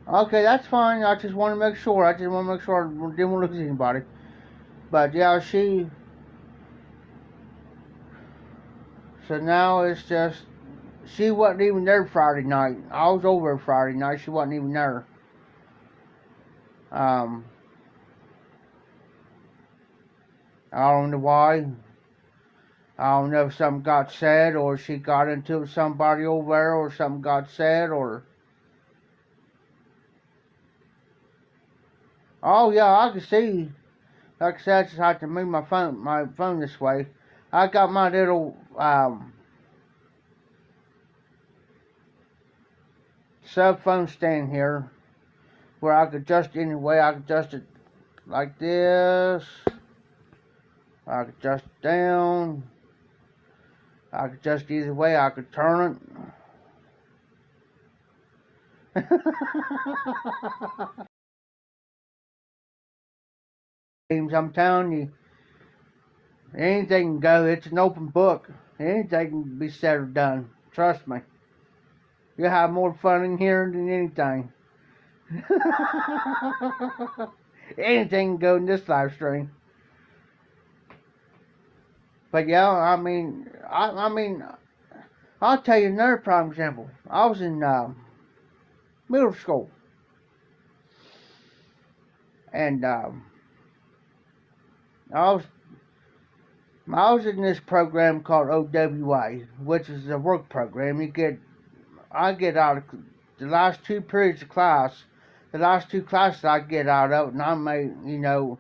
Speaker 1: Okay, that's fine. I just want to make sure. I didn't want to lose anybody. But yeah, so now it's just, she wasn't even there Friday night. I was over Friday night. She wasn't even there. I don't know why. I don't know if something got said, or she got into somebody over there, or something got said, or... Oh yeah, I can see. Like I said, I just have to move my phone this way. I got my little cell phone stand here, where I could adjust it anyway. I could adjust it like this. I could adjust it down. I could adjust either way. I could turn it. James, I'm telling you, anything can go. It's an open book. Anything can be said or done. Trust me. You'll have more fun in here than anything. Anything can go in this live stream. But yeah, I mean, I'll tell you another prime example. I was in middle school, and I was in this program called OWA, which is a work program. I get out of the last two periods of class, the last two classes I get out of, and I made, you know,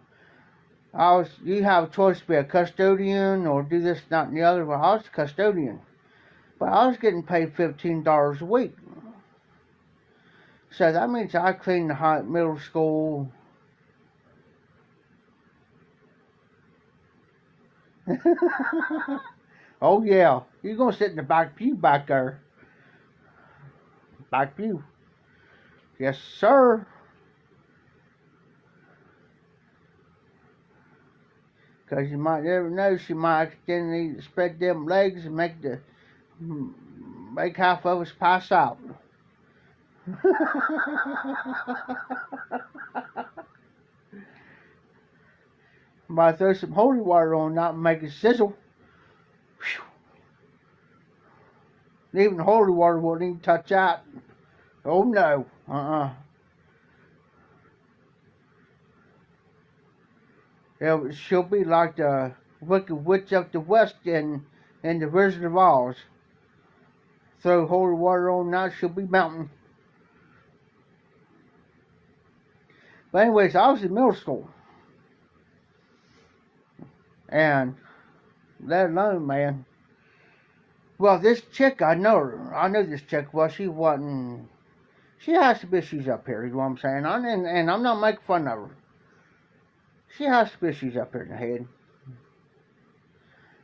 Speaker 1: you have a choice to be a custodian or do this, that, and the other. Well, I was a custodian, but I was getting paid $15 a week. So that means I cleaned the middle school. Oh yeah, you're gonna sit in the back pew back there. Back pew. Yes, sir. Because you might never know, she might accidentally spread them legs and make half of us pass out. Might throw some holy water on that and make it sizzle. Whew. Even holy water won't even touch that. Oh no. Yeah, she'll be like the Wicked Witch of the West in the Wizard of Oz. Throw holy water on that, she'll be mountain. But anyways, I was in middle school. And let alone, man. Well, this chick, I know her. I know this chick. Well, she has some issues up here, you know what I'm saying? And I'm not making fun of her. She has some issues up here in the head.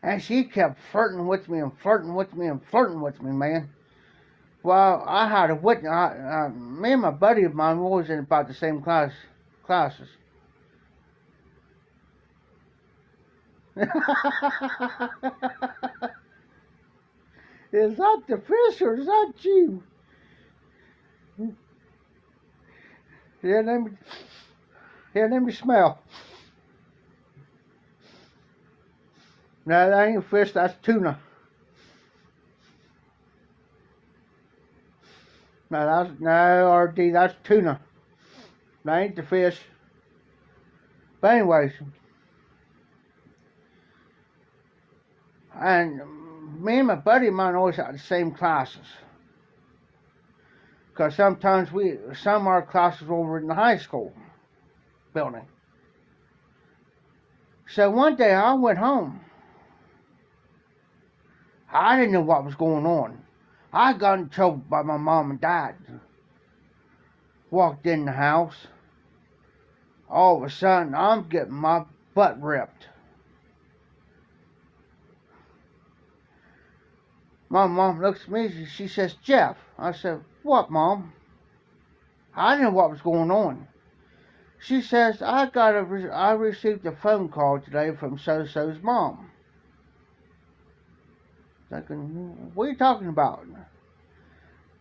Speaker 1: And she kept flirting with me and flirting with me and flirting with me, man. Well, I had a witness. Me and my buddy of mine were always in about the same classes. Is that the fish or is that you? Here, let me smell. No, that ain't fish, that's tuna. No, RD, that's tuna. That ain't the fish. But anyways, and me and my buddy of mine always had the same classes. Because sometimes some of our classes were over in the high school building. So one day I went home. I didn't know what was going on. I got in trouble by my mom and dad. Walked in the house. All of a sudden, I'm getting my butt ripped. My mom looks at me, she says, Jeff. I said, what, Mom? I didn't know what was going on. She says, I received a phone call today from so-so's mom. Thinking, what are you talking about?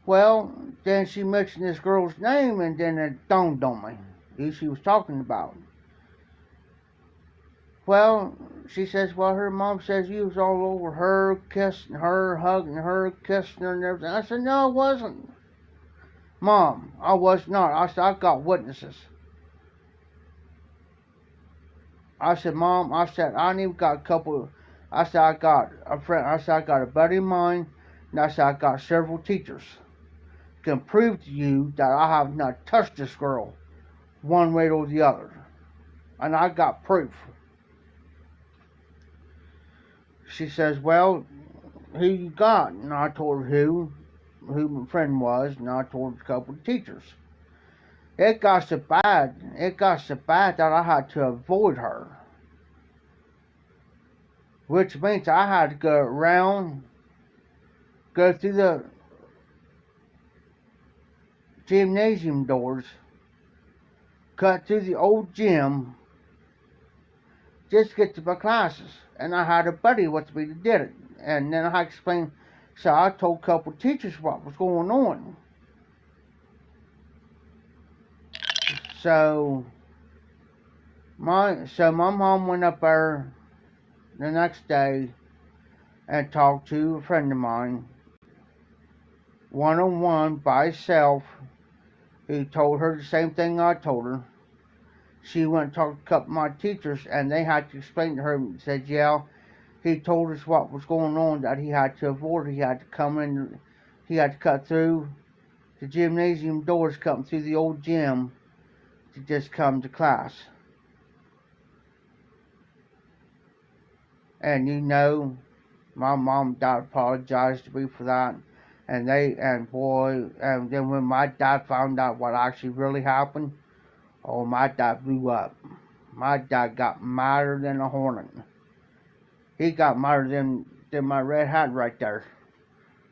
Speaker 1: Well, then she mentioned this girl's name, and then it dawned on me who she was talking about. Well, she says, well, her mom says you was all over her, kissing her, hugging her, kissing her, and everything. I said, no, I wasn't. Mom, I was not. I said, I got witnesses. I said, Mom, I said, I even got a couple. I said, I got a friend. I said, I got a buddy of mine. And I said, I got several teachers. Can prove to you that I have not touched this girl one way or the other. And I got proof. She says, well, who you got? And I told her who my friend was, and I told her a couple of teachers. It got so bad that I had to avoid her. Which means I had to go through the gymnasium doors, cut through the old gym, just to get to my classes. And I had a buddy with me that did it. And then I explained, so I told a couple of teachers what was going on. So my mom went up there the next day and talked to a friend of mine, one-on-one by herself. He told her the same thing I told her. She went and talked to a couple of my teachers, and they had to explain to her and said, yeah, he told us what was going on, that he had to avoid. He had to come in, he had to cut through the gymnasium doors, come through the old gym to just come to class. And you know, my mom and dad apologized to me for that. And then when my dad found out what actually really happened, oh, my dad blew up. My dad got madder than a hornet. He got madder than my red hat right there.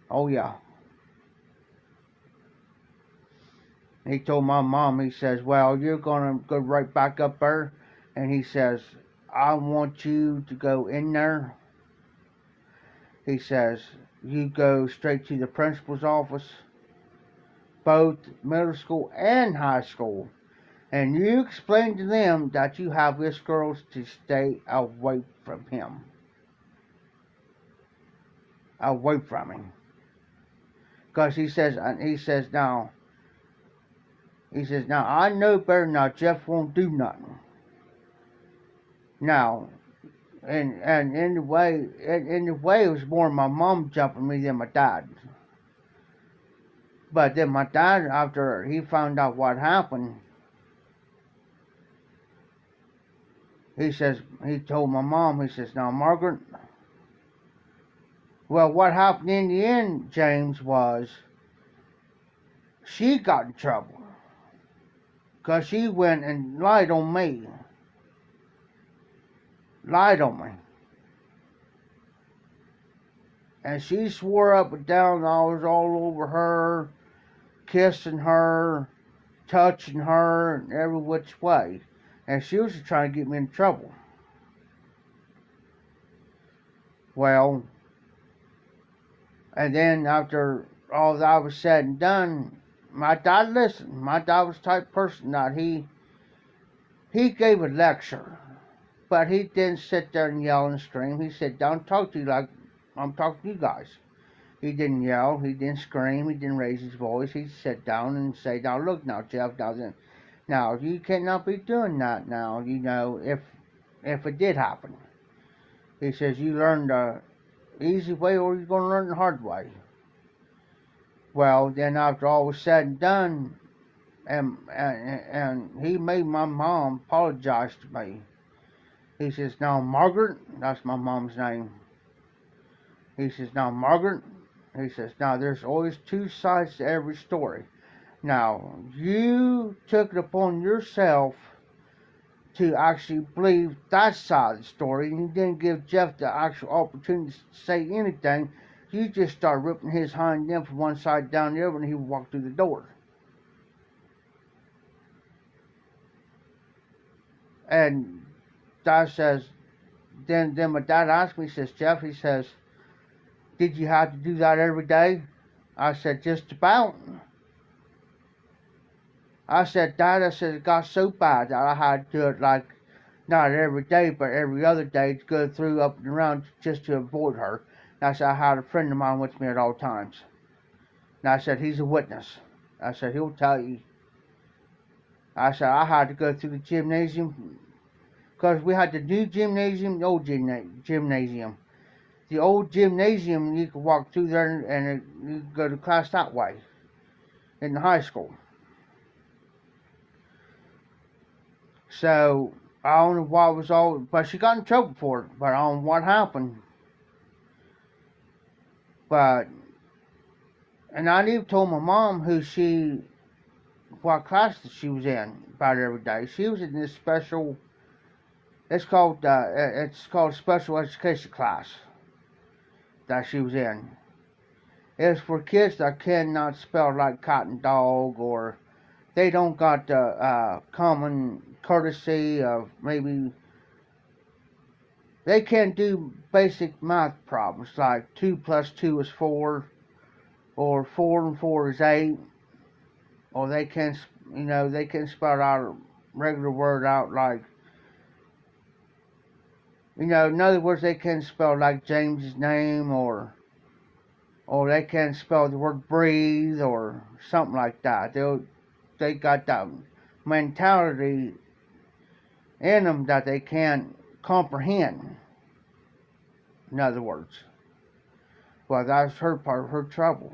Speaker 1: Oh, yeah. He told my mom, he says, well, you're going to go right back up there. And he says, I want you to go in there. He says, you go straight to the principal's office, both middle school and high school. And you explain to them that you have this girl to stay away from him. Away from him. Because he says, now, I know better now. Jeff won't do nothing. Now, and in the way, it was more my mom jumping me than my dad. But then my dad, after he found out what happened, he told my mom, he says, now, Margaret, well, what happened in the end, James, was she got in trouble. Because she went and lied on me. Lied on me. And she swore up and down I was all over her, kissing her, touching her, in every which way. And she was just trying to get me in trouble. Well, and then after all that was said and done, my dad listened. My dad was the type of person that he gave a lecture, but he didn't sit there and yell and scream. He said, "Don't talk to you like I'm talking to you guys." He didn't yell, he didn't scream, he didn't raise his voice. He'd sit down and say, "Now look now, Jeff, now you cannot be doing that now, if it did happen." He says, "You learn the easy way or you're going to learn the hard way." Well, then after all was said and done, and he made my mom apologize to me. He says, "Now, Margaret," that's my mom's name. He says, "Now, Margaret," he says, "now there's always two sides to every story. Now, you took it upon yourself to actually believe that side of the story, and you didn't give Jeff the actual opportunity to say anything. You just started ripping his hind end from one side down the other, and he would walk through the door." And Dad says, then my dad asked me, he says, "Jeff," he says, "did you have to do that every day?" I said, "Just about." I said, "Dad," I said, "it got so bad that I had to do it like not every day, but every other day to go through up and around just to avoid her." And I said, "I had a friend of mine with me at all times." And I said, "He's a witness." I said, "He'll tell you." I said, "I had to go through the gymnasium because we had the new gymnasium, the old gymnasium. The old gymnasium, you could walk through there and you could go to class that way in the high school." So I don't know what was all, but she got in trouble for it. But I don't know what happened. And I even told my mom what class that she was in about every day. She was in this special. It's called special education class that she was in. It's for kids that cannot spell like cotton dog, or they don't got the common courtesy of maybe they can't do basic math problems like 2 plus 2 is 4, or 4 and 4 is 8, or they can't spell out a regular word out like, in other words, they can't spell like James's name, or they can't spell the word breathe or something like that. They got that mentality in them that they can't comprehend. In other words, well, that's her part of her trouble.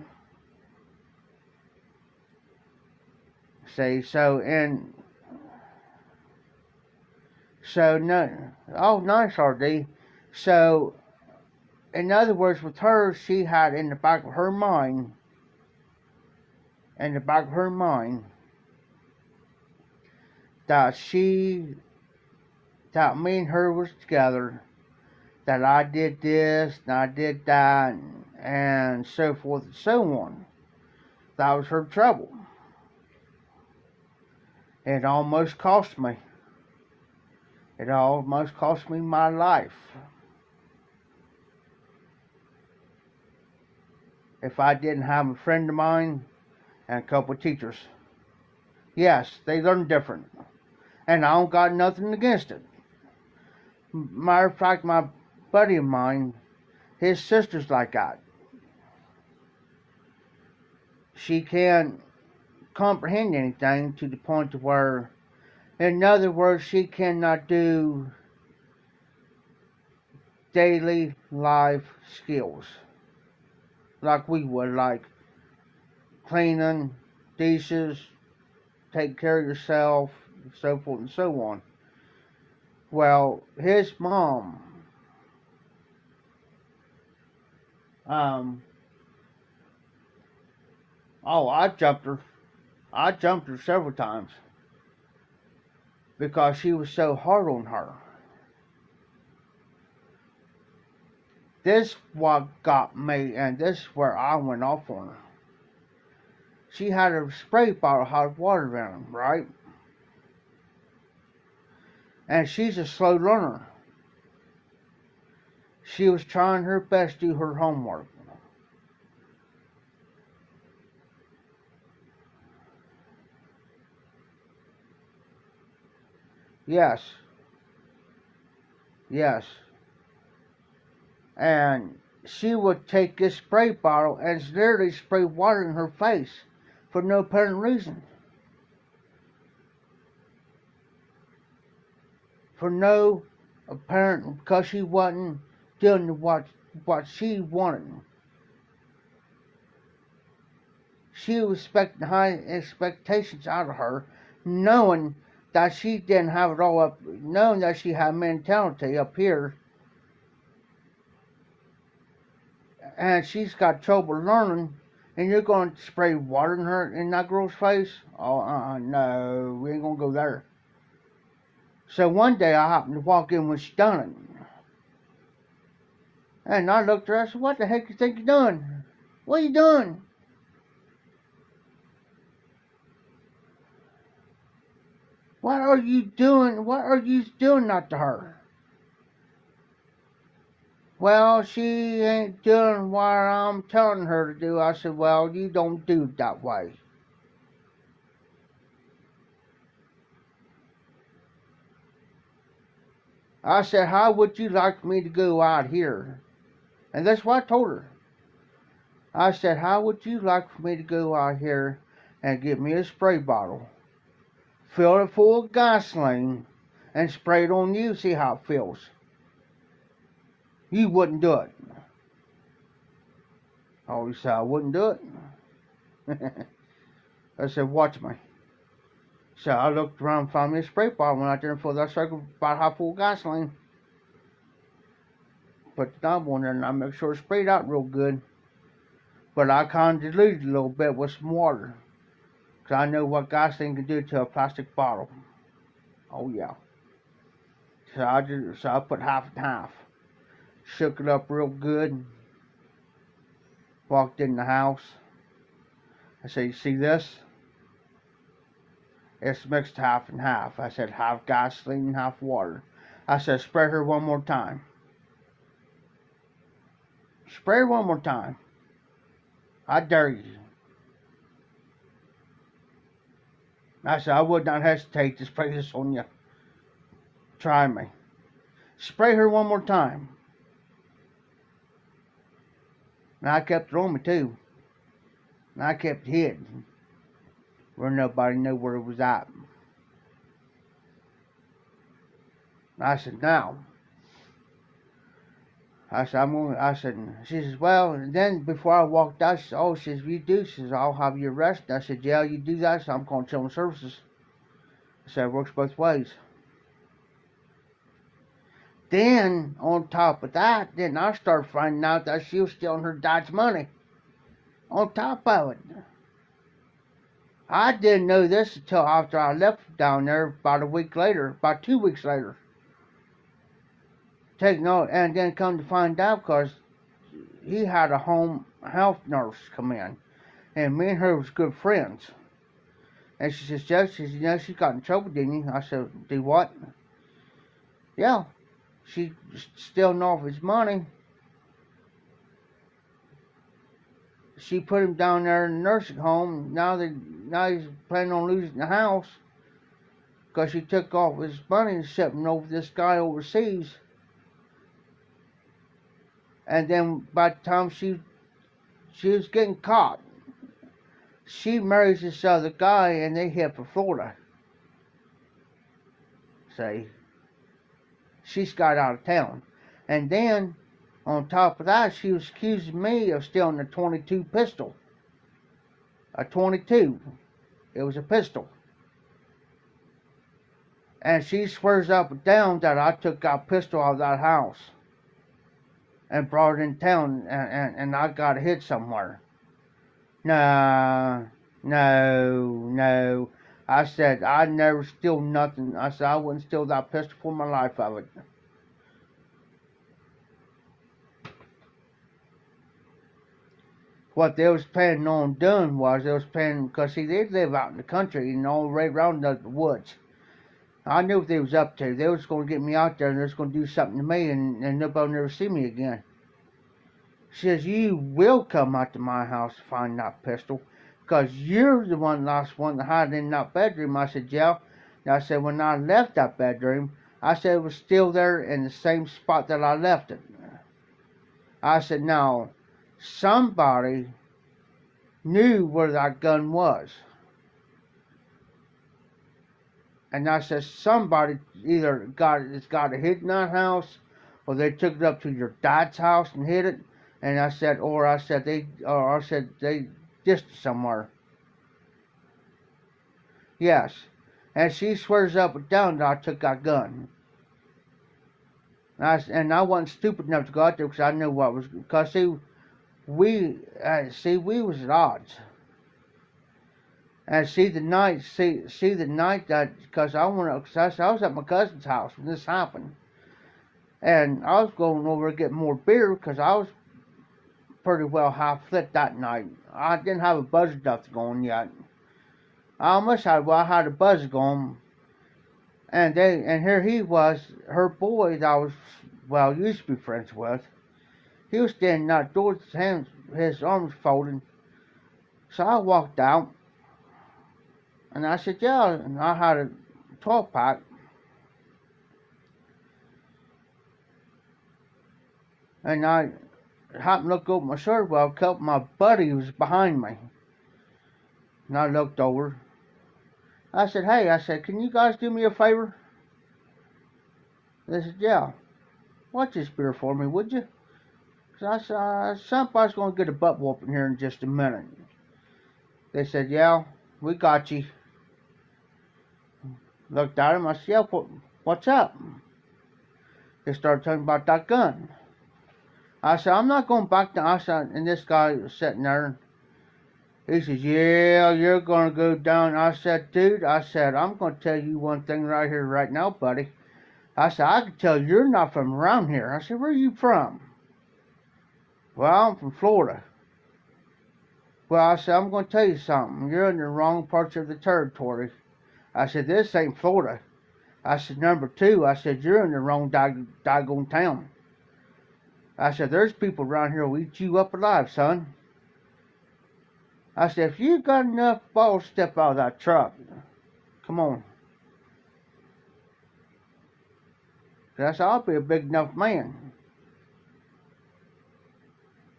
Speaker 1: See, so no, oh, nice, RD. So, in other words, with her, she had in the back of her mind, that me and her was together, that I did this and I did that, and so forth and so on. That was her trouble. It almost cost me. It almost cost me my life. If I didn't have a friend of mine and a couple of teachers. Yes, they learn different. And I don't got nothing against it. Matter of fact, my buddy of mine, his sister's like that. She can't comprehend anything to the point to where, in other words, she cannot do daily life skills like we would, like cleaning, dishes, take care of yourself, so forth and so on. Well, his mom, I jumped her. I jumped her several times because she was so hard on her. This what got me, and this is where I went off on her. She had a spray bottle of hot water around, right? And she's a slow learner. She was trying her best to do her homework. Yes. Yes. And she would take this spray bottle and literally spray water in her face for no apparent reason. For no apparent, because she wasn't doing what she wanted. She was expecting high expectations out of her, knowing that she didn't have it all up, knowing that she had mentality up here, and she's got trouble learning, and you're going to spray water in that girl's face? Oh, no, we ain't going to go there. So one day I happened to walk in when she done it. And I looked at her, I said, what the heck you think you're doing? What are you doing? What are you doing? What are you doing that to her? Well, she ain't doing what I'm telling her to do. I said, well, you don't do it that way. I said, how would you like me to go out here? And that's what I told her. I said, how would you like for me to go out here and get me a spray bottle, fill it full of gasoline, and spray it on you, see how it feels? You wouldn't do it. Oh, you said I wouldn't do it? I said, watch me. So I looked around and found me a spray bottle, went out there and filled that circle about half full of gasoline. Put the knob on there and I make sure it sprayed out real good. But I kind of diluted it a little bit with some water, because I know what gasoline can do to a plastic bottle. Oh yeah. So I put half and half. Shook it up real good. Walked in the house. I said, you see this? It's mixed half and half. I said, half gasoline and half water. I said, spray her one more time. Spray her one more time. I dare you. I said, I would not hesitate to spray this on you. Try me. Spray her one more time. And I kept it on me too. And I kept it hidden, where nobody knew where it was at. And I said, now. I said, she says, well, and then before I walked out, she said, oh, she says, if you do, she says, I'll have you arrested. I said, yeah, you do that, so I'm calling Children's Services. I said, it works both ways. Then, on top of that, then I started finding out that she was stealing her dad's money. On top of it. I didn't know this until after I left down there about a week later, about 2 weeks later. Taking out, and then come to find out, because he had a home health nurse come in, and me and her was good friends. And she says, Joe, she says, you know, she got in trouble, didn't you? I said, do what? Yeah, she stealing off his money. She put him down there in the nursing home. Now he's planning on losing the house, because she took off his money and shipped him over this guy overseas. And then by the time she was getting caught, she marries this other guy and they head for Florida. See? She's got out of town. And then, on top of that, she was accusing me of stealing a .22 pistol. A .22. It was a pistol. And she swears up and down that I took that pistol out of that house and brought it in town, and I got it hid somewhere. No. I said, I'd never steal nothing. I said, I wouldn't steal that pistol for my life of it. what they was planning on doing was they was planning, because see, they live out in the country and all right around the woods. I knew what they was up to. They was going to get me out there and they was going to do something to me, and nobody will never see me again. She says, you will come out to my house to find that pistol, because you're the last one that had it in that bedroom. I said, yeah. And I said, when I left that bedroom, I said it was still there in the same spot that I left it. I said, now, somebody knew where that gun was. And I said, somebody either got it hid in that house, or they took it up to your dad's house and hid it. And I said they dished it somewhere. Yes. And she swears up and down that I took that gun. And I wasn't stupid enough to go out there because I knew what was, because we was at odds. And the night that, because I was at my cousin's house when this happened. And I was going over to get more beer because I was pretty well half lit that night. I didn't have a buzz enough going yet. I had a buzz going. And here he was, her boy that I was, used to be friends with. He was standing outdoors, his arms folded. So I walked out. And I said, yeah, and I had a 12-pack. And I happened to look over my shirt well, because my buddy was behind me. And I looked over. I said, hey, can you guys do me a favor? They said, yeah. Watch this beer for me, would you? Because I said, somebody's going to get a butt whooping here in just a minute. They said, yeah, we got you. Looked at him, I said, yeah, what's up? They started talking about that gun. I said, I'm not going back down. I said, and this guy was sitting there. He says, yeah, you're going to go down. I said, dude, I'm going to tell you one thing right here, right now, buddy. I said, I can tell you're not from around here. I said, where are you from? Well, I'm from Florida. Well, I said, I'm going to tell you something. You're in the wrong parts of the territory. I said, this ain't Florida. I said, number two, I said, you're in the wrong daggone town. I said, there's people around here who'll eat you up alive, son. I said, if you got enough balls to step out of that truck, come on. I said, I'll be a big enough man.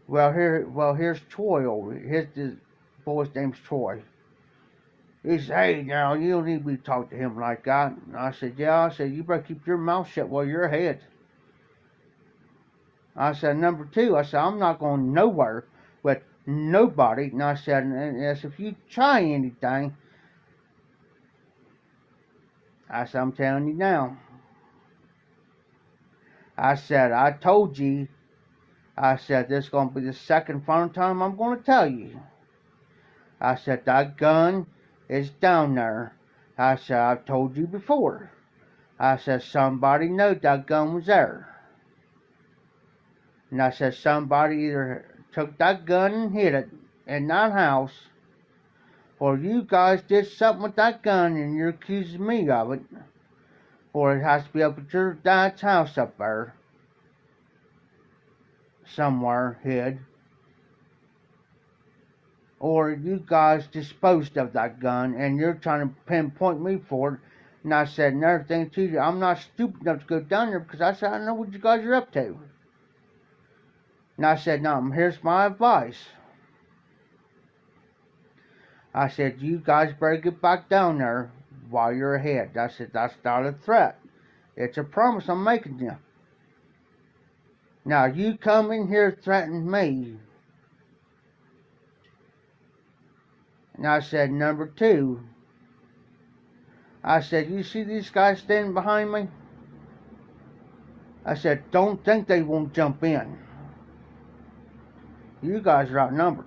Speaker 1: Here's Troy over here. His boy's name's Troy. He said, hey, now, you don't need me to talk to him like that. And I said, yeah. I said, you better keep your mouth shut while you're ahead. I said, number two, I said, I'm not going nowhere with nobody. And I said, if you try anything, I said, I'm telling you now. I said, I told you. I said, this is going to be the second final time I'm going to tell you. I said, that gun is down there. I said, I've told you before. I said, somebody knew that gun was there. And I said, somebody either took that gun and hid it in that house, or you guys did something with that gun and you're accusing me of it, or it has to be up at your dad's house up there, somewhere hid, or you guys disposed of that gun and you're trying to pinpoint me for it. And I said, another thing to you, I'm not stupid enough to go down there because I said, I know what you guys are up to. And I said, now, here's my advice. I said, you guys better get back down there while you're ahead. I said, that's not a threat. It's a promise I'm making you. Now, you come in here threatening me. And I said, number two, I said, you see these guys standing behind me? I said, don't think they won't jump in. You guys are outnumbered.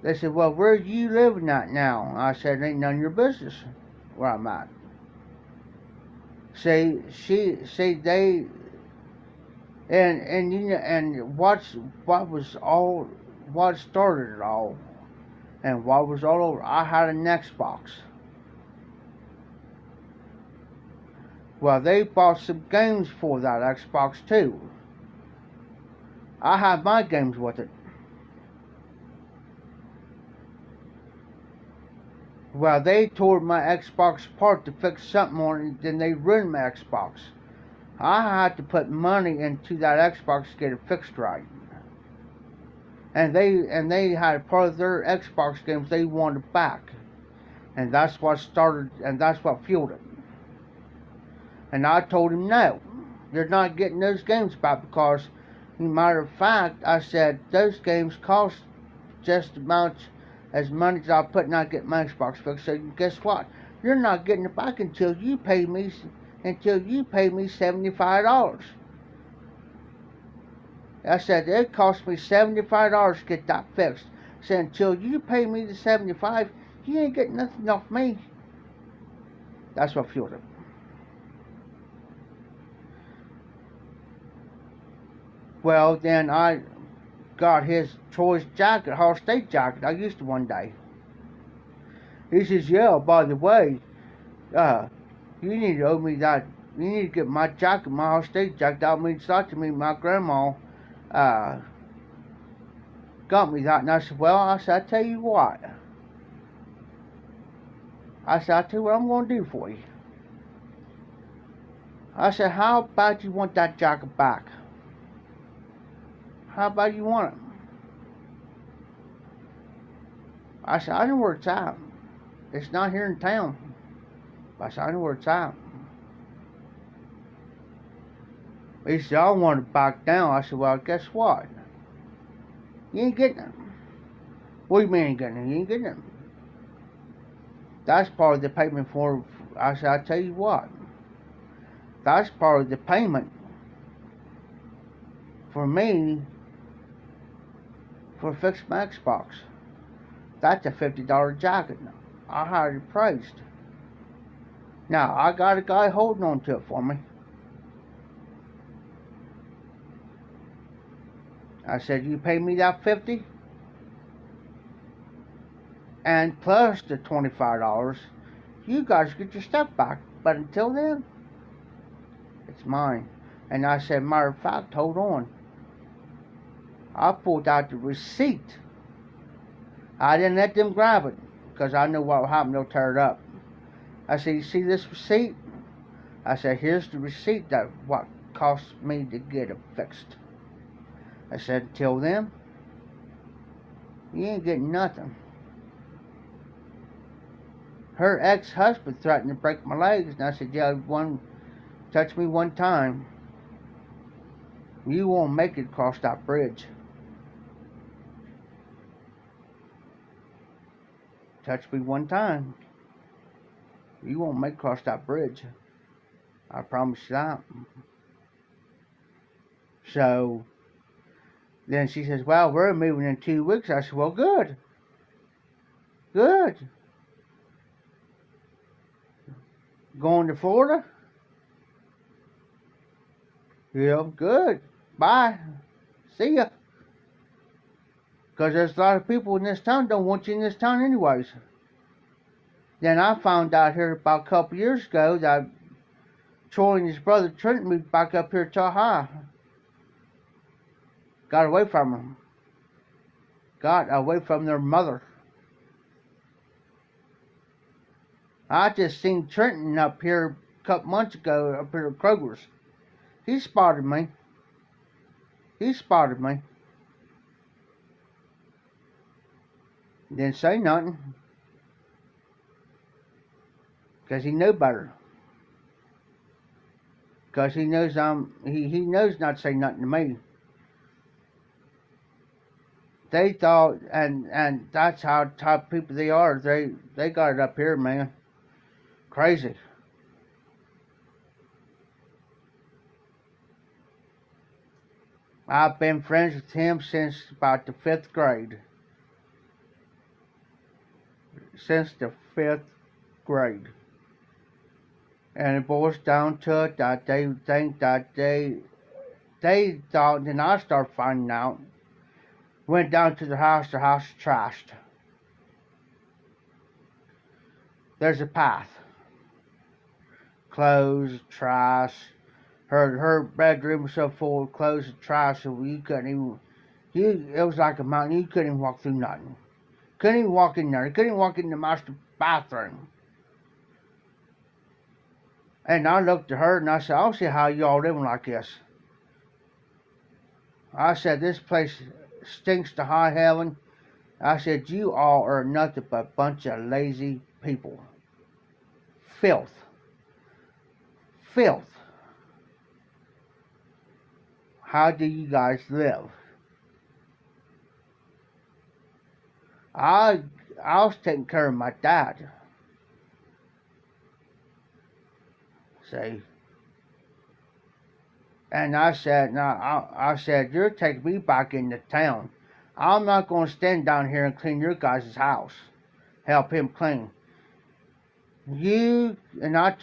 Speaker 1: They said, well, where are you living at now? I said, ain't none of your business where I'm at. And you know, and what started it all, and what was all over. I had an Xbox. Well, they bought some games for that Xbox too. I had my games with it. Well, they tore my Xbox apart to fix something on it, then they ruined my Xbox. I had to put money into that Xbox to get it fixed right. And they had part of their Xbox games they wanted back. And that's what started, and that's what fueled it. And I told him, no, you're not getting those games back, because, as a matter of fact, I said, those games cost just about as money as I put in, I get my Xbox fixed. So guess what? You're not getting it back until you pay me $75. I said, it cost me $75 to get that fixed. I said, until you pay me the $75, you ain't getting nothing off me. That's what fueled it. Well, then I got his choice jacket, Hall State jacket. I used it one day. He says, yeah, by the way, you need to owe me that. You need to get my jacket, my Hall State jacket. That means a lot to me. My grandma got me that. And I said, well, I tell you what. I said, I'll tell you what I'm going to do for you. I said, how about you want that jacket back? How about you want it? I said, I know where it's at. It's not here in town. I said, I know where it's at. He said, I want it back down. I said, well, guess what? You ain't getting it. What do you mean you ain't getting it? You ain't getting it. That's part of the payment for, I said, I'll tell you what. That's part of the payment for me for fixing my Xbox. That's a $50 jacket. I had it priced. Now, I got a guy holding on to it for me. I said, you pay me that $50 and plus the $25, you guys get your stuff back. But until then, it's mine. And I said, matter of fact, hold on. I pulled out the receipt. I didn't let them grab it, because I know what will happen. They'll tear it up. I said, you see this receipt? I said, here's the receipt that what cost me to get it fixed. I said, until then, you ain't getting nothing. Her ex-husband threatened to break my legs, and I said, yeah, touch me one time, you won't make it across that bridge. Touch me one time, you won't make it across that bridge. I promise you that. So then she says, well, we're moving in 2 weeks. I said, well, good. Good. Going to Florida? Yeah, good. Bye. See ya. Because there's a lot of people in this town don't want you in this town anyways. Then I found out here about a couple years ago that Troy and his brother Trent moved back up here to Tahoe. Got away from them. Got away from their mother. I just seen Trenton up here a couple months ago up here at Kroger's. He spotted me. He spotted me. Didn't say nothing. Because he knew better. Because he knows he knows not to say nothing to me. They thought, and that's how type of people they are. They got it up here, man. Crazy. I've been friends with him since about the 5th grade. Since the 5th grade. And it boils down to it that they think that they they thought, then I started finding out. Went down to their house is trashed. There's a path. Clothes, trash. Her bedroom was so full of clothes and trash that you couldn't even, it was like a mountain. You couldn't even walk through nothing. Couldn't even walk in there. You couldn't even walk in the master bathroom. And I looked at her and I said, I don't see how y'all living like this. I said, this place stinks to high heaven. I said, you all are nothing but a bunch of lazy people. Filth. Filth. How do you guys live? I was taking care of my dad. See? And I said, I said, you're taking me back into town. I'm not going to stand down here and clean your guys' house. Help him clean. And I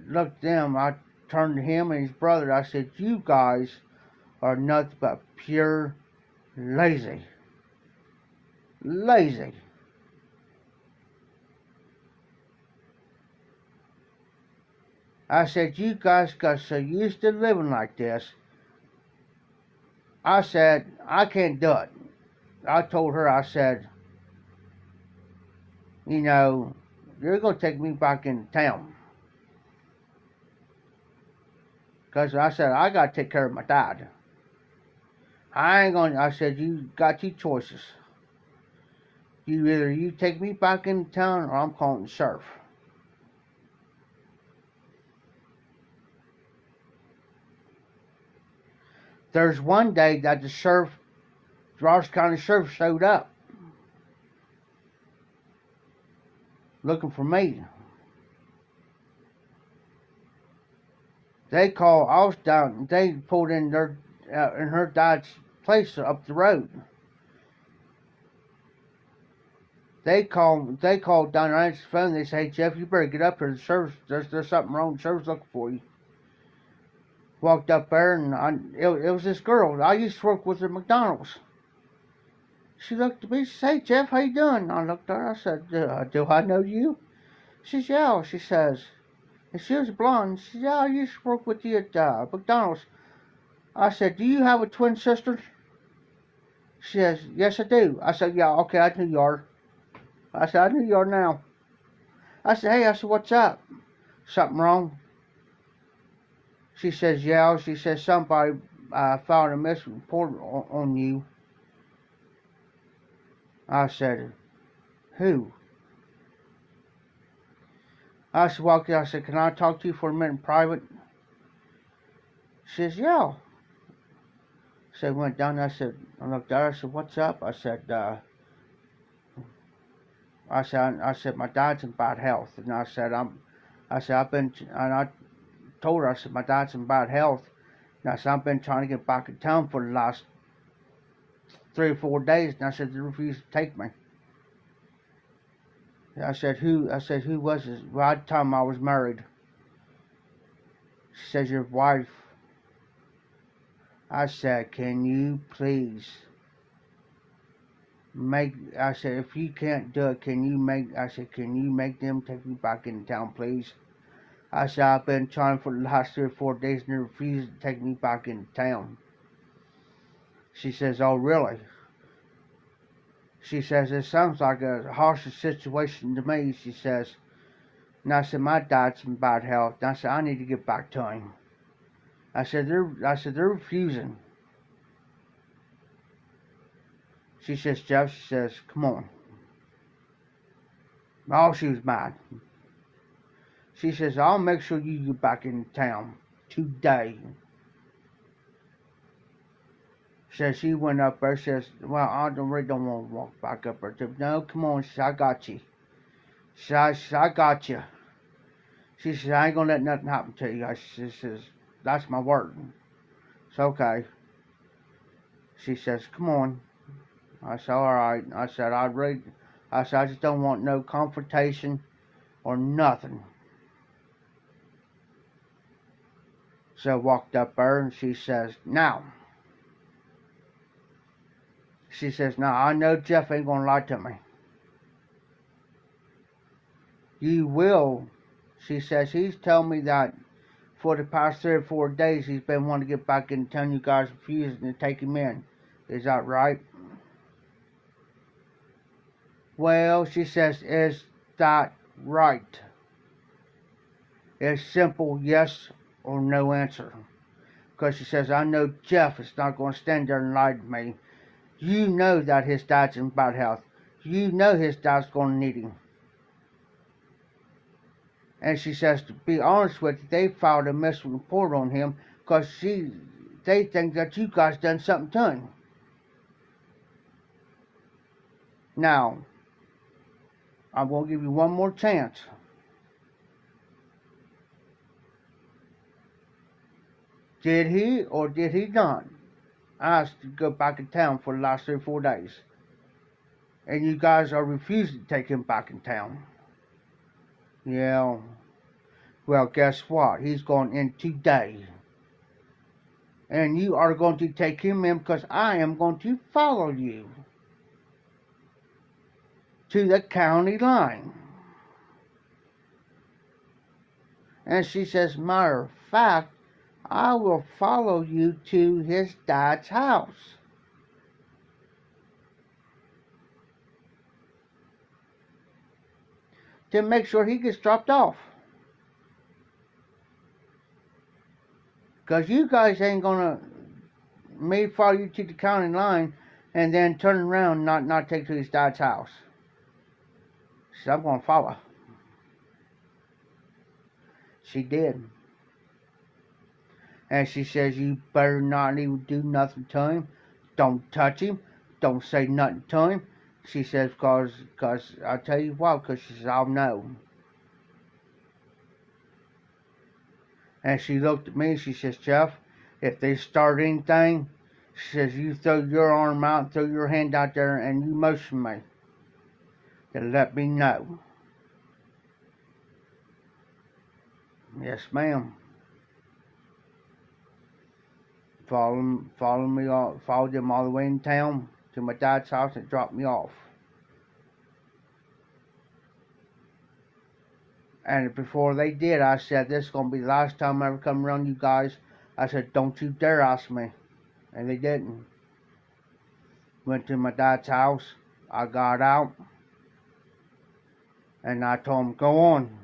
Speaker 1: looked at them, I turned to him and his brother, I said, you guys are nothing but pure lazy. Lazy. I said, you guys got so used to living like this. I said, I can't do it. I told her, I said, you know, you're going to take me back into town. Because I said, I got to take care of my dad. I said, you got two choices. Either you take me back into town or I'm calling the sheriff. There's one day that the sheriff, Ross County Sheriff, showed up looking for me. They called, I was down, they pulled in their, in her dad's place up the road. They called down there, answered the phone, they said, hey Jeff, you better get up here, the sheriff, there's something wrong, the sheriff's looking for you. Walked up there and it was this girl. I used to work with her at McDonald's. She looked at me, she said, hey Jeff, how you doing? I looked at her, I said, do I know you? She says, yeah, she says. And she was blonde. She said, yeah, I used to work with you at McDonald's. I said, do you have a twin sister? She says, yes I do. I said, yeah, okay, I knew you are. I said, I knew you are now. I said, hey, I said, what's up? Something wrong? She says, yeah. She says, somebody filed a missing report on you. I said, who? I said, walked in, I said, can I talk to you for a minute in private? She says, yeah. So I went down there, I looked at her, I said, what's up? I said, my dad's in bad health. And I said, I told her, I said, my dad's in bad health. And I said, I've been trying to get back in town for the last 3 or 4 days. And I said, they refused to take me. I said, who was this? Well, at the time I was married. She says, your wife. I said, can you please I said, if you can't do it, can you make them take me back into town, please? I said, I've been trying for the last 3 or 4 days and they refused to take me back into town. She says, oh, really? She says, it sounds like a hostage situation to me, she says. And I said, my dad's in bad health. And I said, I need to get back to him. I said, they're refusing. She says, Jeff, she says, come on. Oh, she was mad. She says, I'll make sure you get back in town today. Says she went up there, says, well, I really don't want to walk back up there. Said, no, come on, she says, I got you. She says, I got you. She says, I ain't going to let nothing happen to you. She says, that's my word. It's okay. She says, come on. I said, all right. I said, I just don't want no confrontation or nothing. So I walked up there and she says, now. She says, now I know Jeff ain't gonna lie to me. You will. She says, he's telling me that for the past 3 or 4 days he's been wanting to get back in town. You guys refusing to take him in. Is that right? Well, she says, is that right? It's simple yes or no answer. Because she says, I know Jeff is not going to stand there and lie to me. You know that his dad's in bad health. You know his dad's going to need him. And she says, to be honest with you, they filed a missing report on him because they think that you guys done something to him. Now, I'm going to give you one more chance. Did he or did he not ask to go back in town for the last 3 or 4 days? And you guys are refusing to take him back in town. Yeah. Well, guess what? He's going in today. And you are going to take him in because I am going to follow you to the county line. And she says, matter of fact, I will follow you to his dad's house. To make sure he gets dropped off. Because you guys ain't gonna me follow you to the county line and then turn around and not take to his dad's house. So I'm gonna follow. She did. And she says, you better not even do nothing to him. Don't touch him. Don't say nothing to him. She says, cause I'll tell you what, because she says, I'll know. And she looked at me and she says, Jeff, if they start anything, she says, you throw your arm out, throw your hand out there, and you motion me to let me know. Yes, ma'am. Followed them all the way in town to my dad's house and dropped me off. And before they did, I said, this is going to be the last time I ever come around you guys. I said, don't you dare ask me. And they didn't. Went to my dad's house. I got out. And I told him, go on.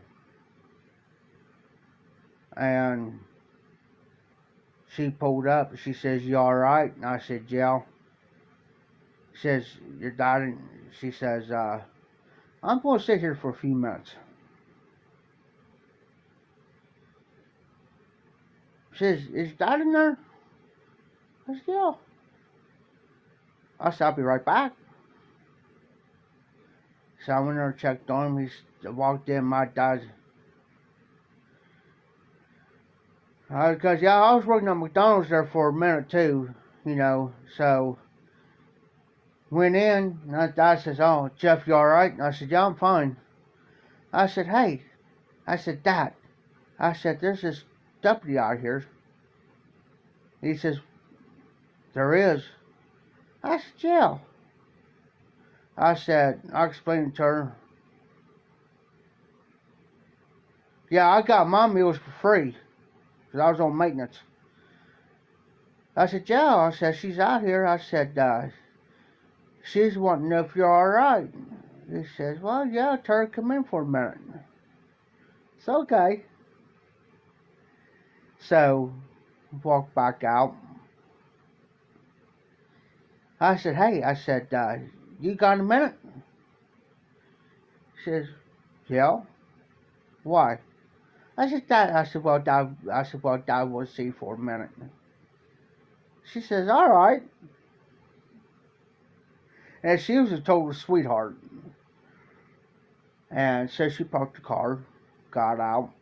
Speaker 1: And she pulled up. She says, you alright? And I said, yeah. She says, your dad, she says, I'm going to sit here for a few minutes. She says, is Dad in there? I said, yeah. I said, I'll be right back. So I went there and checked on him. He walked in, my dad's. Because, yeah, I was working at McDonald's there for a minute too, you know. So, went in, and my dad says, oh, Jeff, you alright? And I said, yeah, I'm fine. I said, hey. I said, Dad. I said, there's this deputy out here. He says, there is. I said, yeah. I said, I explained it to her. Yeah, I got my meals for free. Because I was on maintenance. I said, yeah. I said, she's out here. I said, she's wanting to know if you're alright. He says, well, yeah, tell her to come in for a minute. It's okay. So, walked back out. I said, hey, I said, you got a minute? She says, yeah. Why? I said, Dad, Dad will see you for a minute. She says, alright. And she was a total sweetheart. And so she parked the car, got out.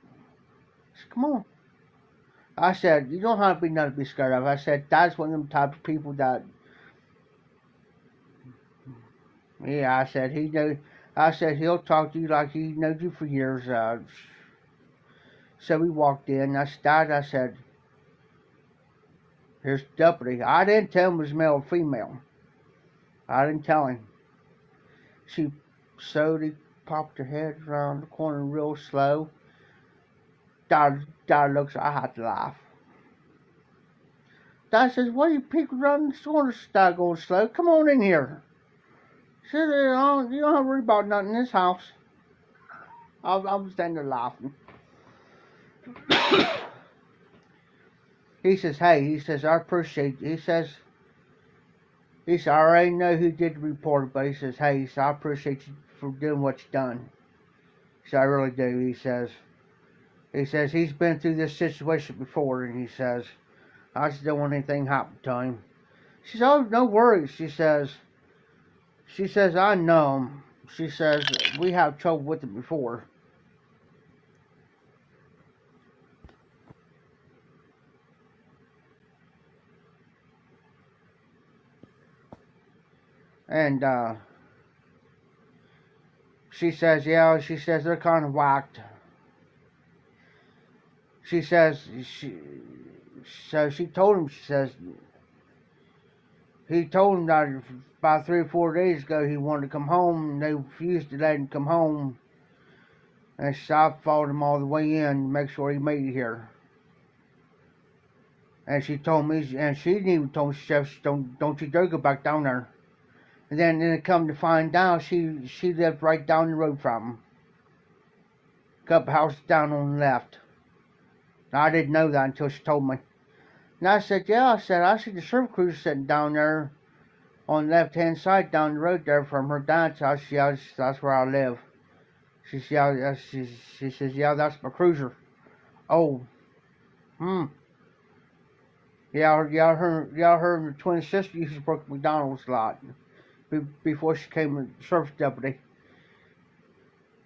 Speaker 1: She said, come on. I said, you don't have to be nothing to be scared of. I said, Dad's one of them type of people that, yeah, I said, he'll talk to you like he knows you for years. So we walked in. I said, Dad, I said, Here's the deputy. I didn't tell him it was male or female. I didn't tell him. She slowly popped her head around the corner real slow. Dad looks, I had to laugh. Dad says, what are you people around the corner going slow? Come on in here. She said, you don't have to worry about nothing in this house. I was standing there laughing. He says, hey, he says, I appreciate you. He says, I already know who did the report, but he says, hey, he says, I appreciate you for doing what you've done. He says, I really do. He says he's been through this situation before, and he says, I just don't want anything to happen to him. She says, oh, no worries. She says, I know him. She says, we have trouble with it before. And, she says, yeah, she says, they're kind of whacked. She says, she told him, she says, he told him that about 3 or 4 days ago he wanted to come home, and they refused to let him come home. And so I followed him all the way in to make sure he made it here. And she told me, and she even told me, she said, don't you dare go back down there. And then it come to find out, she lived right down the road from him. A couple houses down on the left. Now, I didn't know that until she told me. And I said, yeah, I see the service crew sitting down there on the left-hand side down the road there from her dad's house. Yeah, that's where I live. She says, yeah, that's my cruiser. Oh, Yeah, her and her twin sister used to work at McDonald's a lot before she became a service deputy.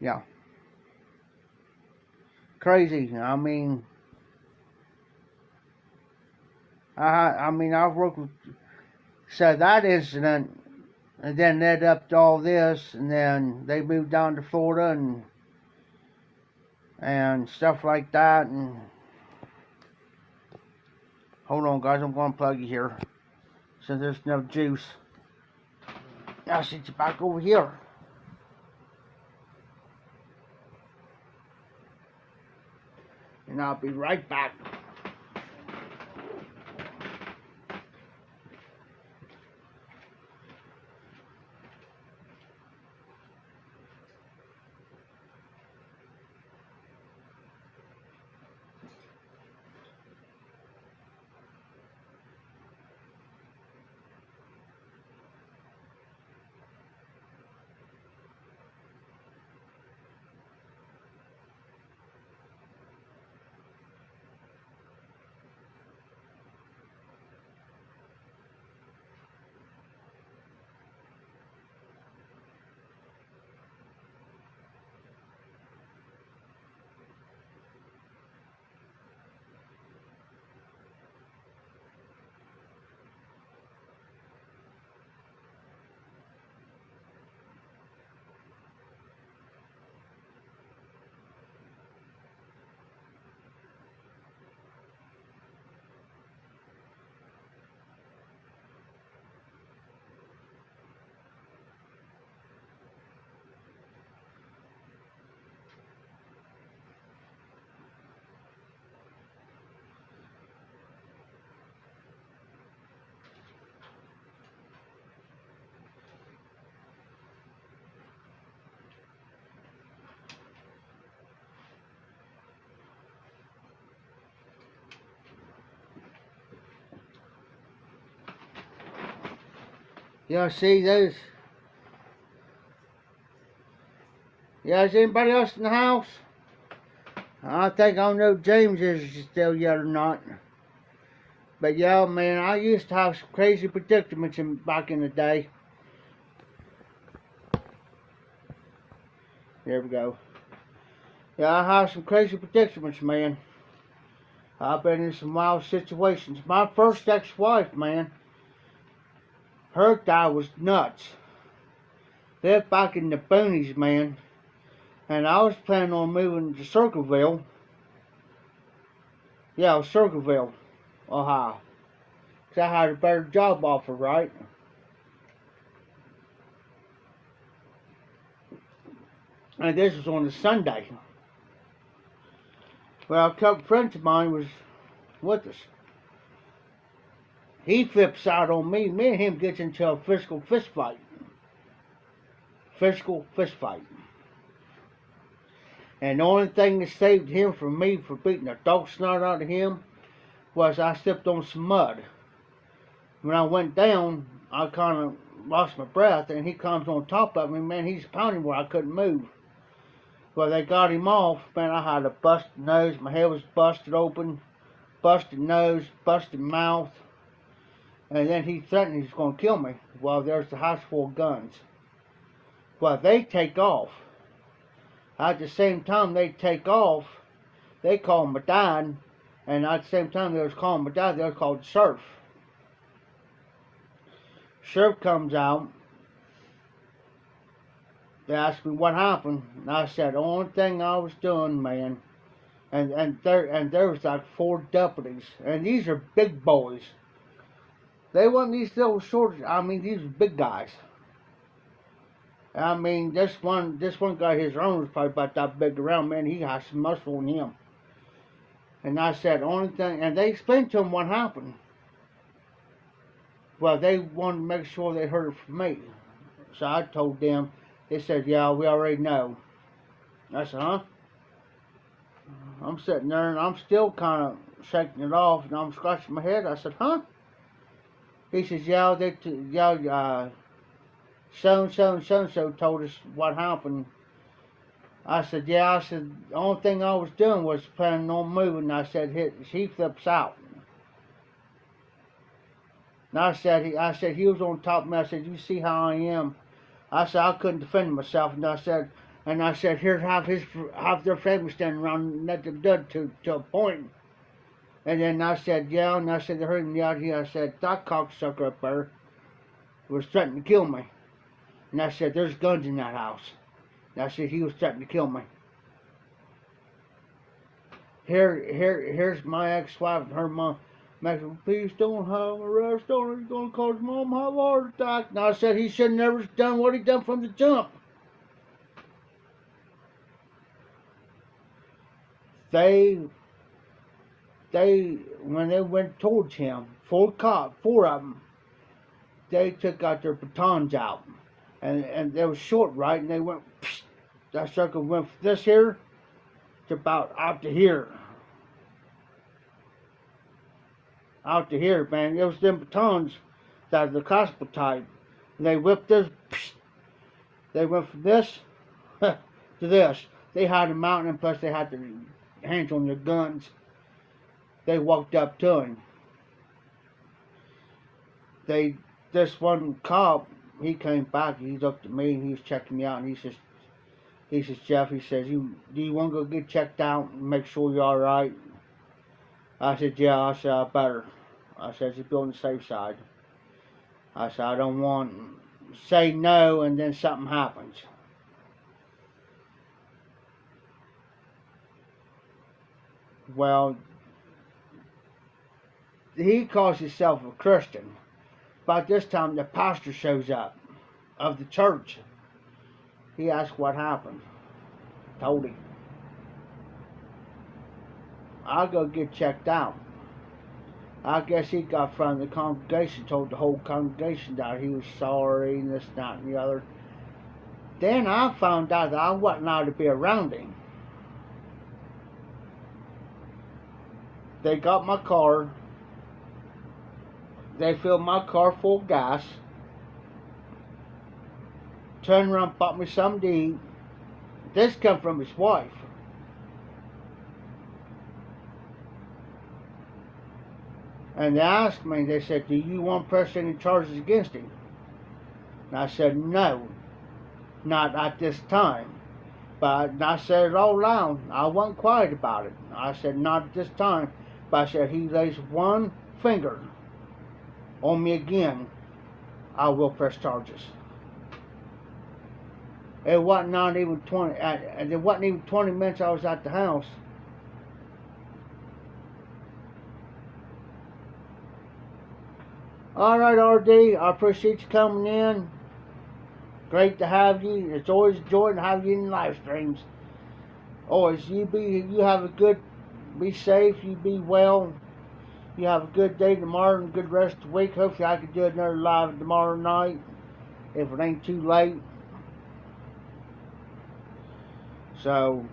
Speaker 1: Yeah. Crazy. I mean, I've worked with, so that incident, and then led up to all this, and then they moved down to Florida and stuff like that, and hold on, guys, I'm going to plug you here, since there's no juice. I'll sit you back over here. And I'll be right back. Y'all see those? Yeah, is anybody else in the house? I think I don't know if James is still yet or not. But yeah, man, I used to have some crazy predicaments back in the day. There we go. Yeah, I have some crazy predicaments, man. I've been in some wild situations. My first ex-wife, man, her guy was nuts. Lived back in the boonies, man. And I was planning on moving to Circleville. Yeah, Circleville, Ohio. 'Cause I had a better job offer, right? And this was on a Sunday. Well, a couple friends of mine was with us. He flips out on me. Me and him gets into a physical fist fight. Physical fist fight. And the only thing that saved him from me for beating the dog snot out of him was I stepped on some mud. When I went down, I kind of lost my breath, and he comes on top of me. Man, he's pounding where I couldn't move. Well, they got him off. Man, I had a busted nose. My head was busted open. Busted nose, busted mouth. And then he threatened he was going to kill me. Well, there's the house full of guns. Well, they take off. At the same time they take off, they call my dad. And at the same time they was calling my dad, they was called the sheriff. Sheriff comes out. They asked me what happened. And I said, the only thing I was doing, man. And there was like 4 deputies. And these are big boys. They wasn't these little short, I mean, these were big guys. I mean, this one guy, his arm was probably about that big around, man. He had some muscle in him. And I said, only thing, and they explained to him what happened. Well, they wanted to make sure they heard it from me. So I told them, they said, yeah, we already know. I said, huh? I'm sitting there and I'm still kind of shaking it off and I'm scratching my head. I said, huh? He says, yeah, so-and-so told us what happened. I said, yeah, I said, the only thing I was doing was planning on moving. I said, he flips out. And I said, he was on top of me. I said, you see how I am? I said, I couldn't defend myself. And I said, here's half their family standing around and let them done to a point. And then I said, yeah, and I said, they heard me out here. I said, that cocksucker up there was threatening to kill me. And I said, there's guns in that house. And I said, he was threatening to kill me. Here's my ex-wife and her mom. Maxwell, please don't have him arrested. He's going to cause mom have a heart attack. And I said, he should have never done what he done from the jump. When they went towards him, 4 of them, they took out their batons out. And they were short, right? And they went, psh, that circle went from this here to about out to here. Out to here, man. It was them batons that are the gospel type. And they whipped this, psh, they went from this to this. They had them out, and plus they had their hands on their guns. They walked up to him. This one cop, he came back, he looked at me, and he was checking me out, and he says, Jeff, he says, do you want to go get checked out and make sure you're alright? I said, yeah. I said, I better. I said, just be on the safe side. I said, I don't want to say no and then something happens. Well, he calls himself a Christian. About this time, the pastor shows up of the church. He asked what happened. Told him. I'll go get checked out. I guess he got from the congregation, told the whole congregation that he was sorry and this, that, and the other. Then I found out that I wasn't allowed to be around him. They got my car. They filled my car full of gas. Turned around, bought me something to eat. This come from his wife. And they asked me, they said, do you want to press any charges against him? And I said, no, not at this time. But I said it all loud. I wasn't quiet about it. I said, not at this time. But I said, he lays one finger on me again, I will press charges. It wasn't not even 20. It wasn't even 20 minutes I was at the house. Alright, RD, I appreciate you coming in. Great to have you. It's always a joy to have you in live streams. Always, you have a good, be safe, you be well. You have a good day tomorrow and a good rest of the week. Hopefully I can do another live tomorrow night, if it ain't too late. So,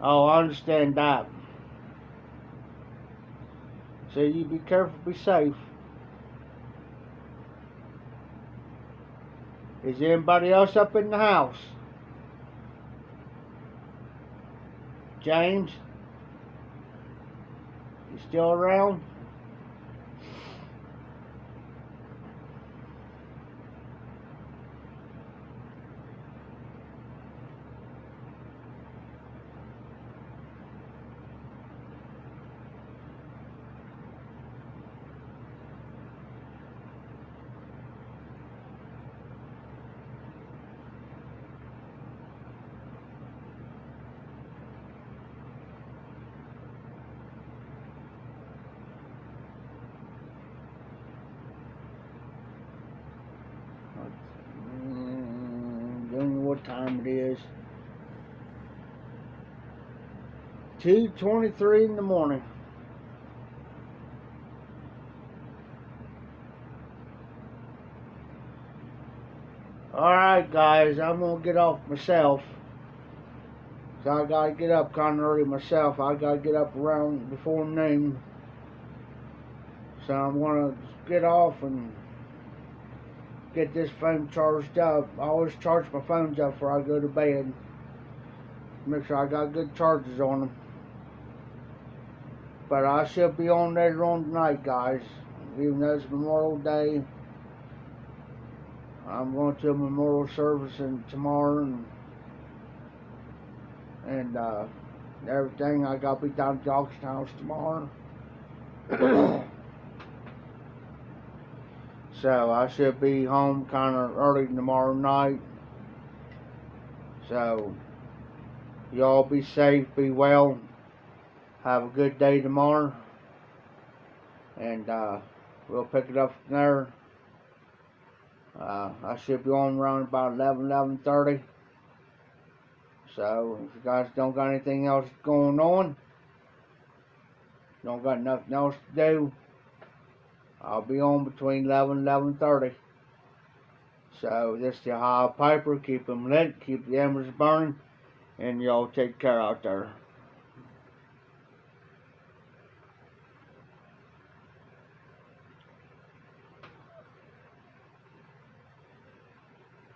Speaker 1: oh, I understand that. So you be careful, be safe. Is anybody else up in the house? James? You still around? Don't know what time it is. 2:23 in the morning. Alright guys, I'm gonna get off myself. So I gotta get up kinda early myself. I gotta get up around before noon. So I'm gonna get off and get this phone charged up. I always charge my phones up before I go to bed. Make sure I got good charges on them. But I should be on later on tonight, guys. Even though it's Memorial Day, I'm going to a memorial service tomorrow and everything. I got to be down at the auction house tomorrow. So I should be home kind of early tomorrow night. So y'all be safe, be well. Have a good day tomorrow. And we'll pick it up from there. I should be on around about 11:30. So if you guys don't got anything else going on, don't got nothing else to do, I'll be on between 11 and 11:30. So this is the Ohio Piper. Keep them lit, keep the embers burning, and y'all take care out there.